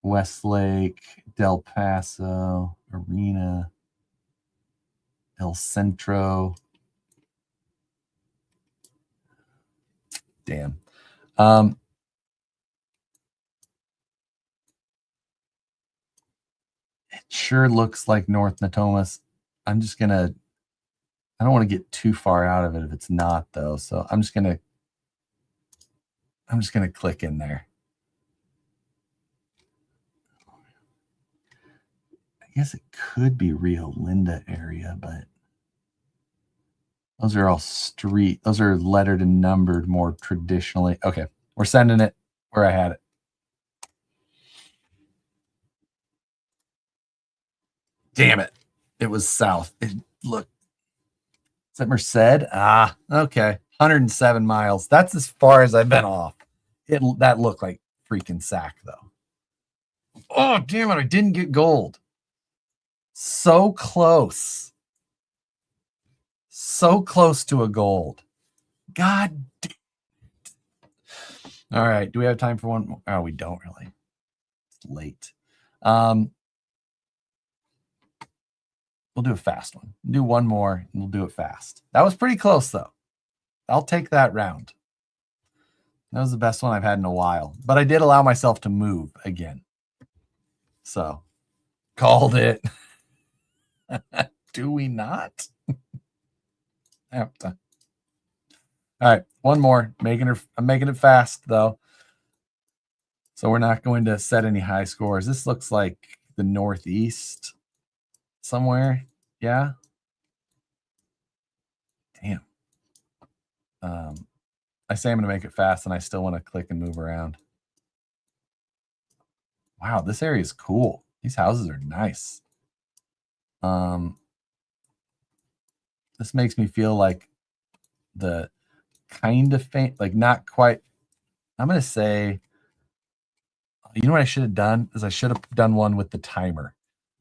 Westlake, Del Paso, Arena, El Centro. Damn. It sure looks like North Natomas. I don't want to get too far out of it if it's not though. So I'm just gonna click in there. I guess it could be Rio Linda area, but those are all street. Those are lettered and numbered more traditionally. Okay, we're sending it where I had it. Damn it. It was south. Look. Is that Merced? Ah, okay. 107 miles. That's as far as I've been off. That looked like freaking sack, though. Oh, damn it. I didn't get gold. So close. So close to a gold. God damn. All right. Do we have time for one more? Oh, we don't really. It's late. We'll do a fast one. Do one more and we'll do it fast. That was pretty close, though. I'll take that round. That was the best one I've had in a while. But I did allow myself to move again. So, called it. Do we not? All right, one more. I'm making it fast, though. So we're not going to set any high scores. This looks like the Northeast somewhere. Yeah. Damn. I say I'm going to make it fast, and I still want to click and move around. Wow, this area is cool. These houses are nice. This makes me feel like the kind of faint, like not quite. I'm going to say, you know what I should have done is I should have done one with the timer.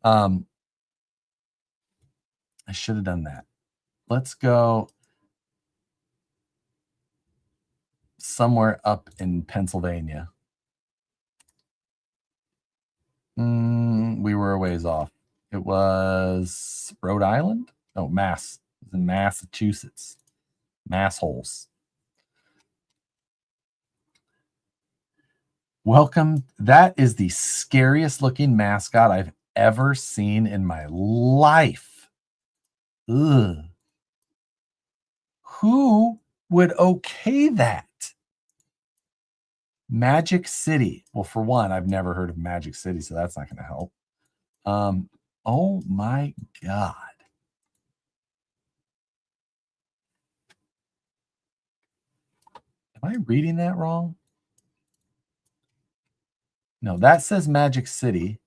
I should have done that. Let's go somewhere up in Pennsylvania. We were a ways off. It was Rhode Island? No, Mass. It was in Massachusetts. Massholes. Welcome. That is the scariest looking mascot I've ever seen in my life. Ugh. Who would okay that? Magic City. Well, for one, I've never heard of Magic City, so that's not going to help. Oh my God. Am I reading that wrong? No, that says Magic City.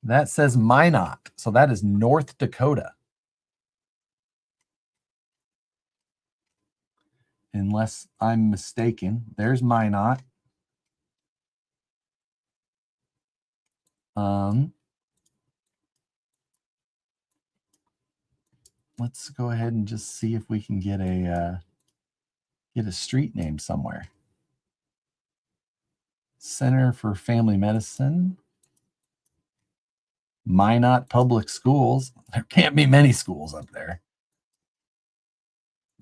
That says Minot. So that is North Dakota. Unless I'm mistaken. There's Minot. Let's go ahead and just see if we can get a street name somewhere. Center for Family Medicine. Minot Public Schools. There can't be many schools up there.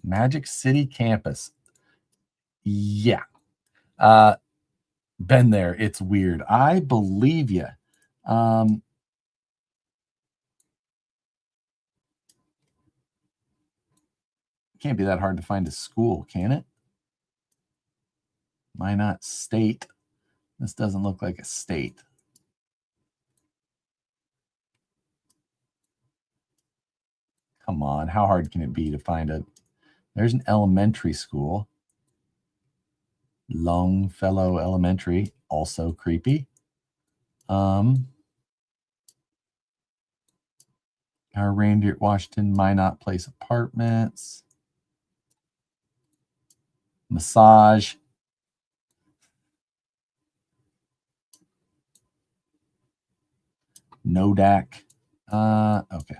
Magic City Campus. Yeah. Been there. It's weird. I believe you. Can't be that hard to find a school, can it? Minot State. This doesn't look like a state. Come on, how hard can it be to find a... There's an elementary school. Longfellow Elementary, also creepy. Our Reindeer, Washington, Minot Place Apartments. Massage. Nodak. Okay.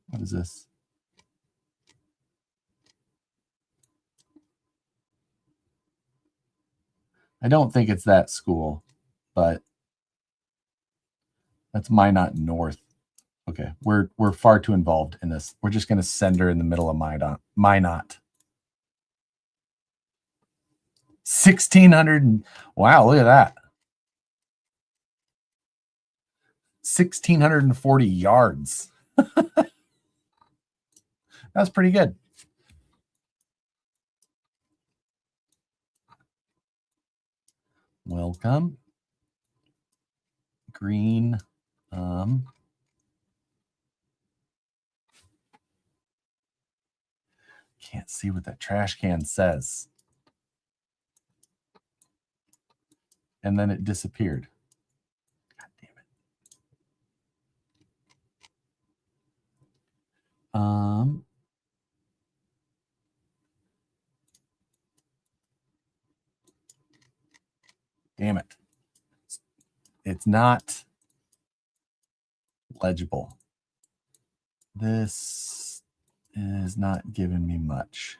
What is this? I don't think it's that school, but that's Minot North. Okay, we're far too involved in this. We're just going to send her in the middle of Minot. 1,600. Wow, look at that. 1,640 yards. That's pretty good. Welcome. Green. Can't see what that trash can says. And then it disappeared. God damn it. Damn it. It's not legible. This is not giving me much.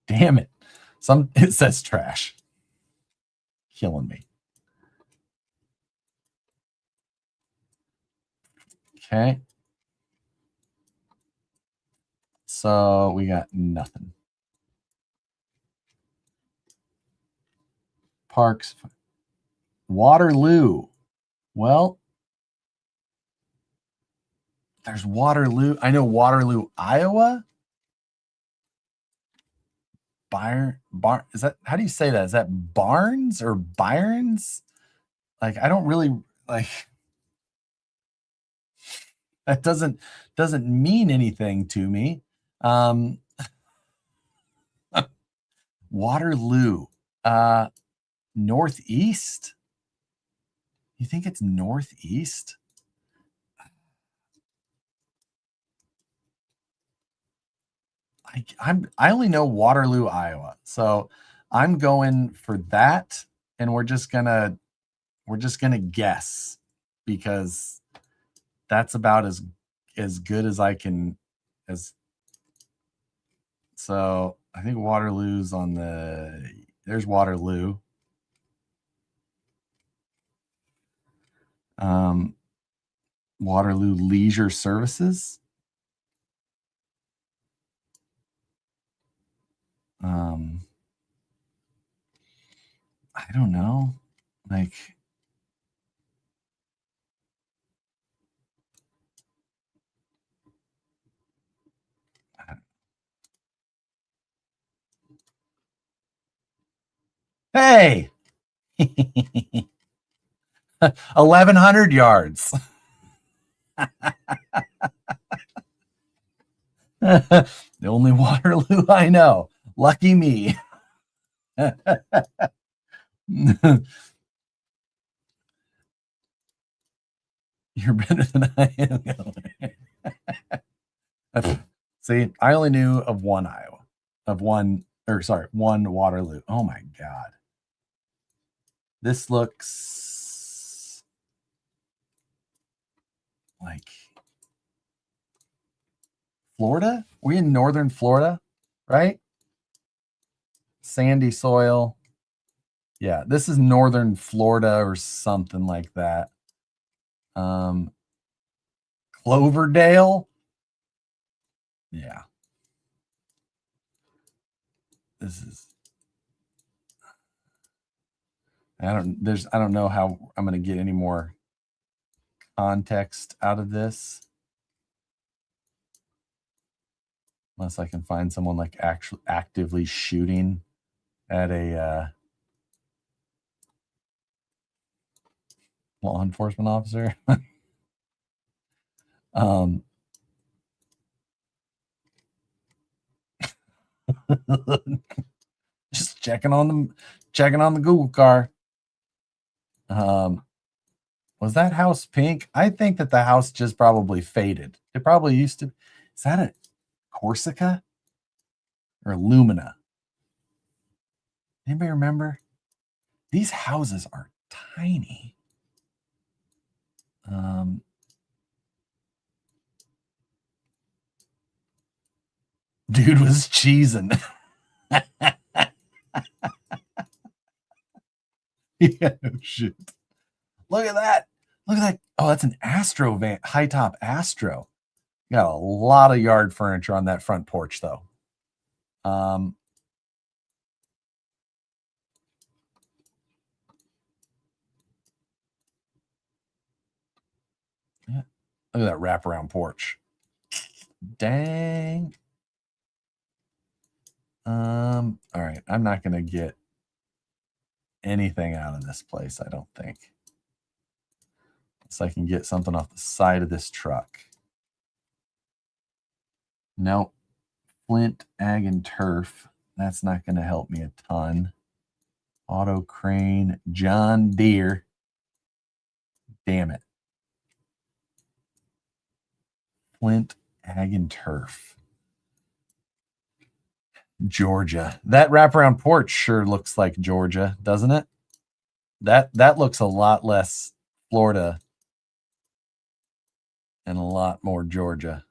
Damn it. It says trash. Killing me. Okay. So we got nothing. Parks. Waterloo. Well, there's Waterloo. I know Waterloo, Iowa. Is that, how do you say that? Is that Barnes or Byron's? Like, I don't really like that. Doesn't mean anything to me. Waterloo, northeast. You think it's northeast? I only know Waterloo, Iowa, so I'm going for that, and we're just gonna guess because that's about as good as I can. So I think Waterloo's on there's Waterloo. Waterloo Leisure Services. I don't know. Like, hey, 1,100 yards. The only Waterloo I know. Lucky me. You're better than I am. See, I only knew of one Iowa, one Waterloo. Oh my God. This looks like Florida. We in northern Florida, right? Sandy soil. Yeah, this is northern Florida or something like that. Cloverdale. Yeah. This is I don't know how I'm going to get any more context out of this unless I can find someone like actually actively shooting at a law enforcement officer. Just checking on the Google car. Was that house pink? I think that the house just probably faded. It probably used to. Is that a Corsica or Lumina? Anybody remember? These houses are tiny. Dude was cheesing. Yeah, no shit. Look at that. Look at that. Oh, that's an Astro van, high top Astro. Got a lot of yard furniture on that front porch, though. Yeah. Look at that wraparound porch. Dang. All right. I'm not going to get anything out of this place, I don't think. So I can get something off the side of this truck. Nope. Flint, ag, and turf. That's not going to help me a ton. Auto crane, John Deere. Damn it. Flint, ag, and turf. Georgia. That wraparound porch sure looks like Georgia, doesn't it? That looks a lot less Florida and a lot more Georgia.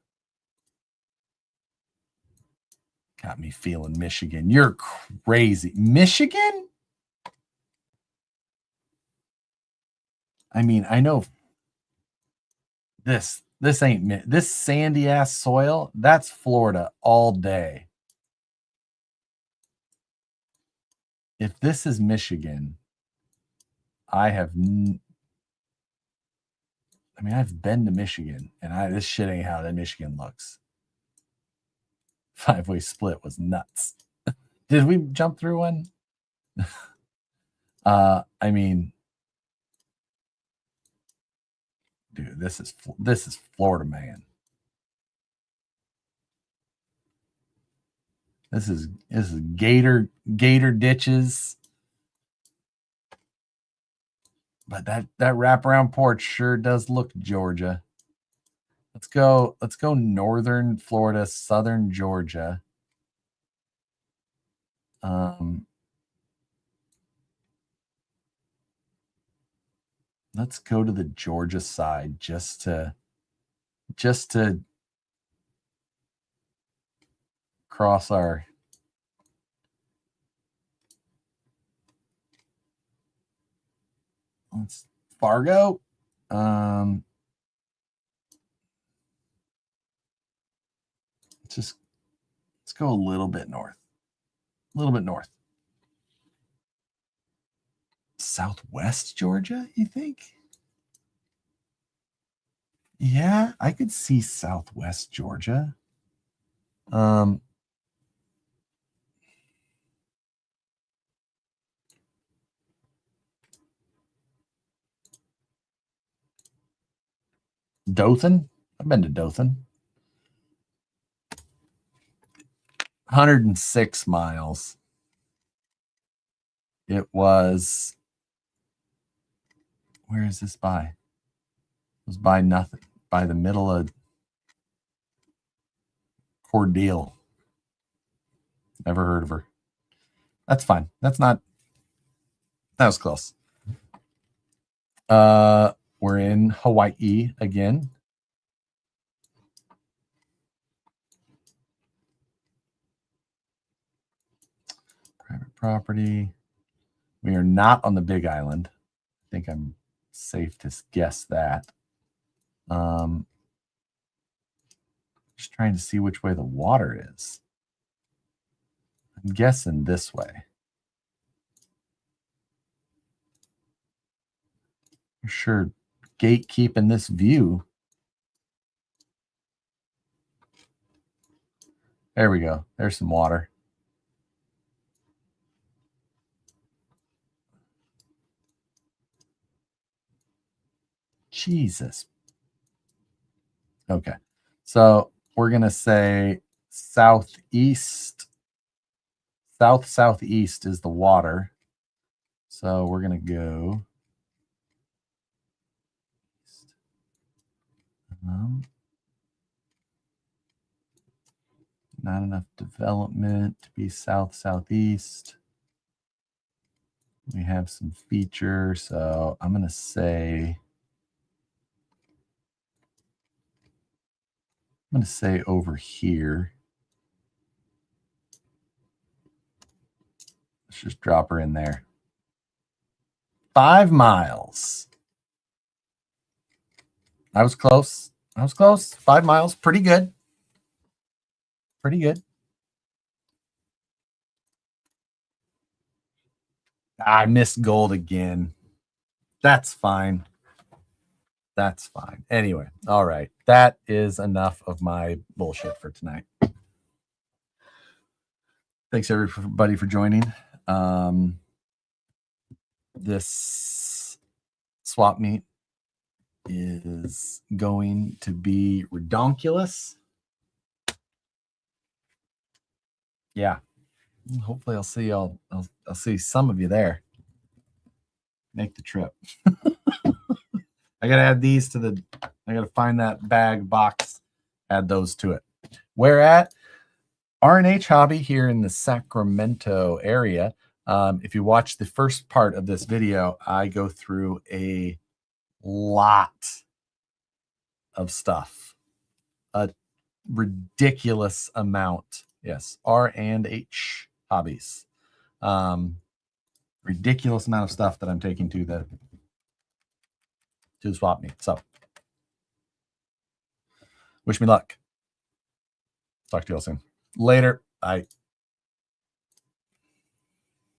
Got me feeling Michigan. You're crazy. Michigan? I mean, I know this ain't this sandy ass soil. That's Florida all day. If this is Michigan, I've been to Michigan, and this shit ain't how that Michigan looks. 5-way split was nuts. Did we jump through one? I mean, dude, this is Florida, man. This is gator ditches. But that wraparound porch sure does look Georgia. Let's go northern Florida, southern Georgia. Let's go to the Georgia side just to cross our Fargo. Let's go a little bit north. Southwest Georgia, you think? Yeah, I could see Southwest Georgia. Dothan? I've been to Dothan. 106 miles. It was, where is this by? It was by nothing, by the middle of Cordele. Never heard of her. That's fine. That was close. We're in Hawaii again. Private property. We are not on the Big Island. I think I'm safe to guess that. Just trying to see which way the water is. I'm guessing this way. For sure, gatekeeping this view. There we go. There's some water. Jesus. Okay. So we're going to say southeast. Southeast is the water. So we're going to go. Not enough development to be southeast. We have some feature. So I'm going to say. Over here. Let's just drop her in there. 5 miles. I was close. 5 miles. Pretty good. I missed gold again. That's fine. That's fine. Anyway, all right. That is enough of my bullshit for tonight. Thanks everybody for joining. This swap meet is going to be redonkulous. Yeah. Hopefully I'll see y'all. I'll see some of you there. Make the trip. I gotta add these to the. I gotta find that bag box. Add those to it. Where at? R&H Hobby here in the Sacramento area. If you watch the first part of this video, I go through a lot of stuff, a ridiculous amount. Yes, R&H Hobbies. Ridiculous amount of stuff that I'm taking to the swap meet. So wish me luck. Talk to you all soon. Later. Bye.